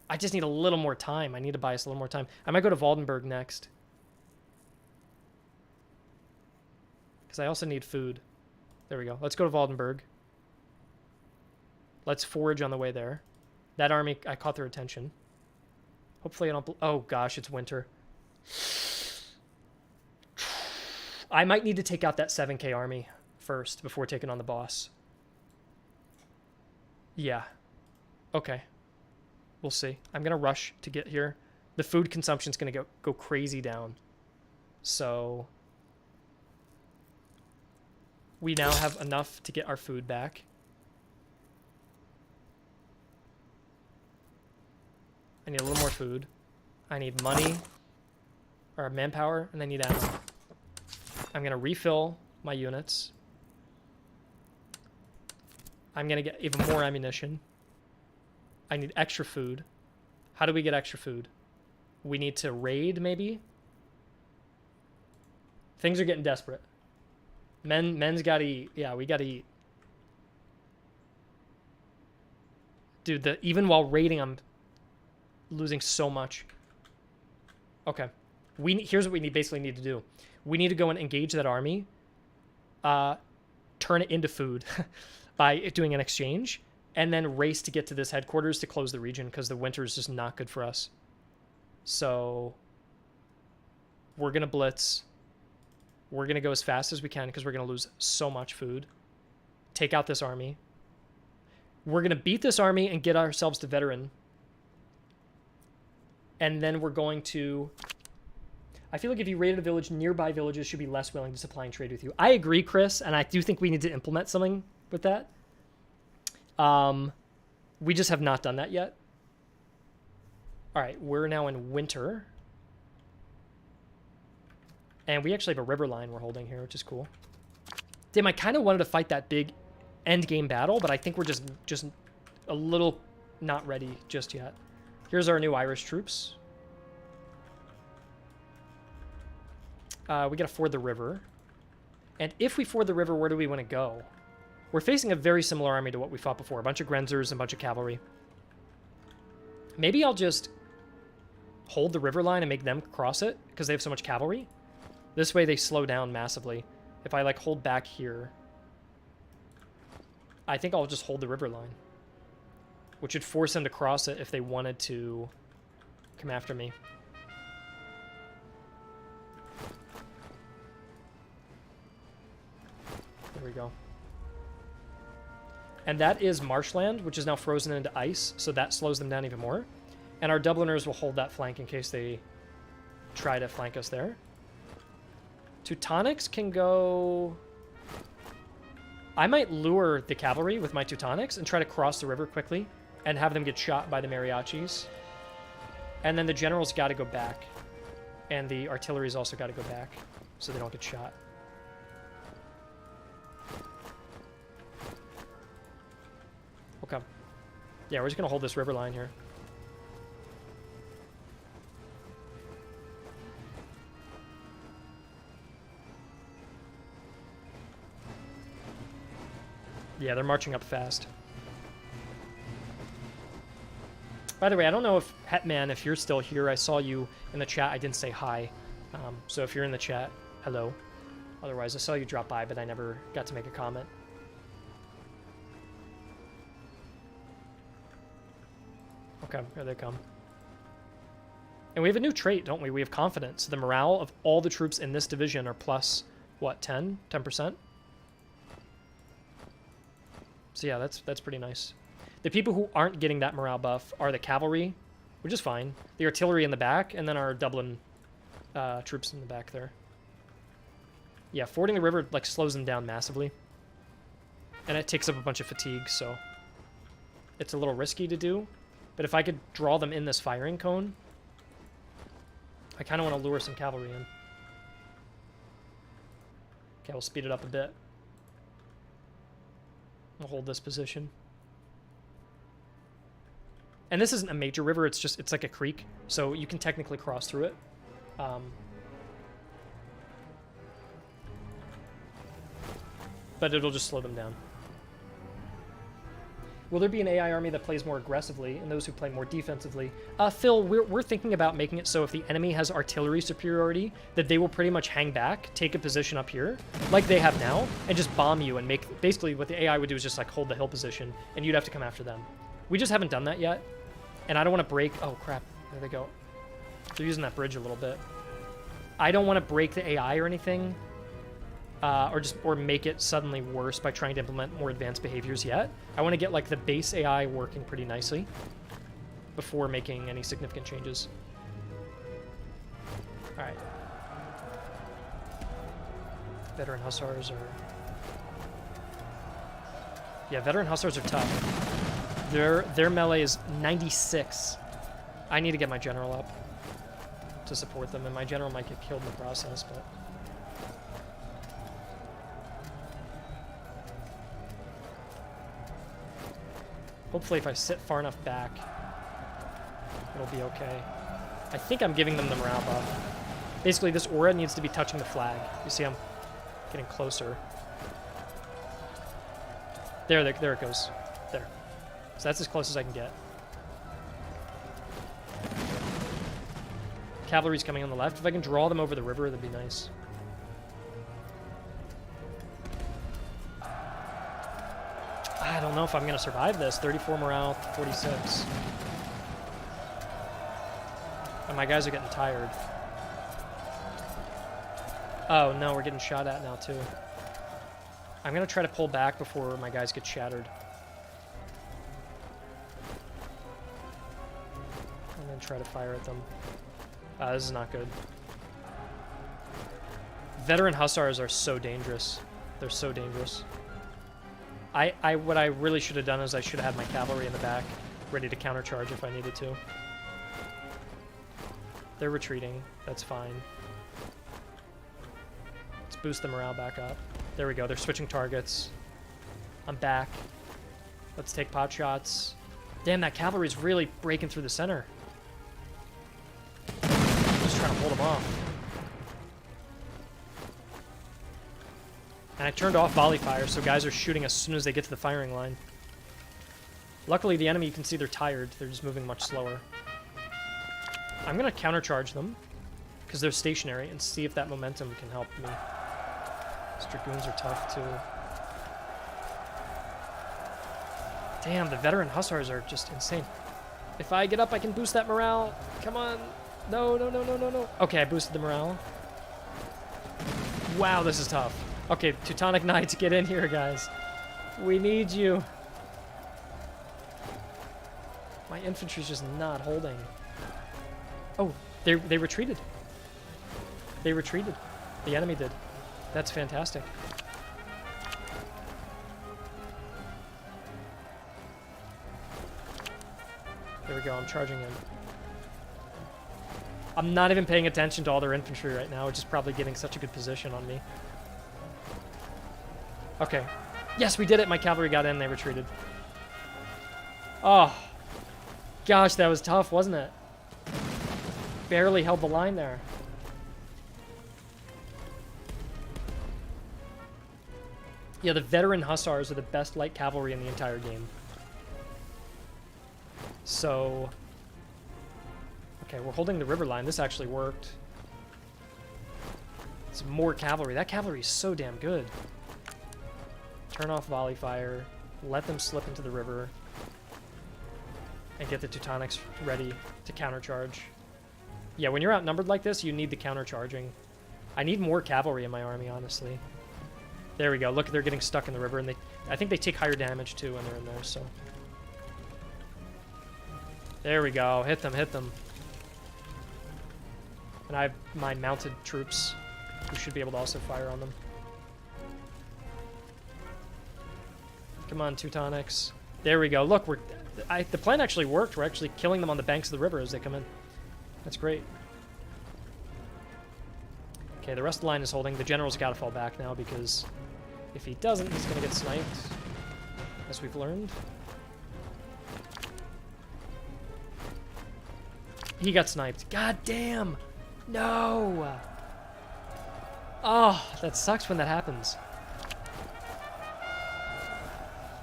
I just need a little more time. I need to buy us a little more time. I might go to Waldenburg next. Because I also need food. There we go. Let's go to Waldenburg. Let's forage on the way there. That army, I caught their attention. Hopefully I don't... Oh, gosh, it's winter. I might need to take out that 7K army first before taking on the boss. Yeah. Okay. We'll see. I'm going to rush to get here. The food consumption's going to go crazy down. So we now have enough to get our food back. I need a little more food. I need money, or manpower, and I need ammo. I'm going to refill my units. I'm going to get even more ammunition. I need extra food. How do we get extra food? We need to raid, maybe? Things are getting desperate. Men's gotta eat. Yeah, we gotta eat. Dude, even while raiding, I'm losing so much. Okay. Here's what we basically need to do. We need to go and engage that army. Turn it into food by doing an exchange. And then race to get to this headquarters to close the region, because the winter is just not good for us. So we're going to blitz. We're going to go as fast as we can because we're going to lose so much food. Take out this army. We're going to beat this army and get ourselves to veteran. And then we're going to... I feel like if you raided a village, nearby villages should be less willing to supply and trade with you. I agree, Chris, and I do think we need to implement something with that. We just have not done that yet. All right, we're now in winter. And we actually have a river line we're holding here, which is cool. Damn, I kind of wanted to fight that big end game battle, but I think we're just a little not ready just yet. Here's our new Irish troops. We gotta ford the river. And if we ford the river, where do we want to go? We're facing a very similar army to what we fought before. A bunch of Grenzers and a bunch of cavalry. Maybe I'll just hold the river line and make them cross it, because they have so much cavalry. This way they slow down massively. If I, like, hold back here, I think I'll just hold the river line, which would force them to cross it if they wanted to come after me. There we go. And that is marshland, which is now frozen into ice, so that slows them down even more. And our Dubliners will hold that flank in case they try to flank us there. Teutonics can go... I might lure the cavalry with my Teutonics and try to cross the river quickly and have them get shot by the mariachis. And then the generals got to go back. And the artillery's also got to go back so they don't get shot. Okay. Yeah, we're just going to hold this river line here. Yeah, they're marching up fast. By the way, I don't know if, Hetman, if you're still here. I saw you in the chat. I didn't say hi. So if you're in the chat, hello. Otherwise, I saw you drop by, but I never got to make a comment. Okay, here they come. And we have a new trait, don't we? We have confidence. The morale of all the troops in this division are plus, what, 10? 10%? So yeah, that's pretty nice. The people who aren't getting that morale buff are the cavalry, which is fine. The artillery in the back, and then our Dublin troops in the back there. Yeah, fording the river like slows them down massively. And it takes up a bunch of fatigue, so it's a little risky to do. But if I could draw them in this firing cone, I kind of want to lure some cavalry in. Okay, we'll speed it up a bit. We'll hold this position. And this isn't a major river, it's like a creek, so you can technically cross through it. But it'll just slow them down. Will there be an AI army that plays more aggressively and those who play more defensively? Phil, we're thinking about making it so if the enemy has artillery superiority, that they will pretty much hang back, take a position up here, like they have now, and just bomb you and make... Basically, what the AI would do is just like hold the hill position, and you'd have to come after them. We just haven't done that yet, and I don't want to break... Oh, crap. There they go. They're using that bridge a little bit. I don't want to break the AI or anything, or make it suddenly worse by trying to implement more advanced behaviors yet. I want to get like the base AI working pretty nicely before making any significant changes. All right. Veteran Hussars are... Yeah, veteran Hussars are tough. Their melee is 96. I need to get my general up to support them, and my general might get killed in the process, but... Hopefully if I sit far enough back, it'll be okay. I think I'm giving them the morale buff. Basically, this aura needs to be touching the flag. You see I'm getting closer. There it goes. There. So that's as close as I can get. Cavalry's coming on the left. If I can draw them over the river, that'd be nice. I don't know if I'm going to survive this. 34 morale, 46. And my guys are getting tired. Oh, no, we're getting shot at now, too. I'm going to try to pull back before my guys get shattered. And then try to fire at them. This is not good. Veteran hussars are so dangerous. They're so dangerous. What I really should have done is I should have had my cavalry in the back, ready to countercharge if I needed to. They're retreating. That's fine. Let's boost the morale back up. There we go. They're switching targets. I'm back. Let's take pot shots. Damn, that cavalry's really breaking through the center. Just trying to hold them off. And I turned off volley fire, so guys are shooting as soon as they get to the firing line. Luckily, the enemy, you can see they're tired. They're just moving much slower. I'm going to countercharge them, because they're stationary, and see if that momentum can help me. These dragoons are tough, too. Damn, the veteran hussars are just insane. If I get up, I can boost that morale. Come on. No, no, no, no, no, no. Okay, I boosted the morale. Wow, this is tough. Okay, Teutonic Knights, get in here, guys. We need you. My infantry's just not holding. Oh, they retreated. They retreated. The enemy did. That's fantastic. There we go, I'm charging in. I'm not even paying attention to all their infantry right now, which is probably getting such a good position on me. Okay. Yes, we did it. My cavalry got in. They retreated. Oh. Gosh, that was tough, wasn't it? Barely held the line there. Yeah, the veteran hussars are the best light cavalry in the entire game. So... Okay, we're holding the river line. This actually worked. Some more cavalry. That cavalry is so damn good. Turn off volley fire, let them slip into the river, and get the Teutonics ready to countercharge. Yeah, when you're outnumbered like this, you need the countercharging. I need more cavalry in my army, honestly. There we go. Look, they're getting stuck in the river, and I think they take higher damage, too, when they're in there, so... There we go. Hit them, hit them. And I have my mounted troops, who should be able to also fire on them. Come on, Teutonics. There we go. Look, the plan actually worked. We're actually killing them on the banks of the river as they come in. That's great. Okay, the rest of the line is holding. The general's got to fall back now because if he doesn't, he's going to get sniped, as we've learned. He got sniped. God damn! No! Oh, that sucks when that happens.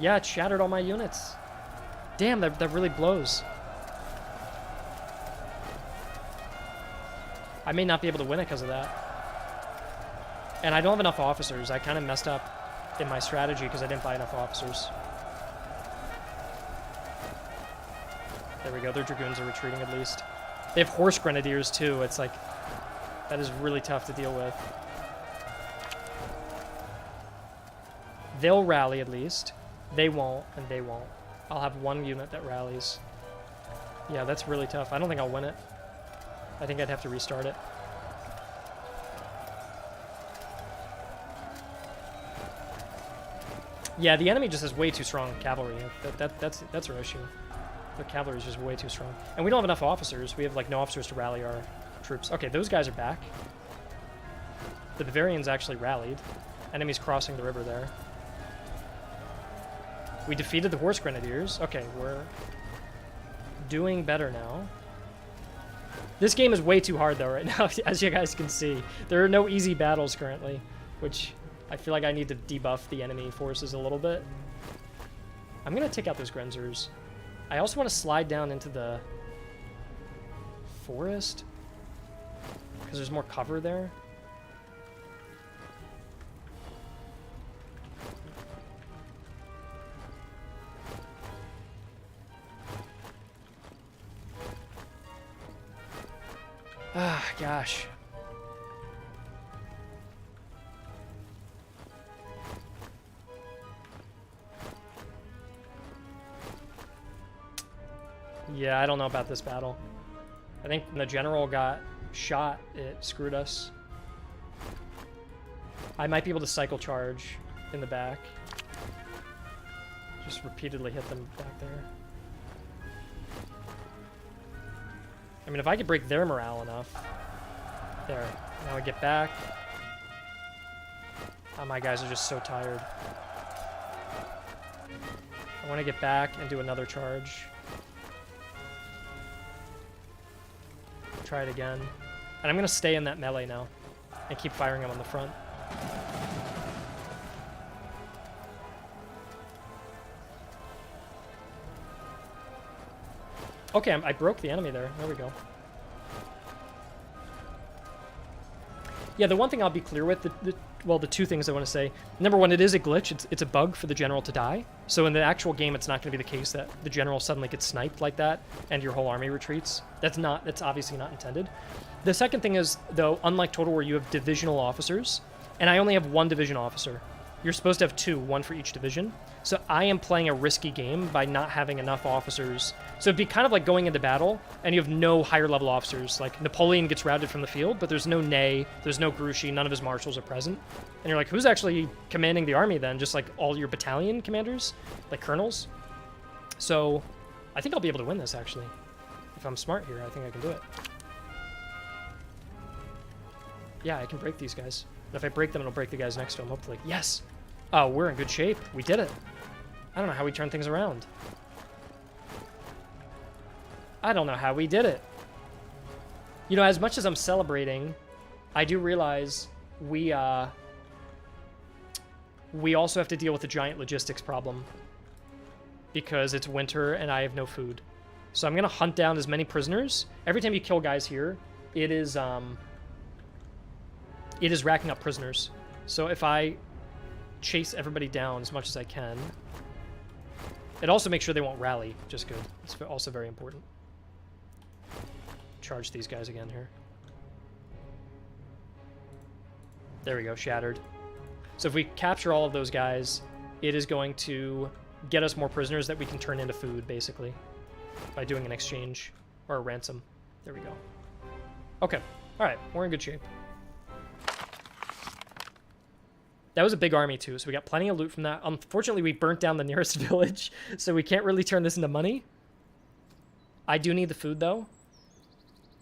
Yeah, it shattered all my units. Damn, that really blows. I may not be able to win it because of that. And I don't have enough officers. I kind of messed up in my strategy because I didn't buy enough officers. There we go. Their dragoons are retreating at least. They have horse grenadiers too. It's like, that is really tough to deal with. They'll rally at least. They won't, and they won't. I'll have one unit that rallies. Yeah, that's really tough. I don't think I'll win it. I think I'd have to restart it. Yeah, the enemy just has way too strong cavalry. That's our issue. The cavalry is just way too strong. And we don't have enough officers. We have, like, no officers to rally our troops. Okay, those guys are back. The Bavarians actually rallied. Enemies crossing the river there. We defeated the Horse Grenadiers. Okay, we're doing better now. This game is way too hard, though, right now, as you guys can see. There are no easy battles currently, which I feel like I need to debuff the enemy forces a little bit. I'm going to take out those Grenzers. I also want to slide down into the forest, because there's more cover there. Ah, gosh. Yeah, I don't know about this battle. I think when the general got shot, it screwed us. I might be able to cycle charge in the back. Just repeatedly hit them back there. I mean, if I could break their morale enough. There. Now I get back. Oh, my guys are just so tired. I want to get back and do another charge. Try it again. And I'm going to stay in that melee now. And keep firing them on the front. Okay, I broke the enemy there. There we go. Yeah, the one thing I'll be clear with, well, the two things I want to say. Number one, it is a glitch. It's a bug for the general to die. So in the actual game, it's not going to be the case that the general suddenly gets sniped like that and your whole army retreats. That's obviously not intended. The second thing is, though, unlike Total War, you have divisional officers, and I only have one division officer. You're supposed to have two, one for each division. So I am playing a risky game by not having enough officers. So it'd be kind of like going into battle, and you have no higher level officers. Like, Napoleon gets routed from the field, but there's no Ney, there's no Grouchy, none of his marshals are present. And you're like, who's actually commanding the army then? Just like all your battalion commanders? Like colonels? So I think I'll be able to win this, actually. If I'm smart here, I think I can do it. Yeah, I can break these guys. And if I break them, it'll break the guys next to them, hopefully. Yes! Oh, we're in good shape. We did it. I don't know how we turned things around. I don't know how we did it. You know, as much as I'm celebrating, I do realize we also have to deal with a giant logistics problem. Because it's winter and I have no food. So I'm going to hunt down as many prisoners. Every time you kill guys here, it is racking up prisoners. So if I chase everybody down as much as I can, it also makes sure they won't rally, which is good. It's also very important. Charge these guys again here. There we go, shattered. So if we capture all of those guys, it is going to get us more prisoners that we can turn into food, basically, by doing an exchange or a ransom. There we go. Okay, all right, we're in good shape. That was a big army, too, so we got plenty of loot from that. Unfortunately, we burnt down the nearest village, so we can't really turn this into money. I do need the food, though,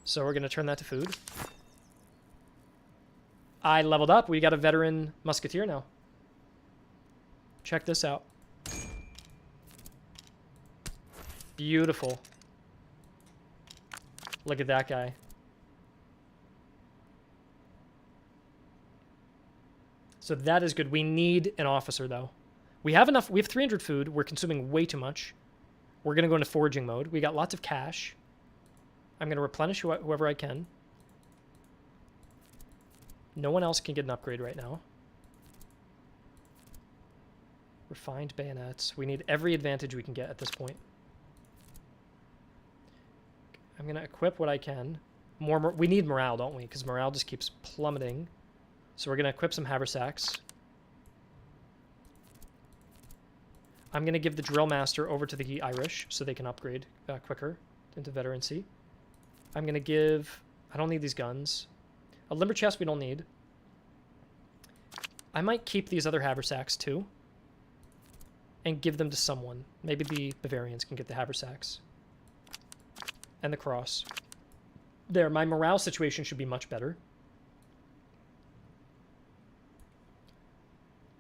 so we're going to turn that to food. I leveled up. We got a veteran musketeer now. Check this out. Beautiful. Look at that guy. So that is good. We need an officer, though. We have enough. We have 300 food. We're consuming way too much. We're going to go into foraging mode. We got lots of cash. I'm going to replenish whoever I can. No one else can get an upgrade right now. Refined bayonets. We need every advantage we can get at this point. I'm going to equip what I can. We need morale, don't we? Because morale just keeps plummeting. So we're going to equip some haversacks. I'm going to give the drill master over to the Irish so they can upgrade quicker into veterancy. I'm going to give... I don't need these guns. A limber chest we don't need. I might keep these other haversacks too. And give them to someone. Maybe the Bavarians can get the haversacks. and the cross. There, my morale situation should be much better.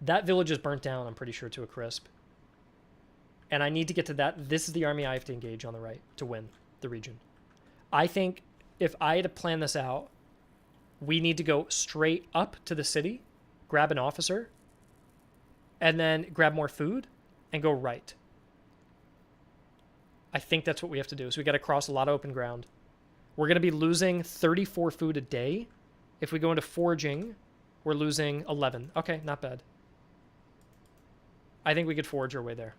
That village is burnt down, I'm pretty sure, to a crisp. And I need to get to that. This is the army I have to engage on the right to win the region. I think if I had to plan this out, we need to go straight up to the city, grab an officer, and then grab more food and go right. I think that's what we have to do. So we got to cross a lot of open ground. We're going to be losing 34 food a day. If we go into foraging, we're losing 11. Okay, not bad. I think we could forage our way there.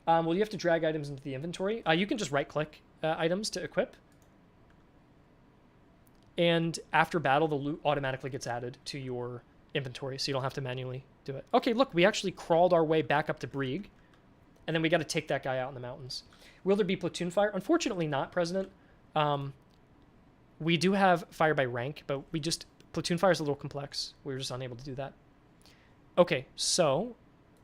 Well, you have to drag items into the inventory. You can just right-click items to equip. And after battle, the loot automatically gets added to your inventory, so you don't have to manually do it. Okay, look, we actually crawled our way back up to Brieg, and then we got to take that guy out in the mountains. Will there be platoon fire? Unfortunately not, President. We do have fire by rank, but platoon fire is a little complex. We were just unable to do that. Okay, so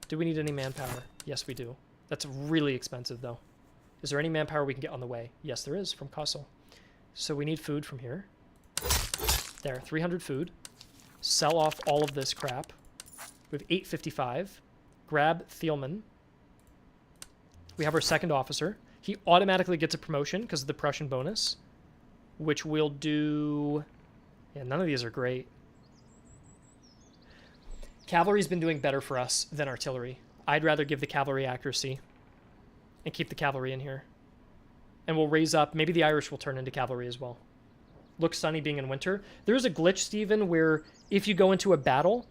do we need any manpower? Yes, we do. That's really expensive, though. Is there any manpower we can get on the way? Yes, there is, from Kosal. So we need food from here. There, 300 food. Sell off all of this crap. We have 855. Grab Thielman. We have our second officer. He automatically gets a promotion because of the Prussian bonus, which we'll do... Yeah, none of these are great. Cavalry's been doing better for us than artillery. I'd rather give the cavalry accuracy and keep the cavalry in here. And we'll raise up... Maybe the Irish will turn into cavalry as well. Looks sunny being in winter. There's a glitch, Steven, where if you go into a battle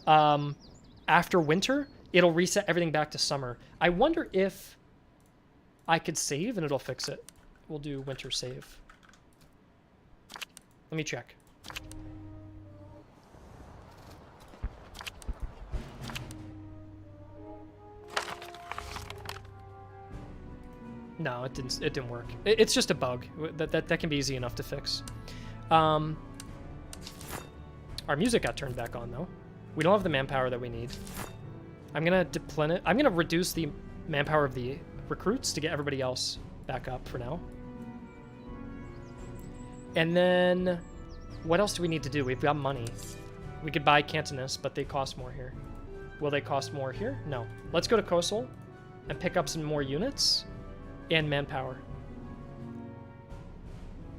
after winter, it'll reset everything back to summer. I wonder if I could save and it'll fix it. We'll do winter save. Let me check. No, it didn't work. It's just a bug. That can be easy enough to fix. Our music got turned back on, though. We don't have the manpower that we need. I'm going to deplenish... I'm going to reduce the manpower of the recruits to get everybody else back up for now. And then... What else do we need to do? We've got money. We could buy Cantonus, but they cost more here. Will they cost more here? No. Let's go to Kosal and pick up some more units and manpower.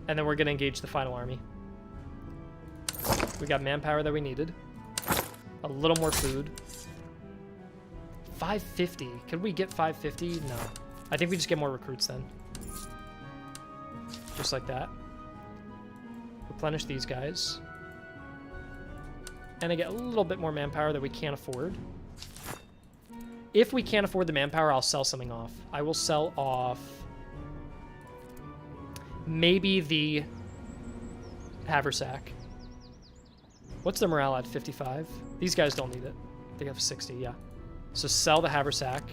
And then we're going to engage the final army. We got manpower that we needed. A little more food. 550. Could we get 550? No. I think we just get more recruits then. Just like that. Replenish these guys. And I get a little bit more manpower that we can't afford. If we can't afford the manpower, I'll sell something off. I will sell off maybe the haversack. What's their morale at? 55? These guys don't need it. They have 60, yeah. So sell the haversack.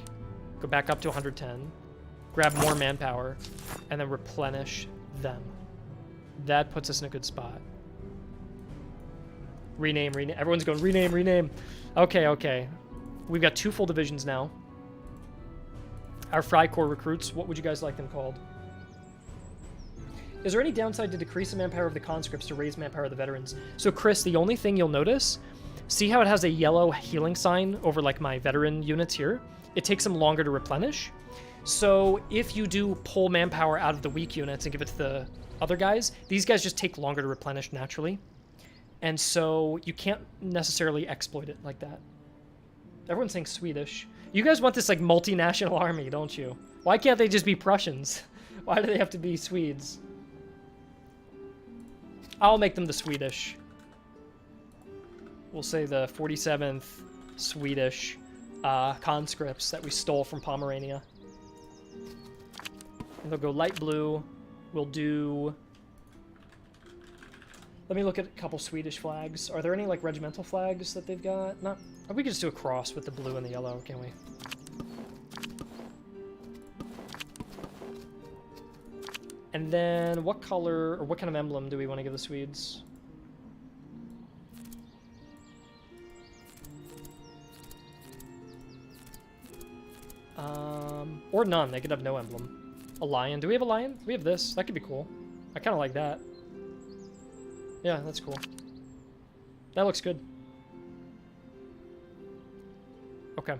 Go back up to 110. Grab more manpower. And then replenish them. That puts us in a good spot. Rename, rename. Everyone's going, rename, rename. Okay, okay. We've got 2 full divisions now. Our Freikorps recruits, what would you guys like them called? Is there any downside to decrease the manpower of the conscripts to raise manpower of the veterans? So, Chris, the only thing you'll notice, see how it has a yellow healing sign over, like, my veteran units here? It takes them longer to replenish. So, if you do pull manpower out of the weak units and give it to the other guys, these guys just take longer to replenish naturally. And so, you can't necessarily exploit it like that. Everyone's saying Swedish. You guys want this, like, multinational army, don't you? Why can't they just be Prussians? Why do they have to be Swedes? I'll make them the Swedish. We'll say the 47th Swedish conscripts that we stole from Pomerania. And they'll go light blue. We'll do... Let me look at a couple Swedish flags. Are there any, like, regimental flags that they've got? Not... We could just do a cross with the blue and the yellow, can't we? And then what color, or what kind of emblem do we want to give the Swedes? Or none. They could have no emblem. A lion. Do we have a lion? We have this. That could be cool. I kind of like that. Yeah, that's cool. That looks good. Okay.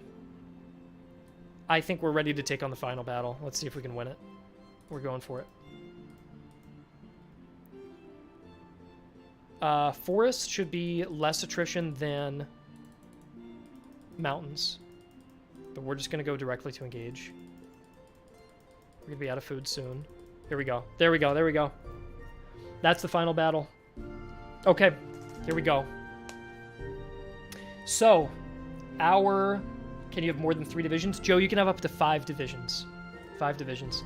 I think we're ready to take on the final battle. Let's see if we can win it. We're going for it. Forest should be less attrition than mountains. But we're just going to go directly to engage. We're going to be out of food soon. Here we go. There we go. There we go. That's the final battle. Okay. Here we go. So, our... Can you have more than 3 divisions? Joe, you can have up to 5 divisions. 5 divisions.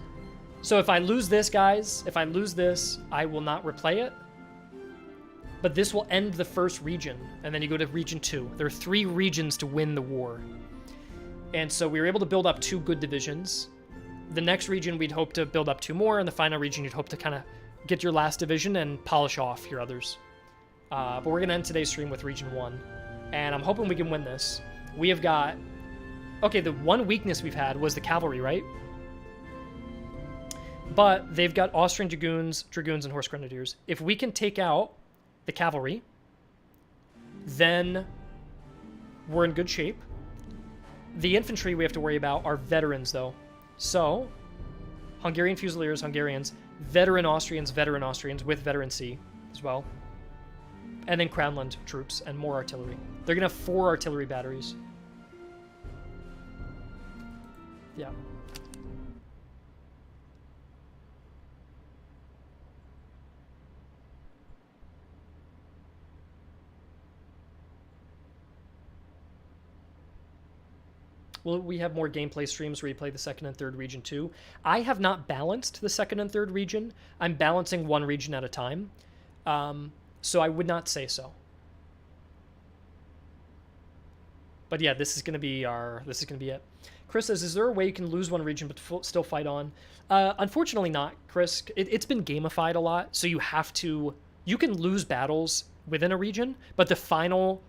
So if I lose this, guys, if I lose this, I will not replay it. But this will end the first region, and then you go to region 2. There are 3 regions to win the war. And so we were able to build up 2 good divisions. The next region, we'd hope to build up 2 more, and the final region, you'd hope to kind of get your last division and polish off your others. But we're going to end today's stream with region 1. And I'm hoping we can win this. We have got... Okay, the one weakness we've had was the cavalry, right? But they've got Austrian dragoons, and horse grenadiers. If we can take out the cavalry, then we're in good shape. The infantry we have to worry about are veterans, though. So, Hungarian Fusiliers, Hungarians, veteran Austrians with veterancy as well. And then Crownland troops and more artillery. They're going to have 4 artillery batteries. Yeah. Will we have more gameplay streams where you play the 2nd and 3rd region too? I have not balanced the 2nd and 3rd region. I'm balancing one region at a time. So I would not say so. But yeah, this is going to be it. Chris says, is there a way you can lose one region but still fight on? Unfortunately not, Chris. It's been gamified a lot, so you can lose battles within a region, but the final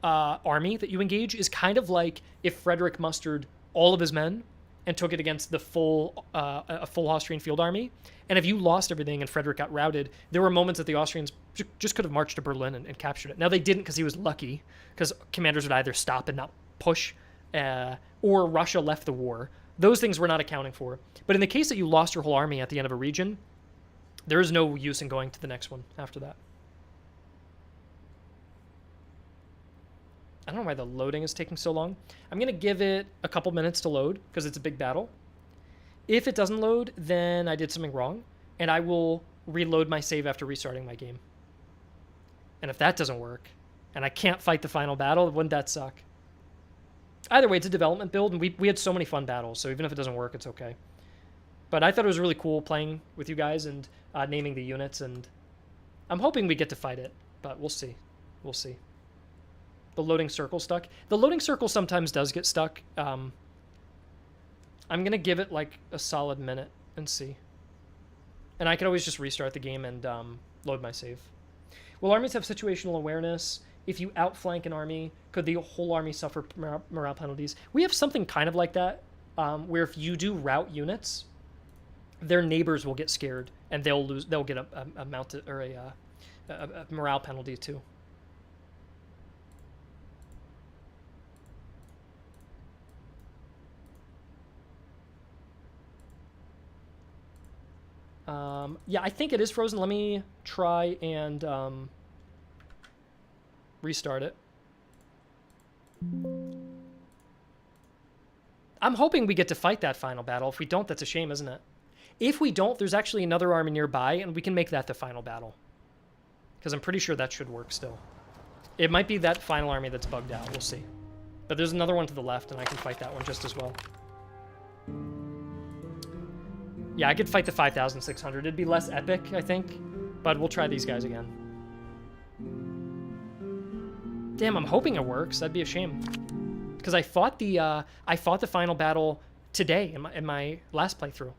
army that you engage is kind of like if Frederick mustered all of his men and took it against the full Austrian field army. And if you lost everything and Frederick got routed, there were moments that the Austrians just could have marched to Berlin and captured it. Now, they didn't because he was lucky, because commanders would either stop and not push, or Russia left the war. Those things we're not accounting for. But in the case that you lost your whole army at the end of a region, there is no use in going to the next one after that. I don't know why the loading is taking so long. I'm going to give it a couple minutes to load because it's a big battle. If it doesn't load, then I did something wrong, and I will reload my save after restarting my game. And if that doesn't work, and I can't fight the final battle, wouldn't that suck? Either way, it's a development build, and we had so many fun battles, so even if it doesn't work, it's okay. But I thought it was really cool playing with you guys and naming the units, and I'm hoping we get to fight it, but we'll see. We'll see. The loading circle stuck. The loading circle sometimes does get stuck. I'm going to give it like a solid minute and see. And I can always just restart the game and load my save. Will armies have situational awareness? If you outflank an army, could the whole army suffer morale penalties? We have something kind of like that, where if you do rout units, their neighbors will get scared and they'll get a morale penalty too. Yeah, I think it is frozen. Let me try and restart it. I'm hoping we get to fight that final battle. If we don't, that's a shame, isn't it? If we don't, there's actually another army nearby, and we can make that the final battle. Because I'm pretty sure that should work still. It might be that final army that's bugged out. We'll see. But there's another one to the left, and I can fight that one just as well. Yeah, I could fight the 5,600. It'd be less epic, I think. But we'll try these guys again. Damn, I'm hoping it works. That'd be a shame. Because I fought the final battle today in my last playthrough.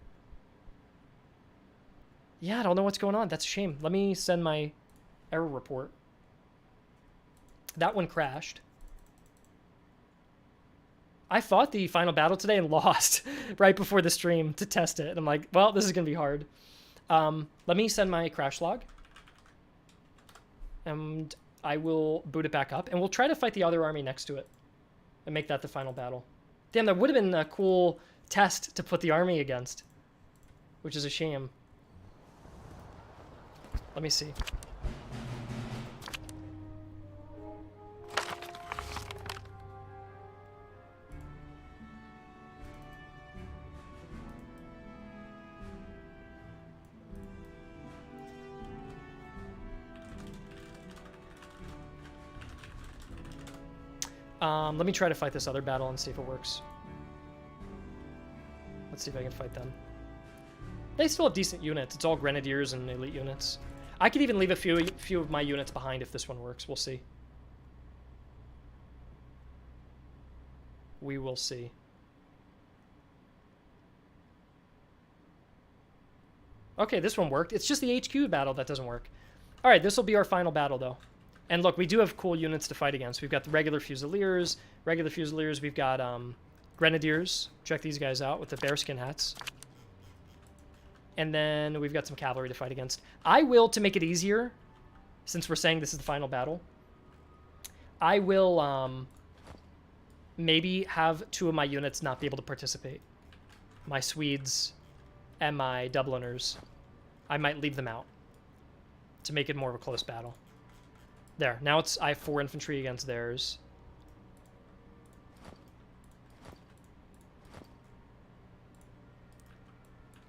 Yeah, I don't know what's going on. That's a shame. Let me send my error report. That one crashed. I fought the final battle today and lost right before the stream to test it. And I'm like, well, this is going to be hard. Let me send my crash log. And I will boot it back up. And we'll try to fight the other army next to it. And make that the final battle. Damn, that would have been a cool test to put the army against. Which is a shame. Let me see. Let me try to fight this other battle and see if it works. Let's see if I can fight them. They still have decent units. It's all grenadiers and elite units. I could even leave a few of my units behind if this one works. We'll see. We will see. Okay, this one worked. It's just the HQ battle that doesn't work. All right, this will be our final battle, though. And look, we do have cool units to fight against. We've got the regular Fusiliers. We've got Grenadiers. Check these guys out with the bearskin hats. And then we've got some cavalry to fight against. I will, to make it easier, since we're saying this is the final battle, I will maybe have 2 of my units not be able to participate. My Swedes and my Dubliners. I might leave them out to make it more of a close battle. There. Now I have 4 infantry against theirs.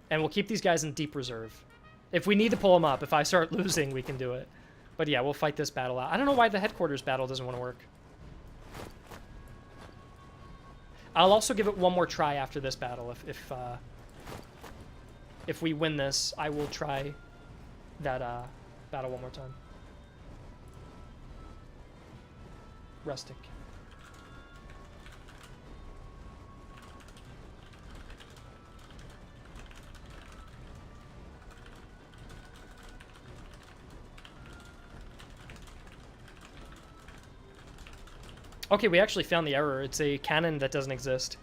And we'll keep these guys in deep reserve. If we need to pull them up, if I start losing, we can do it. But yeah, we'll fight this battle out. I don't know why the headquarters battle doesn't want to work. I'll also give it one more try after this battle. If we win this, I will try that battle one more time. Rustic. Okay, we actually found the error. It's a cannon that doesn't exist.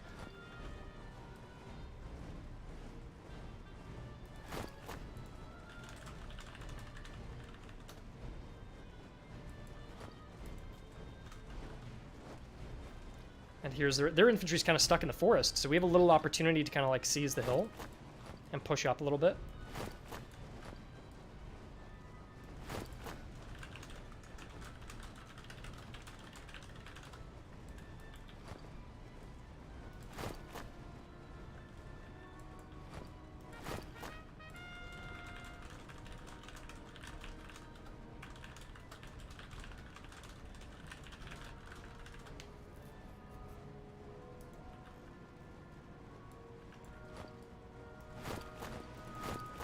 And here's their infantry's kind of stuck in the forest, so we have a little opportunity to kind of like seize the hill and push up a little bit.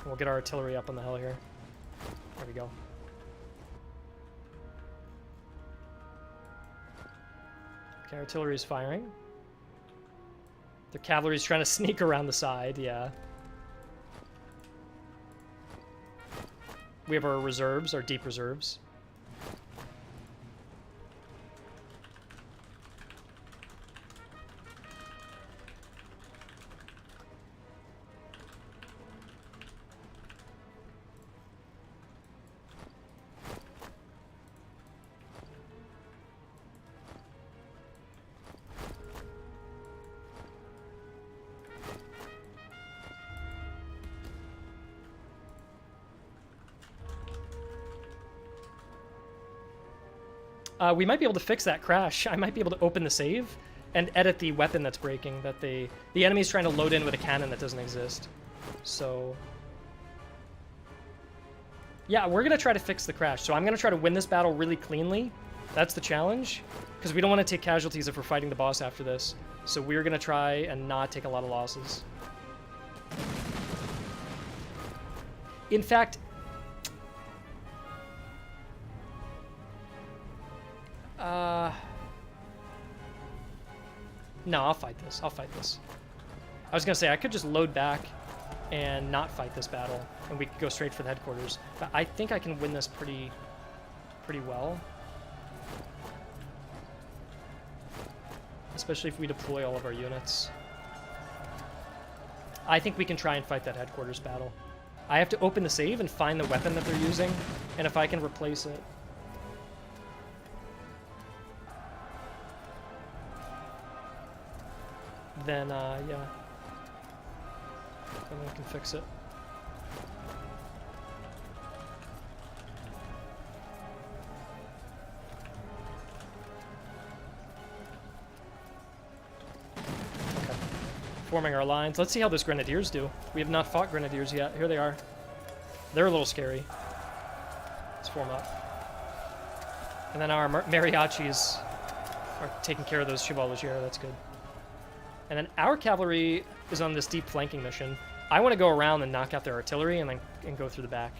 We'll get our artillery up on the hill here. There we go. Okay, artillery's firing. The cavalry's trying to sneak around the side, yeah. We have our reserves, our deep reserves. We might be able to fix that crash. I might be able to open the save and edit the weapon that's breaking, that the enemy's trying to load in with a cannon that doesn't exist. So yeah, we're going to try to fix the crash. So I'm going to try to win this battle really cleanly. That's the challenge, because we don't want to take casualties if we're fighting the boss after this. So we're going to try and not take a lot of losses. In fact, no, I'll fight this. I'll fight this. I was going to say, I could just load back and not fight this battle, and we could go straight for the headquarters. But I think I can win this pretty well. especially if we deploy all of our units. I think we can try and fight that headquarters battle. I have to open the save and find the weapon that they're using, and if I can replace it. Then, yeah. Then we can fix it. Forming our lines. Let's see how those grenadiers do. We have not fought grenadiers yet. Here they are. They're a little scary. Let's form up. And then our mariachis are taking care of those Chevalier. That's good. And then our cavalry is on this deep flanking mission. I want to go around and knock out their artillery and then go through the back.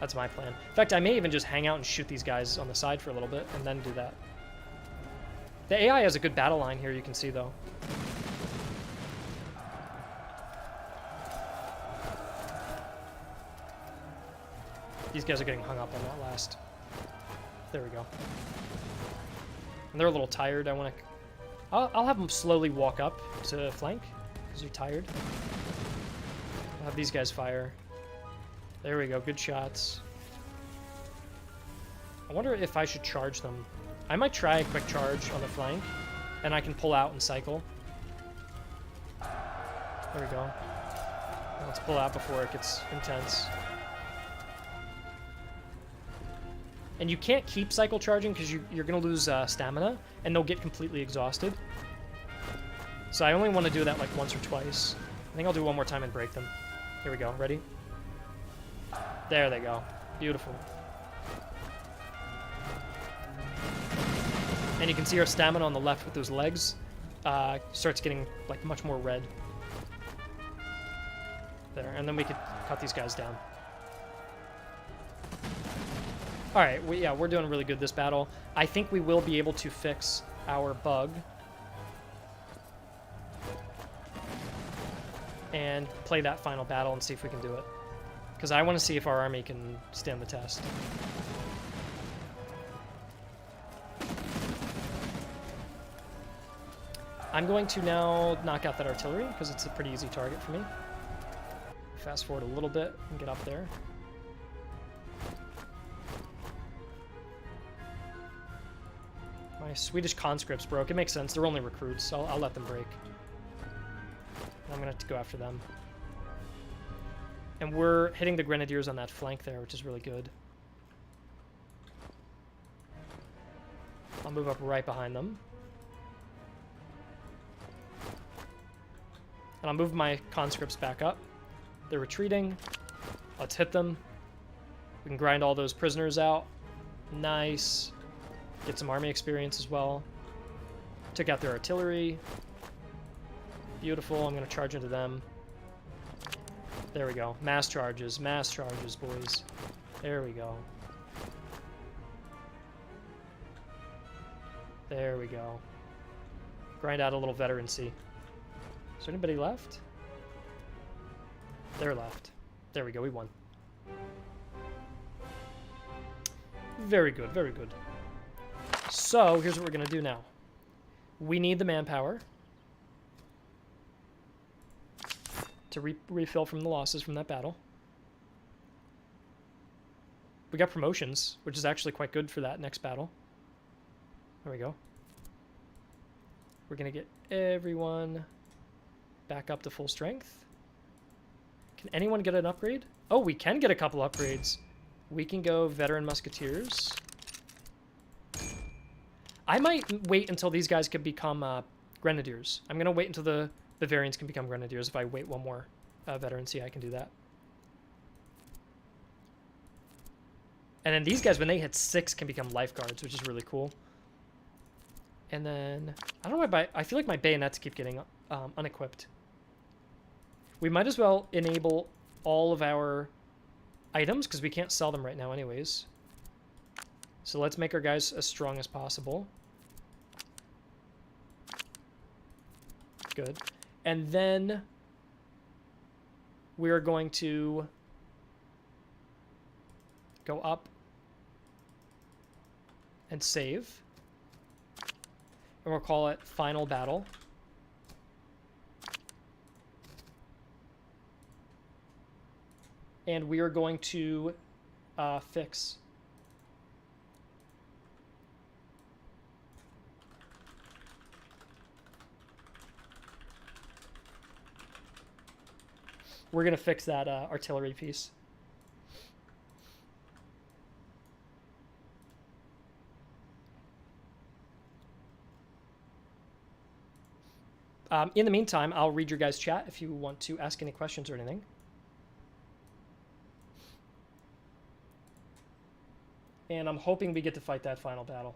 That's my plan. In fact, I may even just hang out and shoot these guys on the side for a little bit and then do that. The AI has a good battle line here, you can see, though. These guys are getting hung up on that last. There we go. And they're a little tired. I want to... I'll have them slowly walk up to flank, because they're tired. I'll have these guys fire. There we go. Good shots. I wonder if I should charge them. I might try a quick charge on the flank, and I can pull out and cycle. There we go. Let's pull out before it gets intense. And you can't keep cycle charging because you're going to lose stamina, and they'll get completely exhausted. So I only want to do that like once or twice. I think I'll do one more time and break them. Here we go. Ready? There they go. Beautiful. And you can see our stamina on the left with those legs starts getting like much more red. There, and then we could cut these guys down. Alright, yeah, we're doing really good this battle. I think we will be able to fix our bug. And play that final battle and see if we can do it. Because I want to see if our army can stand the test. I'm going to now knock out that artillery, because it's a pretty easy target for me. Fast forward a little bit and get up there. My Swedish conscripts broke. It makes sense. They're only recruits, so I'll let them break. I'm going to have to go after them. And we're hitting the grenadiers on that flank there, which is really good. I'll move up right behind them. And I'll move my conscripts back up. They're retreating. Let's hit them. We can grind all those prisoners out. Nice. Get some army experience as well. Took out their artillery. Beautiful. I'm going to charge into them. There we go. Mass charges, boys. There we go. There we go. Grind out a little veterancy. Is there anybody left? They're left. There we go. We won. Very good. Very good. So, here's what we're going to do now. We need the manpower to refill from the losses from that battle. We got promotions, which is actually quite good for that next battle. There we go. We're going to get everyone back up to full strength. Can anyone get an upgrade? Oh, we can get a couple upgrades. We can go veteran musketeers. I might wait until these guys can become grenadiers. I'm going to wait until the Bavarians can become grenadiers. If I wait one more veteran, see, I can do that. And then these guys, when they hit 6, can become lifeguards, which is really cool. And then, I don't know why, I feel like my bayonets keep getting unequipped. We might as well enable all of our items, because we can't sell them right now anyways. So let's make our guys as strong as possible. Good. And then we're going to go up and save. And we'll call it Final Battle. And we are going to fix. We're going to fix that artillery piece. In the meantime, I'll read your guys' chat if you want to ask any questions or anything. And I'm hoping we get to fight that final battle.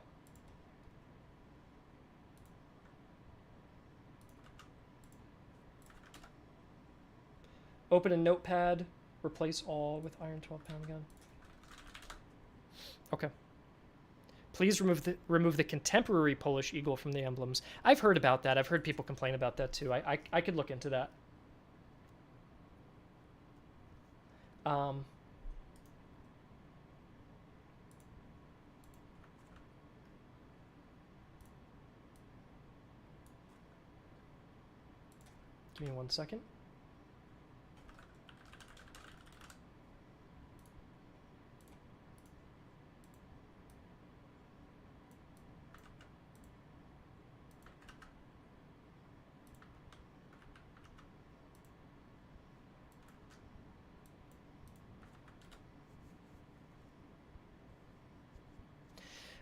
Open a notepad. Replace all with iron 12-pound gun. Okay. Please remove the contemporary Polish eagle from the emblems. I've heard about that. I've heard people complain about that too. I could look into that. Give me 1 second.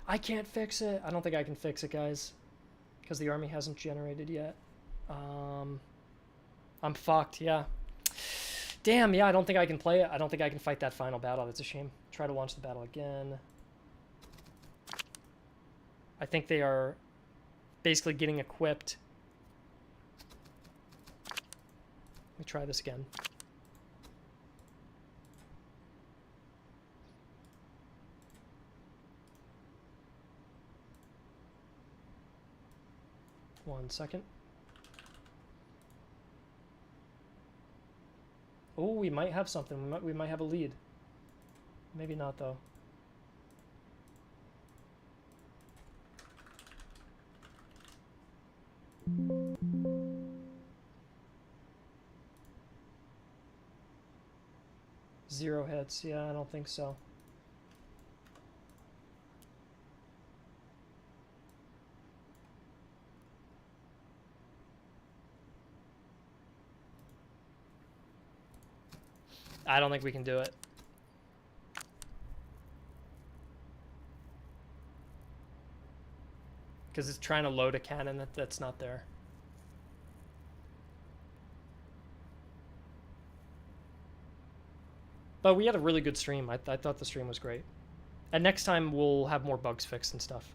I can't fix it. I don't think I can fix it, guys, because the army hasn't generated yet. I'm fucked, yeah. Damn, yeah, I don't think I can play it. I don't think I can fight that final battle. That's a shame. Try to launch the battle again. I think they are basically getting equipped. Let me try this again. One second. Oh, we might have something. We might have a lead. Maybe not, though. Zero hits. Yeah, I don't think so. I don't think we can do it. Because it's trying to load a cannon that's not there. But we had a really good stream. I thought the stream was great. And next time we'll have more bugs fixed and stuff.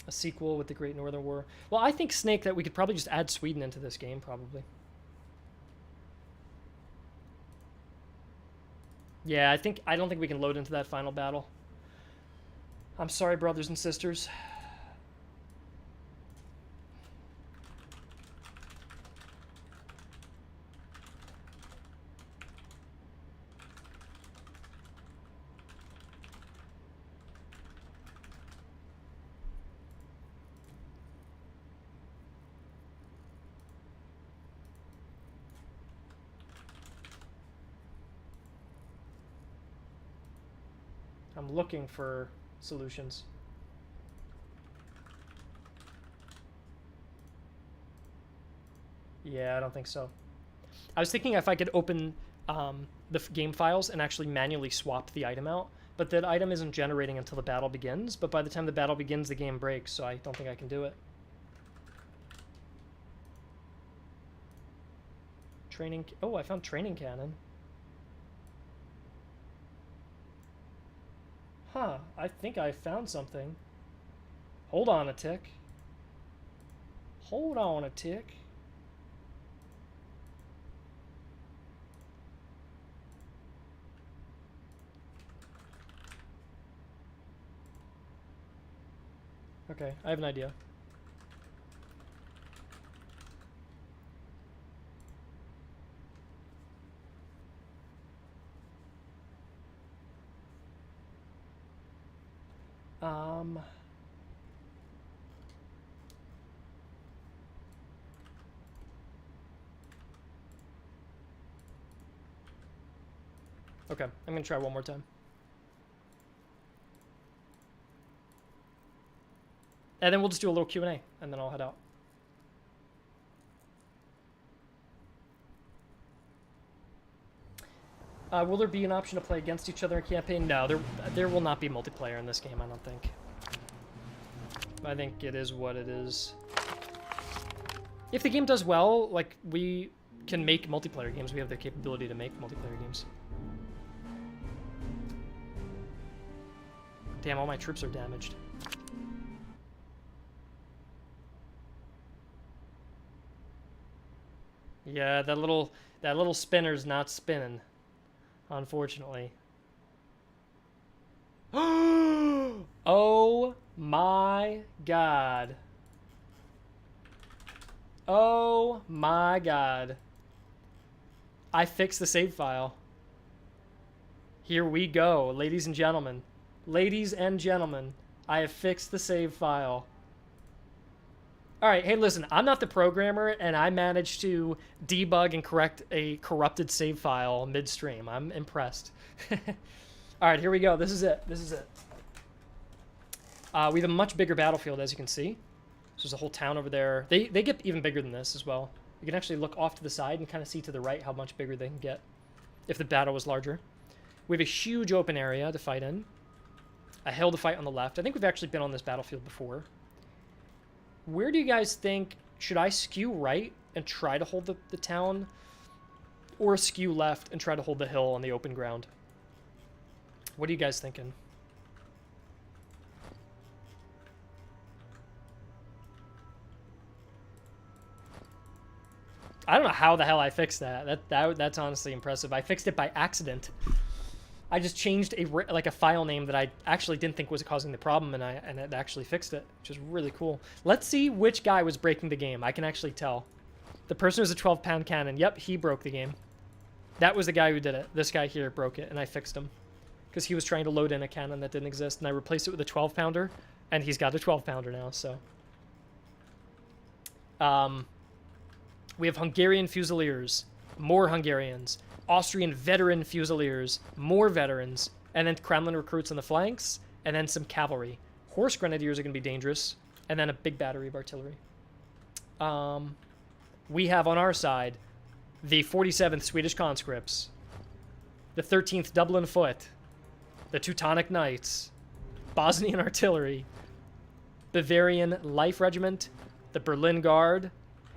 A sequel with the Great Northern War. Well, I think, Snake, that we could probably just add Sweden into this game, probably. Yeah, I don't think we can load into that final battle. I'm sorry, brothers and sisters. I'm looking for solutions. Yeah, I don't think so. I was thinking if I could open the game files and actually manually swap the item out, but that item isn't generating until the battle begins, but by the time the battle begins, the game breaks, so I don't think I can do it. Training... Oh, I found training cannon. Huh, I think I found something. Hold on a tick. Hold on a tick. Okay, I have an idea. Um... Okay, I'm going to try one more time. And then we'll just do a little Q&A, and then I'll head out. Will there be an option to play against each other in campaign? No, there will not be multiplayer in this game, I don't think. I think it is what it is. If the game does well, like, we can make multiplayer games. We have the capability to make multiplayer games. Damn, all my troops are damaged. Yeah, that little spinner's not spinning, unfortunately. Oh my god. Oh my god. I fixed the save file. Here we go, ladies and gentlemen. Ladies and gentlemen, I have fixed the save file. Alright, hey listen, I'm not the programmer, and I managed to debug and correct a corrupted save file midstream. I'm impressed. Alright, here we go. This is it. This is it. We have a much bigger battlefield, as you can see. So there's a whole town over there. They get even bigger than this as well. You can actually look off to the side and kind of see to the right how much bigger they can get if the battle was larger. We have a huge open area to fight in. A hill to fight on the left. I think we've actually been on this battlefield before. Where do you guys think... Should I skew right and try to hold the town? Or skew left and try to hold the hill on the open ground? What are you guys thinking? I don't know how the hell I fixed that. That's honestly impressive. I fixed it by accident. I just changed a file name that I actually didn't think was causing the problem, and it actually fixed it, which is really cool. Let's see which guy was breaking the game. I can actually tell. The person who's a 12-pound cannon. Yep, he broke the game. That was the guy who did it. This guy here broke it, and I fixed him. Because he was trying to load in a cannon that didn't exist, and I replaced it with a 12-pounder, and he's got a 12-pounder now, so... We have Hungarian Fusiliers, more Hungarians, Austrian veteran Fusiliers, more veterans, and then Kremlin recruits on the flanks, and then some cavalry. Horse Grenadiers are going to be dangerous, and then a big battery of artillery. We have on our side the 47th Swedish Conscripts, the 13th Dublin Foot, the Teutonic Knights, Bosnian Artillery, Bavarian Life Regiment, the Berlin Guard,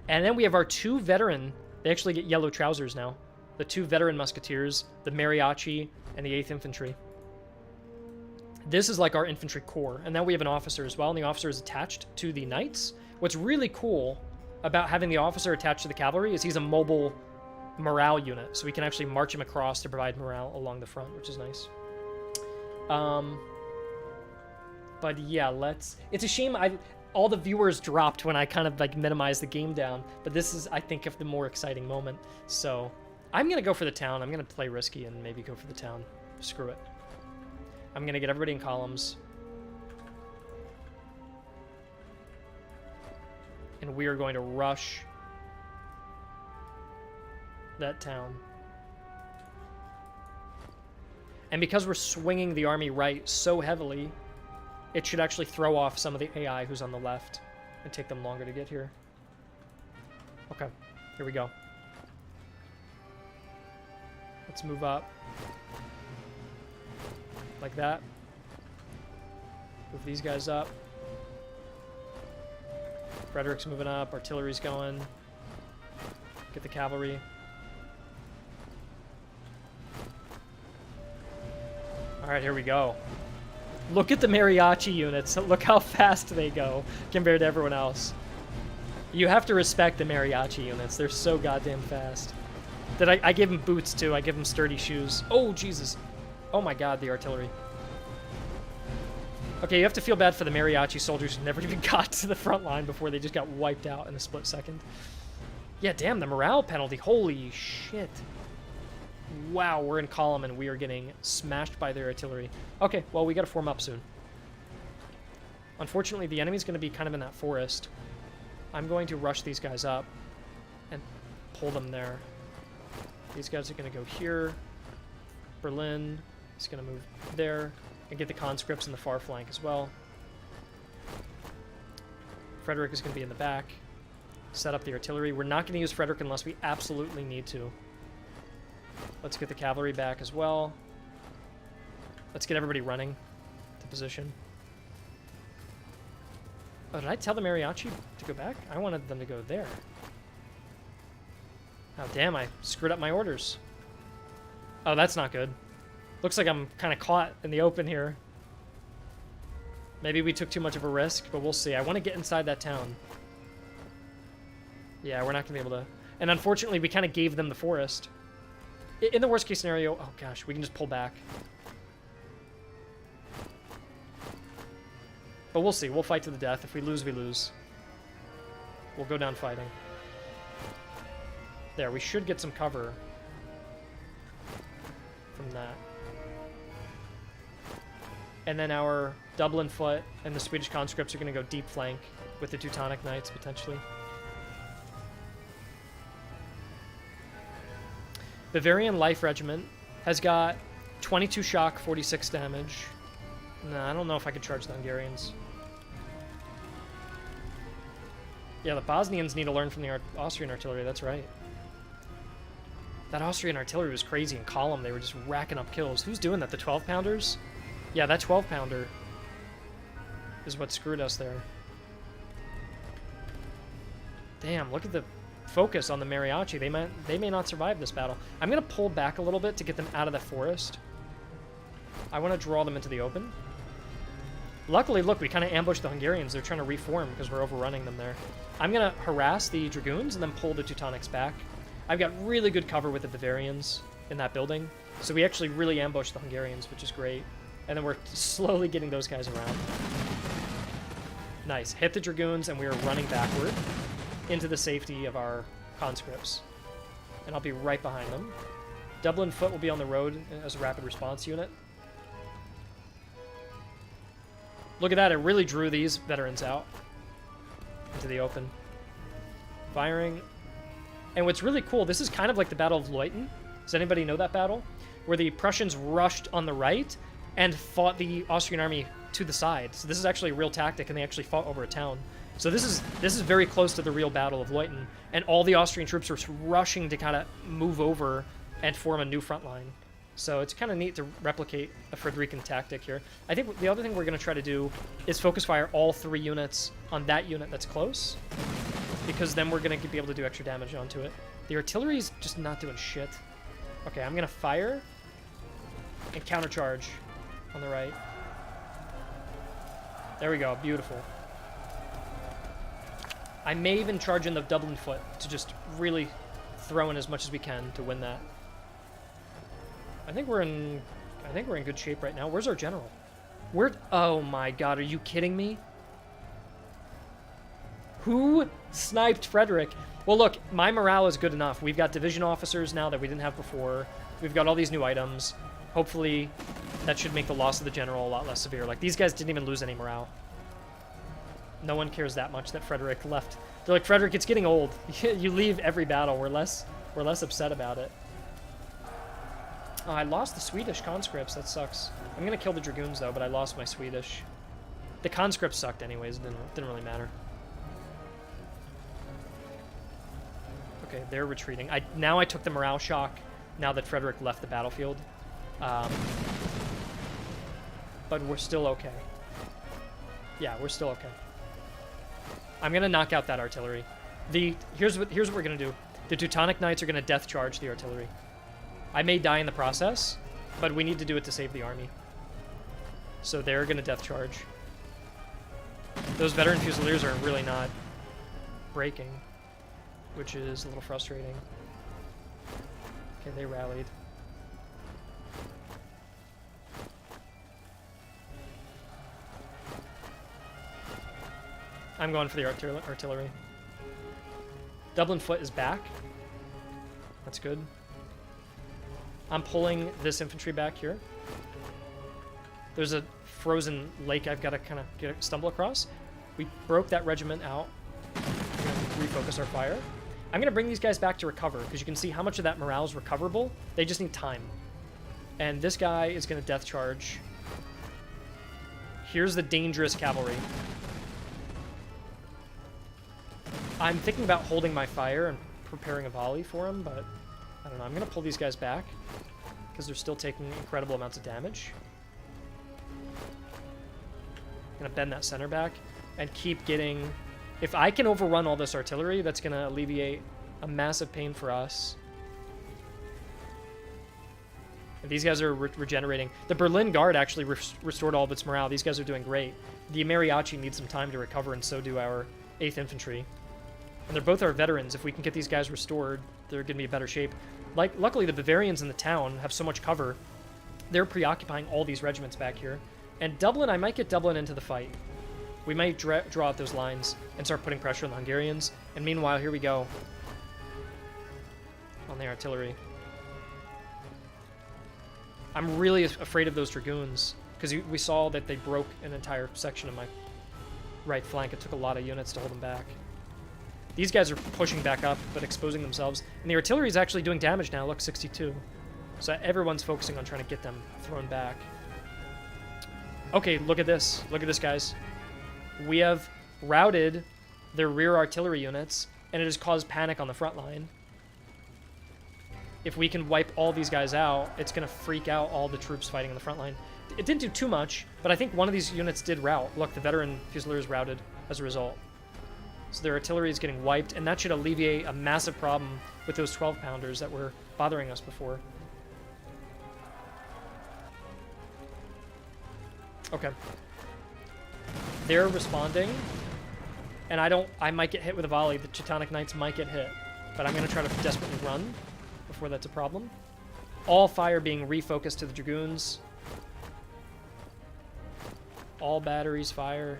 and then we have our two veteran, they actually get yellow trousers now, the two veteran musketeers, the Mariachi and the 8th Infantry. This is like our infantry corps, and then we have an officer as well, and the officer is attached to the knights. What's really cool about having the officer attached to the cavalry is he's a mobile morale unit, so we can actually march him across to provide morale along the front, which is nice. But yeah, it's a shame all the viewers dropped when I kind of like minimized the game down, but this is, I think, of the more exciting moment. So I'm gonna go for the town. I'm gonna play risky and maybe go for the town. Screw it. I'm gonna get everybody in columns, and we are going to rush that town. And because we're swinging the army right so heavily, it should actually throw off some of the AI who's on the left and take them longer to get here. Okay, here we go. Let's move up. Like that. Move these guys up. Frederick's moving up, artillery's going. Get the cavalry. Alright, here we go. Look at the mariachi units. Look how fast they go compared to everyone else. You have to respect the mariachi units. They're so goddamn fast. I give them boots, too. I give them sturdy shoes. Oh, Jesus. Oh, my God, the artillery. Okay, you have to feel bad for the mariachi soldiers who never even got to the front line before they just got wiped out in a split second. Yeah, damn, the morale penalty. Holy shit. Wow, we're in column and we are getting smashed by their artillery. Okay, well, we gotta form up soon. Unfortunately, the enemy's going to be kind of in that forest. I'm going to rush these guys up and pull them there. These guys are going to go here. Berlin is going to move there and get the conscripts in the far flank as well. Frederick is going to be in the back. Set up the artillery. We're not going to use Frederick unless we absolutely need to. Let's get the cavalry back as well. Let's get everybody running to position. Oh, did I tell the mariachi to go back? I wanted them to go there. Oh, damn, I screwed up my orders. Oh, that's not good. Looks like I'm kind of caught in the open here. Maybe we took too much of a risk, but we'll see. I want to get inside that town. Yeah, we're not going to be able to... And unfortunately, we kind of gave them the forest. In the worst case scenario... Oh, gosh, we can just pull back. But we'll see. We'll fight to the death. If we lose, we lose. We'll go down fighting. There, we should get some cover from that. And then our Dublin foot and the Swedish conscripts are going to go deep flank with the Teutonic Knights, potentially. Bavarian Life Regiment has got 22 shock, 46 damage. Nah, I don't know if I could charge the Hungarians. Yeah, the Bosnians need to learn from the Austrian artillery, that's right. That Austrian artillery was crazy in column. They were just racking up kills. Who's doing that? The 12-pounders? Yeah, that 12-pounder is what screwed us there. Damn, look at the focus on the mariachi. They may not survive this battle. I'm going to pull back a little bit to get them out of the forest. I want to draw them into the open. Luckily, look, we kind of ambushed the Hungarians. They're trying to reform because we're overrunning them there. I'm going to harass the Dragoons and then pull the Teutonics back. I've got really good cover with the Bavarians in that building. So we actually really ambushed the Hungarians, which is great. And then we're slowly getting those guys around. Nice. Hit the Dragoons, and we are running backward into the safety of our conscripts. And I'll be right behind them. Dublin Foot will be on the road as a rapid response unit. Look at that. It really drew these veterans out into the open. Firing. And what's really cool, this is kind of like the Battle of Leuthen. Does anybody know that battle? Where the Prussians rushed on the right and fought the Austrian army to the side. So this is actually a real tactic, and they actually fought over a town. So this is very close to the real Battle of Leuthen, and all the Austrian troops are rushing to kind of move over and form a new front line. So it's kind of neat to replicate a Frederican tactic here. I think the other thing we're going to try to do is focus fire all 3 units on that unit that's close, because then we're going to be able to do extra damage onto it. The artillery's just not doing shit. Okay, I'm going to fire and countercharge on the right. There we go. Beautiful. I may even charge in the Dublin Foot to just really throw in as much as we can to win that. I think we're in good shape right now. Where's our general? Oh my god, are you kidding me? Who sniped Frederick? Well, look, my morale is good enough. We've got division officers now that we didn't have before. We've got all these new items. Hopefully, that should make the loss of the general a lot less severe. Like, these guys didn't even lose any morale. No one cares that much that Frederick left. They're like, Frederick, it's getting old. You leave every battle. We're less upset about it. Oh, I lost the Swedish conscripts. That sucks. I'm going to kill the Dragoons, though, but I lost my Swedish. The conscripts sucked anyways. It didn't really matter. Okay, they're retreating. Now I took the morale shock now that Frederick left the battlefield. But we're still okay. Yeah, we're still okay. I'm going to knock out that artillery. Here's what we're going to do. The Teutonic Knights are going to death charge the artillery. I may die in the process, but we need to do it to save the army. So they're going to death charge. Those veteran Fusiliers are really not breaking, which is a little frustrating. Okay, they rallied. I'm going for the artillery. Dublin Foot is back. That's good. I'm pulling this infantry back here. There's a frozen lake I've got to kind of stumble across. We broke that regiment out. We're going to refocus our fire. I'm going to bring these guys back to recover, because you can see how much of that morale is recoverable. They just need time. And this guy is going to death charge. Here's the dangerous cavalry. I'm thinking about holding my fire and preparing a volley for him, but I don't know. I'm going to pull these guys back, because they're still taking incredible amounts of damage. I'm going to bend that center back and keep getting... If I can overrun all this artillery, that's going to alleviate a massive pain for us. And these guys are regenerating. The Berlin Guard actually restored all of its morale. These guys are doing great. The Mariachi need some time to recover, and so do our 8th Infantry. And they're both our veterans. If we can get these guys restored, they're going to be in better shape. Luckily, the Bavarians in the town have so much cover. They're preoccupying all these regiments back here. And Dublin, I might get Dublin into the fight. We might draw out those lines and start putting pressure on the Hungarians. And meanwhile, here we go. On the artillery. I'm really afraid of those Dragoons, because we saw that they broke an entire section of my right flank. It took a lot of units to hold them back. These guys are pushing back up, but exposing themselves. And the artillery is actually doing damage now. Look, 62. So everyone's focusing on trying to get them thrown back. Okay, look at this. Look at this, guys. We have routed their rear artillery units, and it has caused panic on the front line. If we can wipe all these guys out, it's going to freak out all the troops fighting on the front line. It didn't do too much, but I think one of these units did rout. Look, the veteran Fusilier is routed as a result. So their artillery is getting wiped, and that should alleviate a massive problem with those 12-pounders that were bothering us before. Okay. They're responding, and I might get hit with a volley. The Teutonic Knights might get hit, but I'm going to try to desperately run before that's a problem. All fire being refocused to the Dragoons. All batteries fire.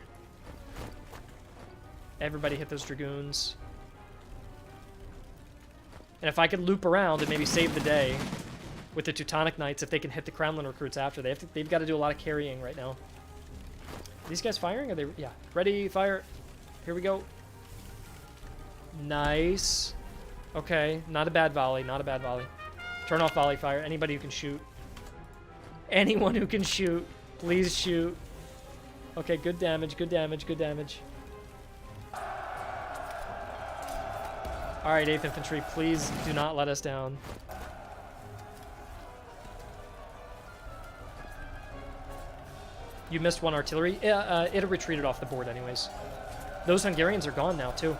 Everybody hit those Dragoons. And if I could loop around and maybe save the day with the Teutonic Knights, if they can hit the Kremlin recruits after, they've got to do a lot of carrying right now. Are these guys firing? Are they? Yeah. Ready, fire. Here we go. Nice. Okay, not a bad volley, not a bad volley. Turn off volley fire. Anybody who can shoot. Anyone who can shoot, please shoot. Okay, good damage, good damage, good damage. Alright, 8th Infantry, please do not let us down. You missed one artillery. It retreated off the board anyways. Those Hungarians are gone now, too.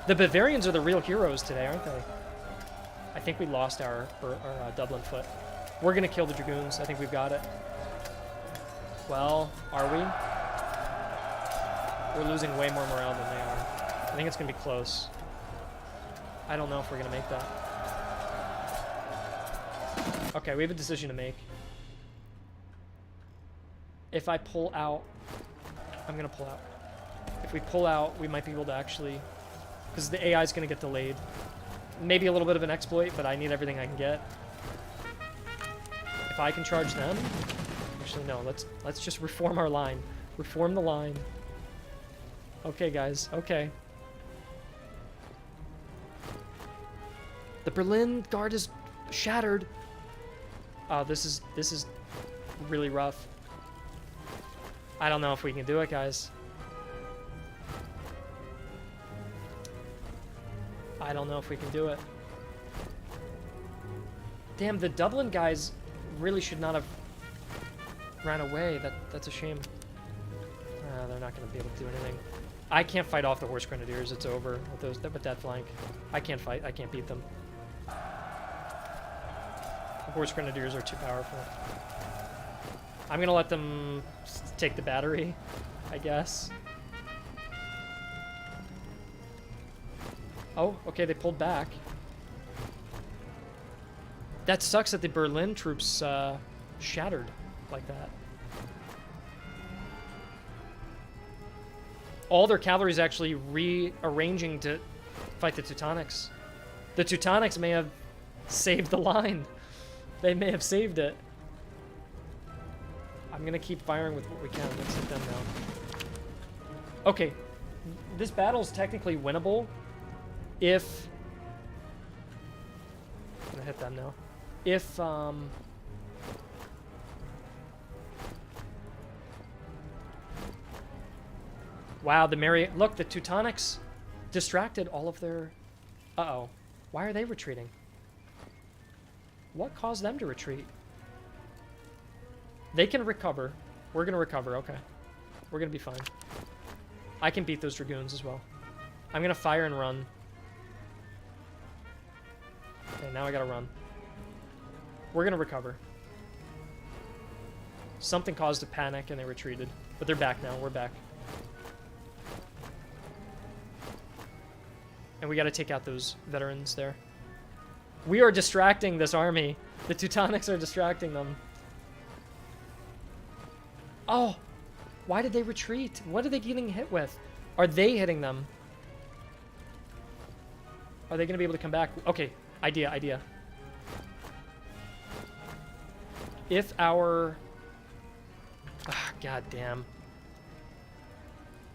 The Bavarians are the real heroes today, aren't they? I think we lost our Dublin foot. We're going to kill the Dragoons. I think we've got it. Well, are we? We're losing way more morale than they are. I think it's going to be close. I don't know if we're going to make that. Okay, we have a decision to make. If I pull out, I'm going to pull out. If we pull out, we might be able to actually... Because the AI is going to get delayed. Maybe a little bit of an exploit, but I need everything I can get. If I can charge them... Actually, no, let's just reform our line. Reform the line. Okay, guys, okay. The Berlin Guard is shattered. Oh, this is really rough. I don't know if we can do it, guys. I don't know if we can do it. Damn, the Dublin guys really should not have ran away. That's a shame. They're not going to be able to do anything. I can't fight off the Horse Grenadiers. It's over with that flank. I can't fight. I can't beat them. The Horse Grenadiers are too powerful. I'm going to let them take the battery, I guess. Oh, okay, they pulled back. That sucks that the Berlin troops shattered like that. All their cavalry is actually rearranging to fight the Teutonics. The Teutonics may have saved the line. They may have saved it. I'm gonna keep firing with what we can. Let's hit them now. Okay. This battle's technically winnable if... I'm gonna hit them now. If, wow, look, the Teutonics distracted all of their... Uh-oh. Why are they retreating? What caused them to retreat? They can recover. We're gonna recover, okay. We're gonna be fine. I can beat those Dragoons as well. I'm gonna fire and run. Okay, now I gotta run. We're gonna recover. Something caused a panic and they retreated. But they're back now, we're back. And we gotta take out those veterans there. We are distracting this army. The Teutonics are distracting them. Oh! Why did they retreat? What are they getting hit with? Are they hitting them? Are they gonna be able to come back? Okay, idea. If our... God damn.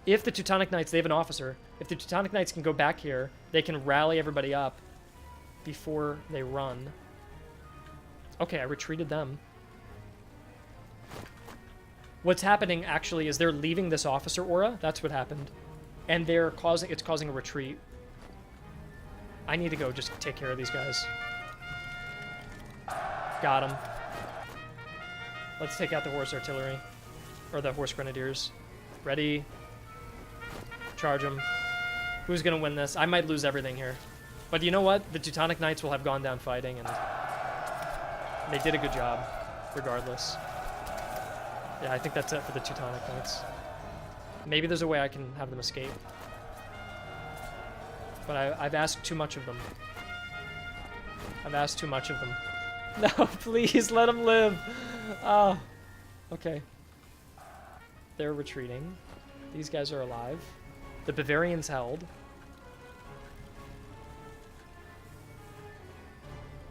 If the Teutonic Knights, they have an officer. If the Teutonic Knights can go back here, they can rally everybody up before they run. Okay, I retreated them. What's happening, actually, is they're leaving this officer aura. That's what happened. And it's causing a retreat. I need to go just take care of these guys. Got them. Let's take out the horse artillery. Or the horse grenadiers. Ready. Charge them. Who's going to win this? I might lose everything here. But you know what? The Teutonic Knights will have gone down fighting, and they did a good job, regardless. Yeah, I think that's it for the Teutonic Knights. Maybe there's a way I can have them escape. But I've asked too much of them. I've asked too much of them. No, please, let them live! Oh, okay. They're retreating. These guys are alive. The Bavarians held.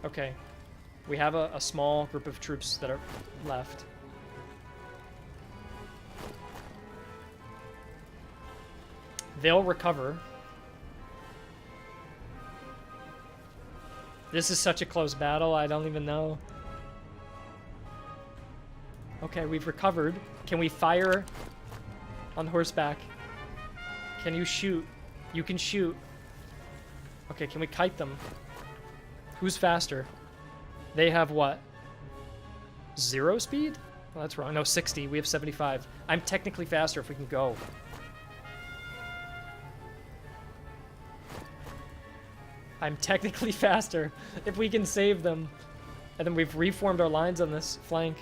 Okay. We have a small group of troops that are left. They'll recover. This is such a close battle, I don't even know. Okay, we've recovered. Can we fire on horseback? Can you shoot? You can shoot. Okay, can we kite them? Who's faster? They have what? 0 speed? Well, that's wrong. No, 60. We have 75. I'm technically faster if we can go. I'm technically faster if we can save them. And then we've reformed our lines on this flank.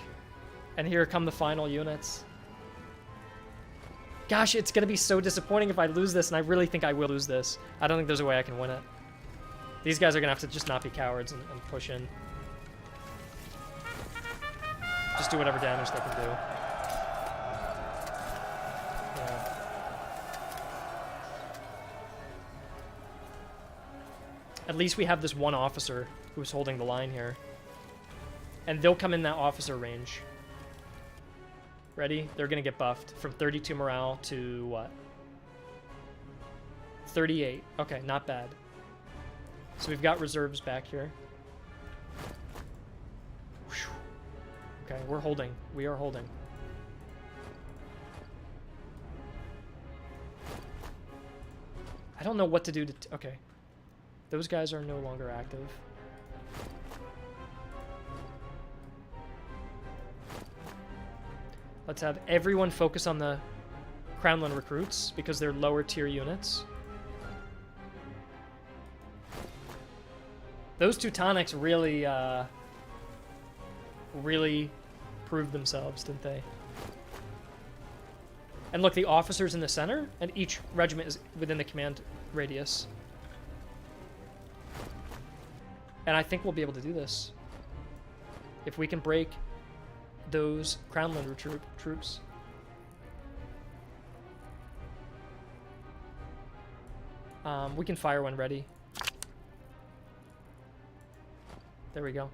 And here come the final units. Gosh, it's going to be so disappointing if I lose this, and I really think I will lose this. I don't think there's a way I can win it. These guys are going to have to just not be cowards and push in. Just do whatever damage they can do. Yeah. At least we have this one officer who's holding the line here. And they'll come in that officer range. Ready? They're going to get buffed from 32 morale to what? 38. Okay, not bad. So we've got reserves back here. Whew. Okay, we're holding. We are holding. I don't know what to do to... Okay. Those guys are no longer active. Let's have everyone focus on the Crownland recruits because they're lower tier units. Those Teutonics really, really proved themselves, didn't they? And look, the officers in the center, and each regiment is within the command radius. And I think we'll be able to do this. If we can break those Crownland troops. We can fire when ready. There we go.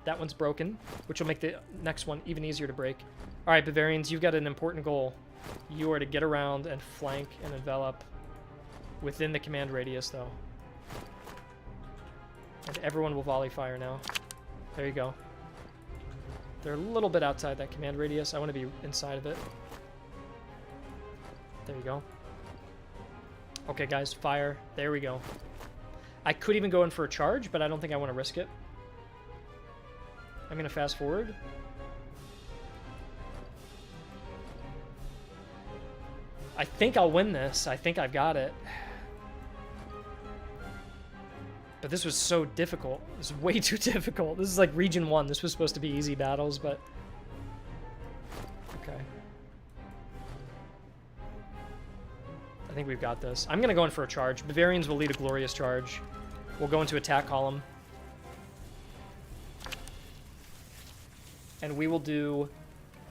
That one's broken, which will make the next one even easier to break. All right, Bavarians, you've got an important goal. You are to get around and flank and envelop within the command radius, though. And everyone will volley fire now. There you go. They're a little bit outside that command radius. I want to be inside of it. There you go. Okay, guys, fire. There we go. I could even go in for a charge, but I don't think I want to risk it. I'm going to fast forward. I think I'll win this. I think I've got it. But this was so difficult. This is way too difficult. This is like Region 1. This was supposed to be easy battles, but... Okay. I think we've got this. I'm going to go in for a charge. Bavarians will lead a glorious charge. We'll go into attack column. And we will do...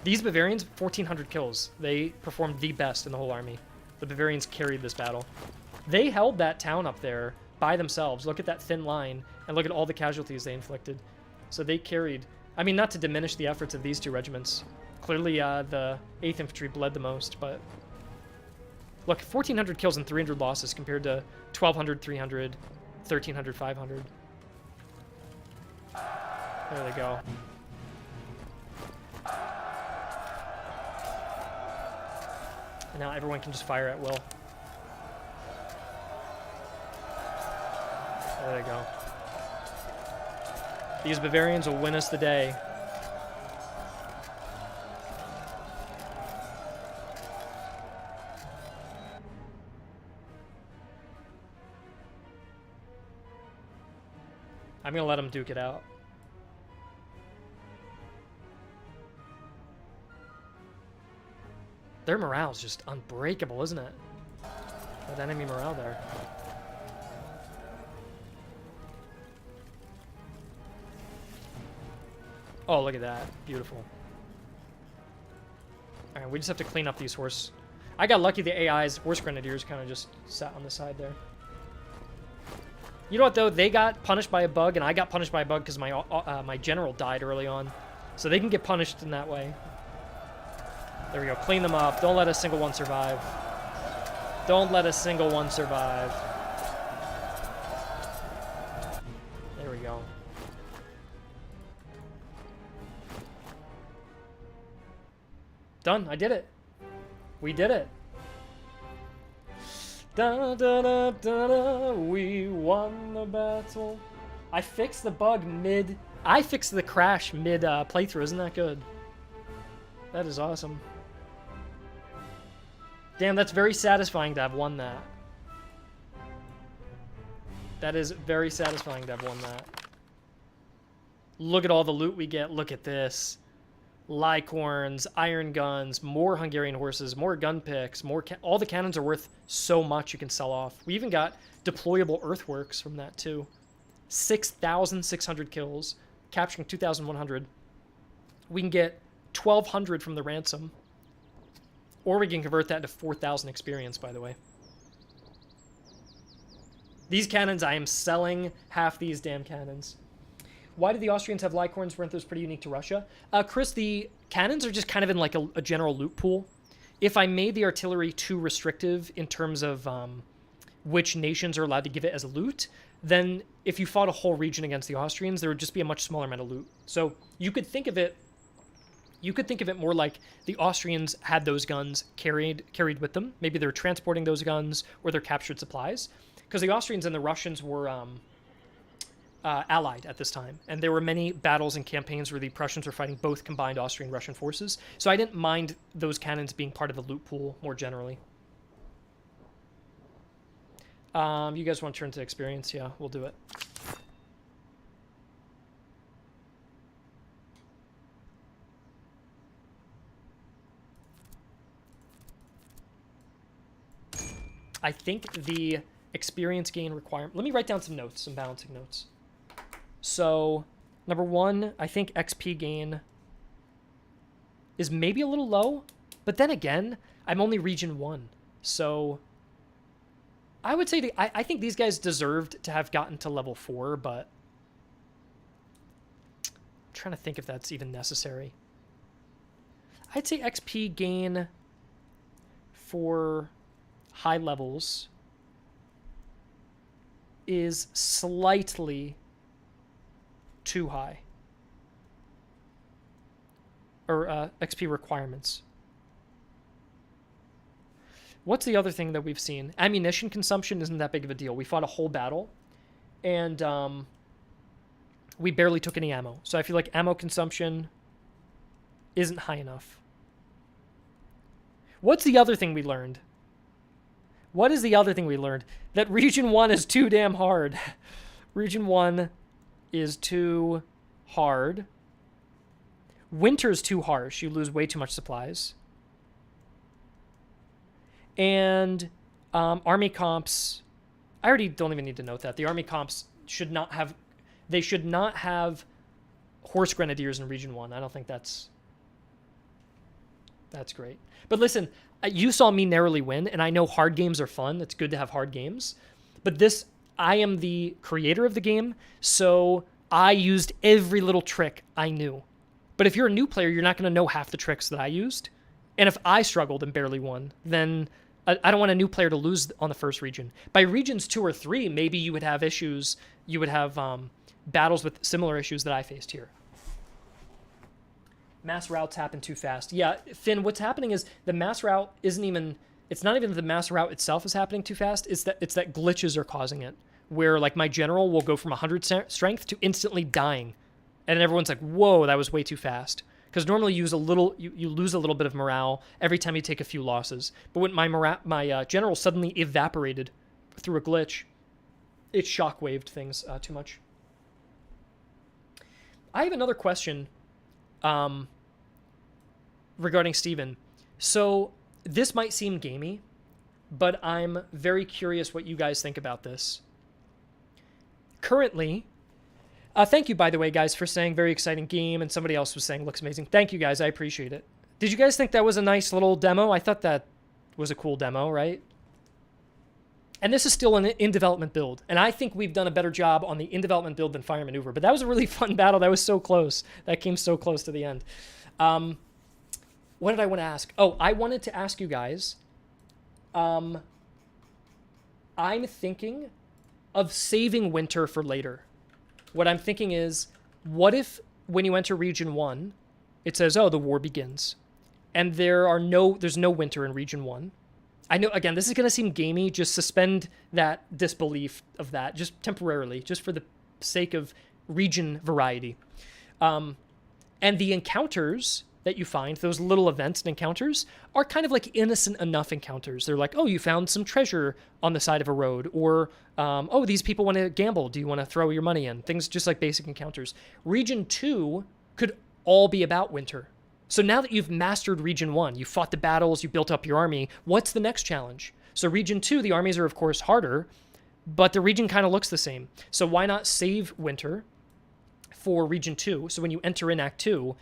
These Bavarians, 1,400 kills. They performed the best in the whole army. The Bavarians carried this battle. They held that town up there by themselves. Look at that thin line, and look at all the casualties they inflicted. So they carried... I mean, not to diminish the efforts of these two regiments. Clearly, the 8th Infantry bled the most, but... Look, 1,400 kills and 300 losses compared to 1,200, 300, 1,300, 500. There they go. And now everyone can just fire at will. There they go. These Bavarians will win us the day. I'm going to let them duke it out. Their morale's just unbreakable, isn't it? That enemy morale there. Oh, look at that. Beautiful. Alright, we just have to clean up these horse... I got lucky the AI's horse grenadiers kind of just sat on the side there. You know what, though? They got punished by a bug, and I got punished by a bug because my general died early on. So they can get punished in that way. There we go. Clean them up. Don't let a single one survive. Don't let a single one survive. There we go. Done. I did it. We did it. Da, da, da, da, da. We won the battle. I fixed the bug mid... I fixed the crash mid playthrough. Isn't that good? That is awesome. Damn, that's very satisfying to have won that. That is very satisfying to have won that. Look at all the loot we get. Look at this. Licorns, iron guns, more Hungarian horses, more gun picks, more... all the cannons are worth so much you can sell off. We even got deployable earthworks from that, too. 6,600 kills, capturing 2,100. We can get 1,200 from the ransom. Or we can convert that into 4,000 experience, by the way. These cannons, I am selling half these damn cannons. Why did the Austrians have Licorns? Weren't those pretty unique to Russia? Chris, the cannons are just kind of in like a general loot pool. If I made the artillery too restrictive in terms of which nations are allowed to give it as a loot, then if you fought a whole region against the Austrians, there would just be a much smaller amount of loot. So you could think of it more like the Austrians had those guns carried with them. Maybe they're transporting those guns or they're captured supplies. Because the Austrians and the Russians were allied at this time. And there were many battles and campaigns where the Prussians were fighting both combined Austrian-Russian forces. So I didn't mind those cannons being part of the loot pool more generally. You guys want to turn to experience? Yeah, we'll do it. I think the experience gain requirement... Let me write down some notes, some balancing notes. So, number one, I think XP gain is maybe a little low. But then again, I'm only Region 1. So, I would say... I think these guys deserved to have gotten to level 4, but... trying to think if that's even necessary. I'd say XP gain for high levels is slightly too high. Or XP requirements. What's the other thing that we've seen? Ammunition consumption isn't that big of a deal. We fought a whole battle, and we barely took any ammo. So I feel like ammo consumption isn't high enough. What's the other thing we learned? What is the other thing we learned? That Region 1 is too damn hard. Region 1 is too hard. Winter's too harsh. You lose way too much supplies. And army comps, I already don't even need to note that. The army comps should not have, they should not have horse grenadiers in Region 1. I don't think that's great. But listen, you saw me narrowly win, and I know hard games are fun. It's good to have hard games. But this, I am the creator of the game, so I used every little trick I knew. But if you're a new player, you're not going to know half the tricks that I used. And if I struggled and barely won, then I don't want a new player to lose on the first region. By regions 2 or 3, maybe you would have issues. You would have battles with similar issues that I faced here. Mass routes happen too fast. Yeah, Finn, what's happening is the mass route isn't even, it's not even that the mass route itself is happening too fast. It's that glitches are causing it. Where like my general will go from 100 strength to instantly dying. And everyone's like, whoa, that was way too fast. Because normally you lose a little bit of morale every time you take a few losses. But when my general suddenly evaporated through a glitch, it shockwaved things too much. I have another question regarding Steven. So this might seem gamey, but I'm very curious what you guys think about this. Currently, thank you, by the way, guys, for saying very exciting game, and somebody else was saying looks amazing. Thank you, guys. I appreciate it. Did you guys think that was a nice little demo? I thought that was a cool demo, right? And this is still an in-development build, and I think we've done a better job on the in-development build than Fire Maneuver, but that was a really fun battle. That was so close. That came so close to the end. What did I want to ask? Oh, I wanted to ask you guys, I'm thinking of saving winter for later. What I'm thinking is, what if when you enter Region 1, it says, oh, the war begins. And there's no winter in Region 1. I know, again, this is going to seem gamey. Just suspend that disbelief of that, just temporarily, just for the sake of region variety. And the encounters that you find, those little events and encounters, are kind of like innocent enough encounters. They're like, oh, you found some treasure on the side of a road, or, oh, these people want to gamble. Do you want to throw your money in? Things just like basic encounters. Region 2 could all be about winter. So now that you've mastered Region 1, you fought the battles, you built up your army, what's the next challenge? So Region 2, the armies are, of course, harder, but the region kind of looks the same. So why not save winter for Region 2? So when you enter in Act 2,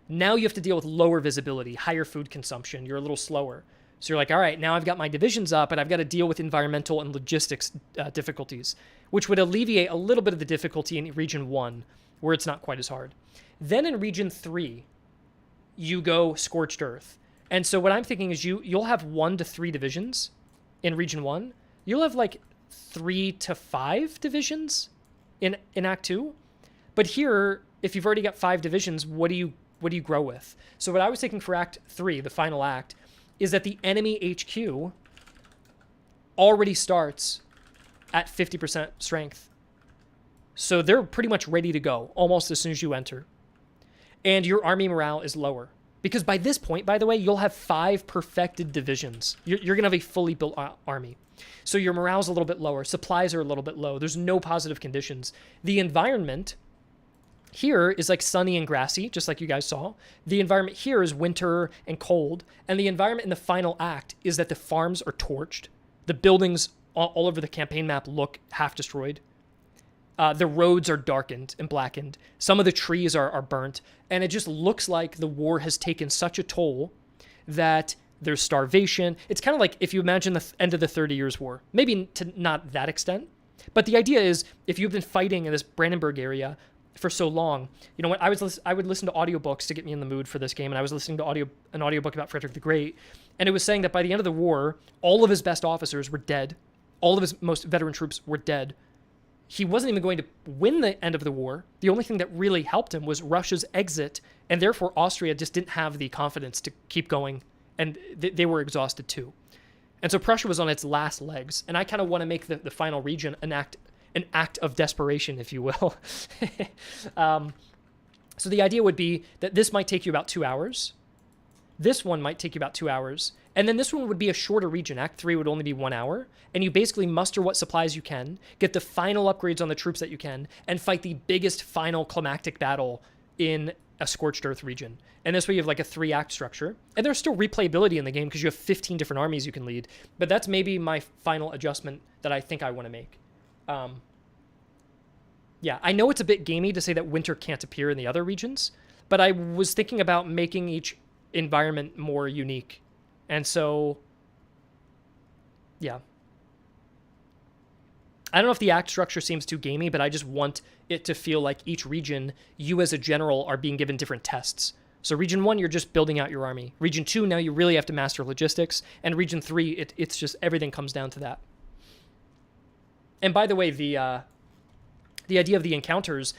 now you have to deal with lower visibility, higher food consumption. You're a little slower. So you're like, all right, now I've got my divisions up, and I've got to deal with environmental and logistics difficulties, which would alleviate a little bit of the difficulty in Region 1, where it's not quite as hard. Then in Region 3, you go Scorched Earth. And so what I'm thinking is you'll have 1 to 3 divisions in Region 1. You'll have like 3 to 5 divisions in Act 2. But here, if you've already got 5 divisions, what do you grow with? So what I was thinking for Act 3, the final act, is that the enemy HQ already starts at 50% strength. So they're pretty much ready to go almost as soon as you enter. And your army morale is lower. Because by this point, by the way, you'll have 5 perfected divisions. You're going to have a fully built army. So your morale's a little bit lower. Supplies are a little bit low. There's no positive conditions. The environment here is like sunny and grassy, just like you guys saw. The environment here is winter and cold. And the environment in the final act is that the farms are torched. The buildings all over the campaign map look half destroyed. The roads are darkened and blackened. Some of the trees are burnt. And it just looks like the war has taken such a toll that there's starvation. It's kind of like if you imagine the end of the 30 Years' War. Maybe to not that extent. But the idea is if you've been fighting in this Brandenburg area for so long. You know, when I would listen to audiobooks to get me in the mood for this game, and I was listening to an audiobook about Frederick the Great, and it was saying that by the end of the war, all of his best officers were dead. All of his most veteran troops were dead. He wasn't even going to win the end of the war. The only thing that really helped him was Russia's exit, and therefore Austria just didn't have the confidence to keep going, and they were exhausted too. And so Prussia was on its last legs, and I kind of want to make the final region an act of desperation, if you will. So the idea would be that this might take you about 2 hours. This one might take you about 2 hours. And then this one would be a shorter region. Act 3 would only be 1 hour. And you basically muster what supplies you can, get the final upgrades on the troops that you can, and fight the biggest final climactic battle in a Scorched Earth region. And this way you have like a 3-act structure. And there's still replayability in the game because you have 15 different armies you can lead. But that's maybe my final adjustment that I think I want to make. Yeah, I know it's a bit gamey to say that winter can't appear in the other regions, but I was thinking about making each environment more unique. And so, yeah. I don't know if the act structure seems too gamey, but I just want it to feel like each region, you as a general are being given different tests. So region 1, you're just building out your army. Region 2, now you really have to master logistics. And region 3, it's just everything comes down to that. And by the way, the idea of the encounters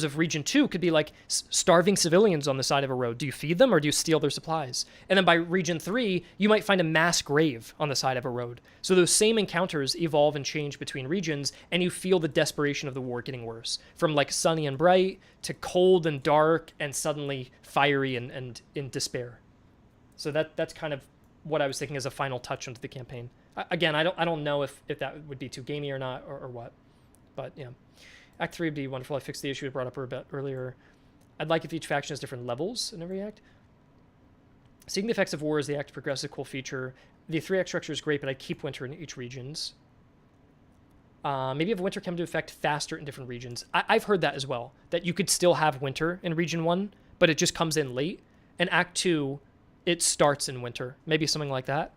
of region 2 could be like starving civilians on the side of a road. Do you feed them or do you steal their supplies? And then by region 3, you might find a mass grave on the side of a road. So those same encounters evolve and change between regions, and you feel the desperation of the war getting worse. From like sunny and bright to cold and dark and suddenly fiery and in despair. So that's kind of what I was thinking as a final touch onto the campaign. Again, I don't know if that would be too gamey or not or what. But yeah. Act 3 would be wonderful. I fixed the issue I brought up a bit earlier. I'd like if each faction has different levels in every act. Seeing the effects of war as the act progresses, a cool feature. The 3-act structure is great, but I'd keep winter in each regions. Maybe have winter come into effect faster in different regions. I've heard that as well, that you could still have winter in region 1, but it just comes in late. And Act 2, it starts in winter. Maybe something like that.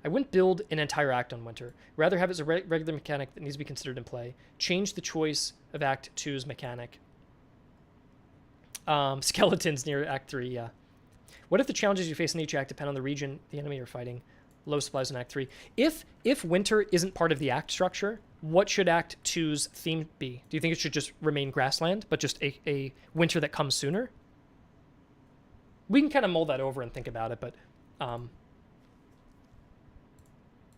I wouldn't build an entire act on winter. Rather have it as a regular mechanic that needs to be considered in play. Change the choice of Act 2's mechanic. Skeletons near Act 3, yeah. What if the challenges you face in each act depend on the region the enemy are fighting? Low supplies in Act 3. If winter isn't part of the act structure, what should Act 2's theme be? Do you think it should just remain grassland, but just a winter that comes sooner? We can kind of mold that over and think about it, but...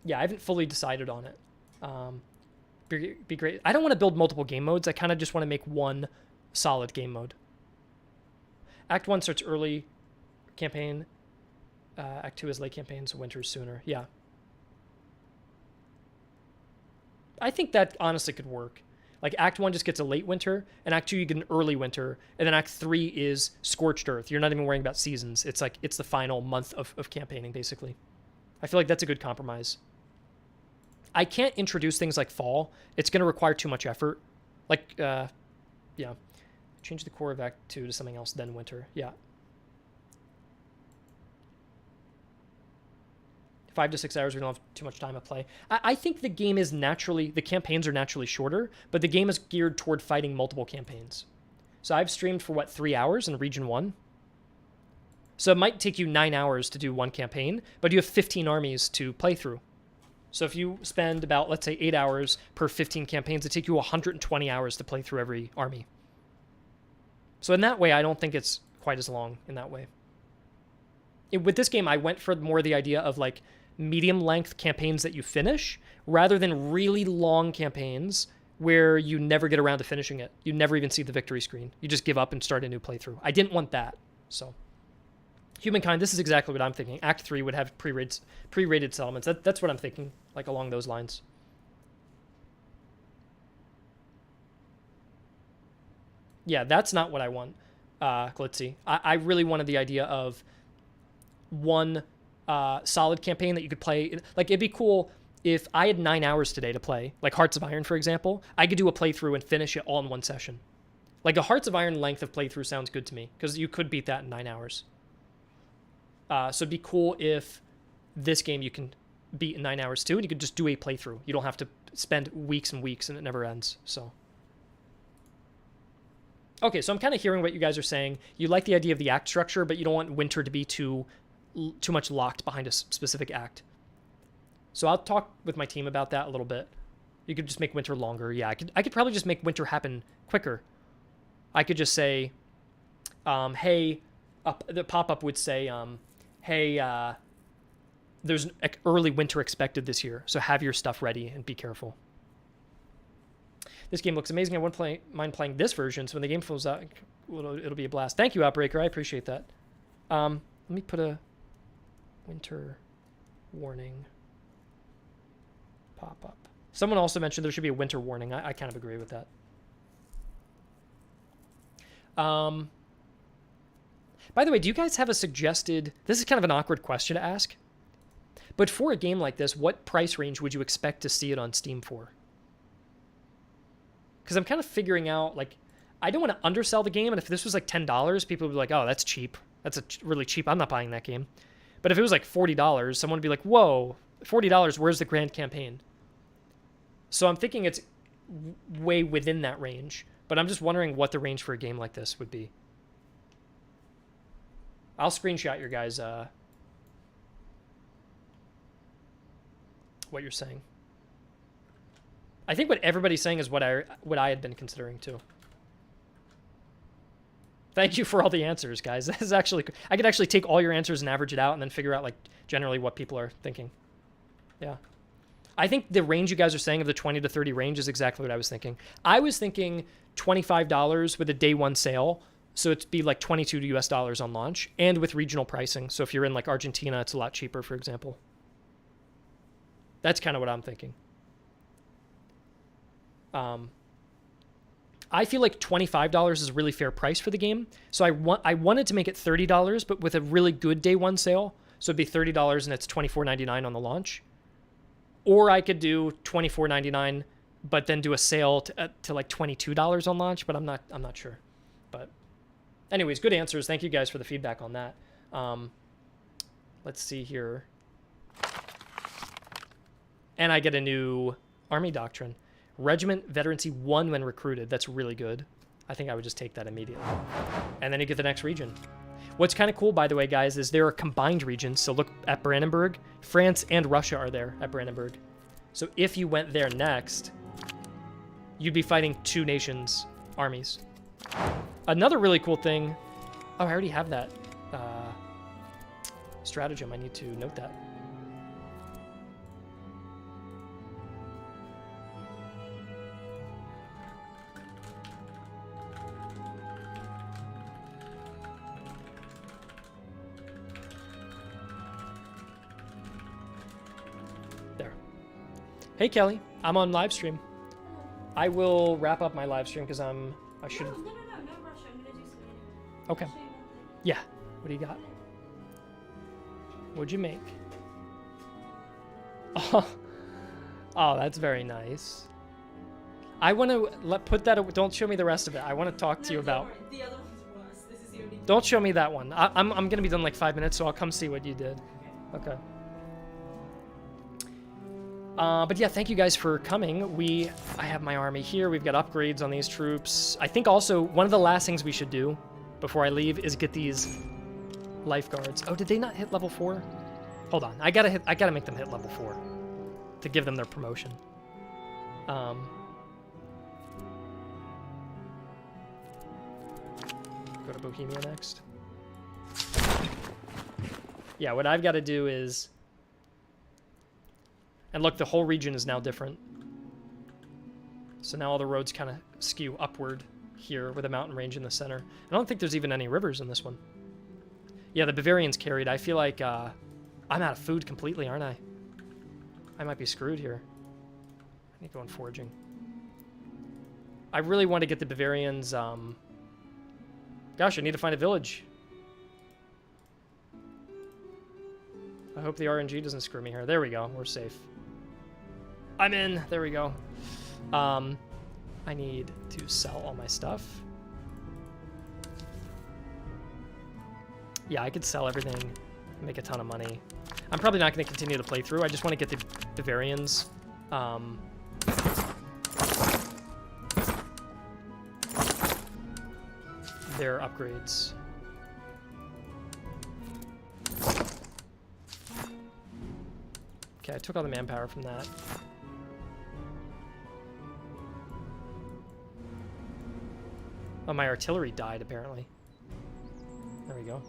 yeah, I haven't fully decided on it. Be great. I don't want to build multiple game modes. I kind of just want to make one solid game mode. Act 1 starts early campaign. Act 2 is late campaign, so winter's sooner. Yeah. I think that honestly could work. Like Act 1 just gets a late winter, and Act 2 you get an early winter, and then Act 3 is Scorched Earth. You're not even worrying about seasons. It's like it's the final month of campaigning, basically. I feel like that's a good compromise. I can't introduce things like fall. It's going to require too much effort. Like, yeah. Change the core of Act 2 to something else, then winter. Yeah. 5 to 6 hours, we don't have too much time to play. I think the campaigns are naturally shorter, but the game is geared toward fighting multiple campaigns. So I've streamed for, 3 hours in Region 1? So it might take you 9 hours to do one campaign, but you have 15 armies to play through. So if you spend about, let's say, 8 hours per 15 campaigns, it take you 120 hours to play through every army. So in that way, I don't think it's quite as long in that way. With this game, I went for more the idea of like medium-length campaigns that you finish, rather than really long campaigns where you never get around to finishing it. You never even see the victory screen. You just give up and start a new playthrough. I didn't want that, so... Humankind, this is exactly what I'm thinking. Act 3 would have pre-rated settlements. That's what I'm thinking, like along those lines. Yeah, that's not what I want, Glitzy. I really wanted the idea of one solid campaign that you could play. Like, it'd be cool if I had 9 hours today to play, like Hearts of Iron, for example. I could do a playthrough and finish it all in one session. Like, a Hearts of Iron length of playthrough sounds good to me, because you could beat that in 9 hours. So it'd be cool if this game you can beat in 9 hours too, and you could just do a playthrough. You don't have to spend weeks and weeks, and it never ends. So, okay, so I'm kind of hearing what you guys are saying. You like the idea of the act structure, but you don't want winter to be too much locked behind a specific act. So I'll talk with my team about that a little bit. You could just make winter longer. Yeah, I could probably just make winter happen quicker. I could just say, hey, the pop-up would say, hey, there's an early winter expected this year, so have your stuff ready and be careful. This game looks amazing. I wouldn't mind playing this version, so when the game flows out, it'll be a blast. Thank you, Outbreaker. I appreciate that. Let me put a winter warning pop-up. Someone also mentioned there should be a winter warning. I kind of agree with that. By the way, do you guys have a suggested... This is kind of an awkward question to ask. But for a game like this, what price range would you expect to see it on Steam for? Because I'm kind of figuring out, like, I don't want to undersell the game, and if this was like $10, people would be like, oh, that's cheap. That's really cheap. I'm not buying that game. But if it was like $40, someone would be like, whoa, $40, where's the grand campaign? So I'm thinking it's way within that range, but I'm just wondering what the range for a game like this would be. I'll screenshot your guys' what you're saying. I think what everybody's saying is what I had been considering too. Thank you for all the answers, guys. This is actually, I could actually take all your answers and average it out and then figure out like generally what people are thinking. Yeah. I think the range you guys are saying of the 20 to 30 range is exactly what I was thinking. I was thinking $25 with a day one sale. So it'd be like $22 US on launch and with regional pricing. So if you're in like Argentina, it's a lot cheaper, for example. That's kind of what I'm thinking. I feel like $25 is a really fair price for the game. So I wanted to make it $30, but with a really good day one sale. So it'd be $30 and it's $24.99 on the launch. Or I could do $24.99, but then do a sale to like $22 on launch. But I'm not sure. But anyways, good answers. Thank you guys for the feedback on that. Let's see here. And I get a new army doctrine. Regiment Veterancy 1 when recruited. That's really good. I think I would just take that immediately. And then you get the next region. What's kind of cool, by the way, guys, is there are combined regions. So look at Brandenburg. France and Russia are there at Brandenburg. So if you went there next, you'd be fighting two nations' armies. Another really cool thing... Oh, I already have that stratagem. I need to note that. Hey Kelly, I'm on live stream. I will wrap up my live stream because I should. No rush. I'm gonna do some. Okay. Yeah. What do you got? What'd you make? Oh, that's very nice. I want to put that. Don't show me the rest of it. I want to talk to you about. The other one's worse. This is the only. Don't show me that one. I'm gonna be done in like 5 minutes, so I'll come see what you did. Okay. But yeah, thank you guys for coming. I have my army here. We've got upgrades on these troops. I think also one of the last things we should do before I leave is get these lifeguards. Oh, did they not hit level 4? Hold on. I gotta make them hit level 4 to give them their promotion. Go to Bohemia next. Yeah, what I've got to do is... And look, the whole region is now different. So now all the roads kind of skew upward here with a mountain range in the center. I don't think there's even any rivers in this one. Yeah, the Bavarians carried. I feel like I'm out of food completely, aren't I? I might be screwed here. I need to go on foraging. I really want to get the Bavarians... Gosh, I need to find a village. I hope the RNG doesn't screw me here. There we go. We're safe. I'm in. There we go. I need to sell all my stuff. Yeah, I could sell everything Make a ton of money. I'm probably not going to continue to play through. I just want to get the Bavarians. Their upgrades. Okay, I took all the manpower from that. Oh, my artillery died, apparently. There we go.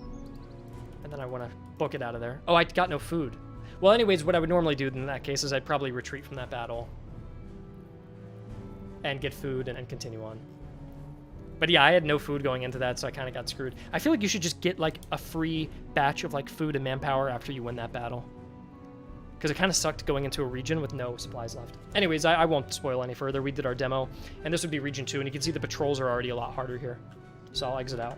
And then I want to book it out of there. Oh, I got no food. Well, anyways, what I would normally do in that case is I'd probably retreat from that battle. And get food and continue on. But yeah, I had no food going into that, so I kind of got screwed. I feel like you should just get, like, a free batch of, like, food and manpower after you win that battle. Because it kind of sucked going into a region with no supplies left. Anyways, I won't spoil any further. We did our demo, and this would be Region 2, and you can see the patrols are already a lot harder here. So I'll exit out.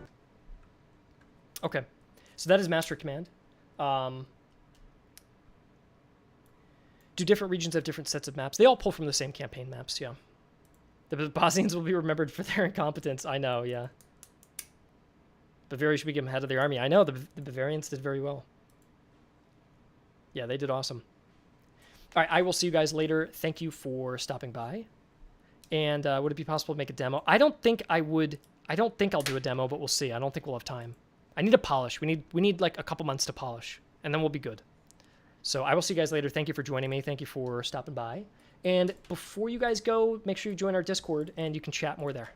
Okay, so that is Master Command. Do different regions have different sets of maps? They all pull from the same campaign maps, yeah. The Bosnians will be remembered for their incompetence. I know, yeah. Bavaria should become head of their army. I know, the Bavarians did very well. Yeah, they did awesome. All right, I will see you guys later. Thank you for stopping by. And would it be possible to make a demo? I don't think I would. I don't think I'll do a demo, but we'll see. I don't think we'll have time. I need to polish. We need like a couple months to polish, and then we'll be good. So I will see you guys later. Thank you for joining me. Thank you for stopping by. And before you guys go, make sure you join our Discord, and you can chat more there.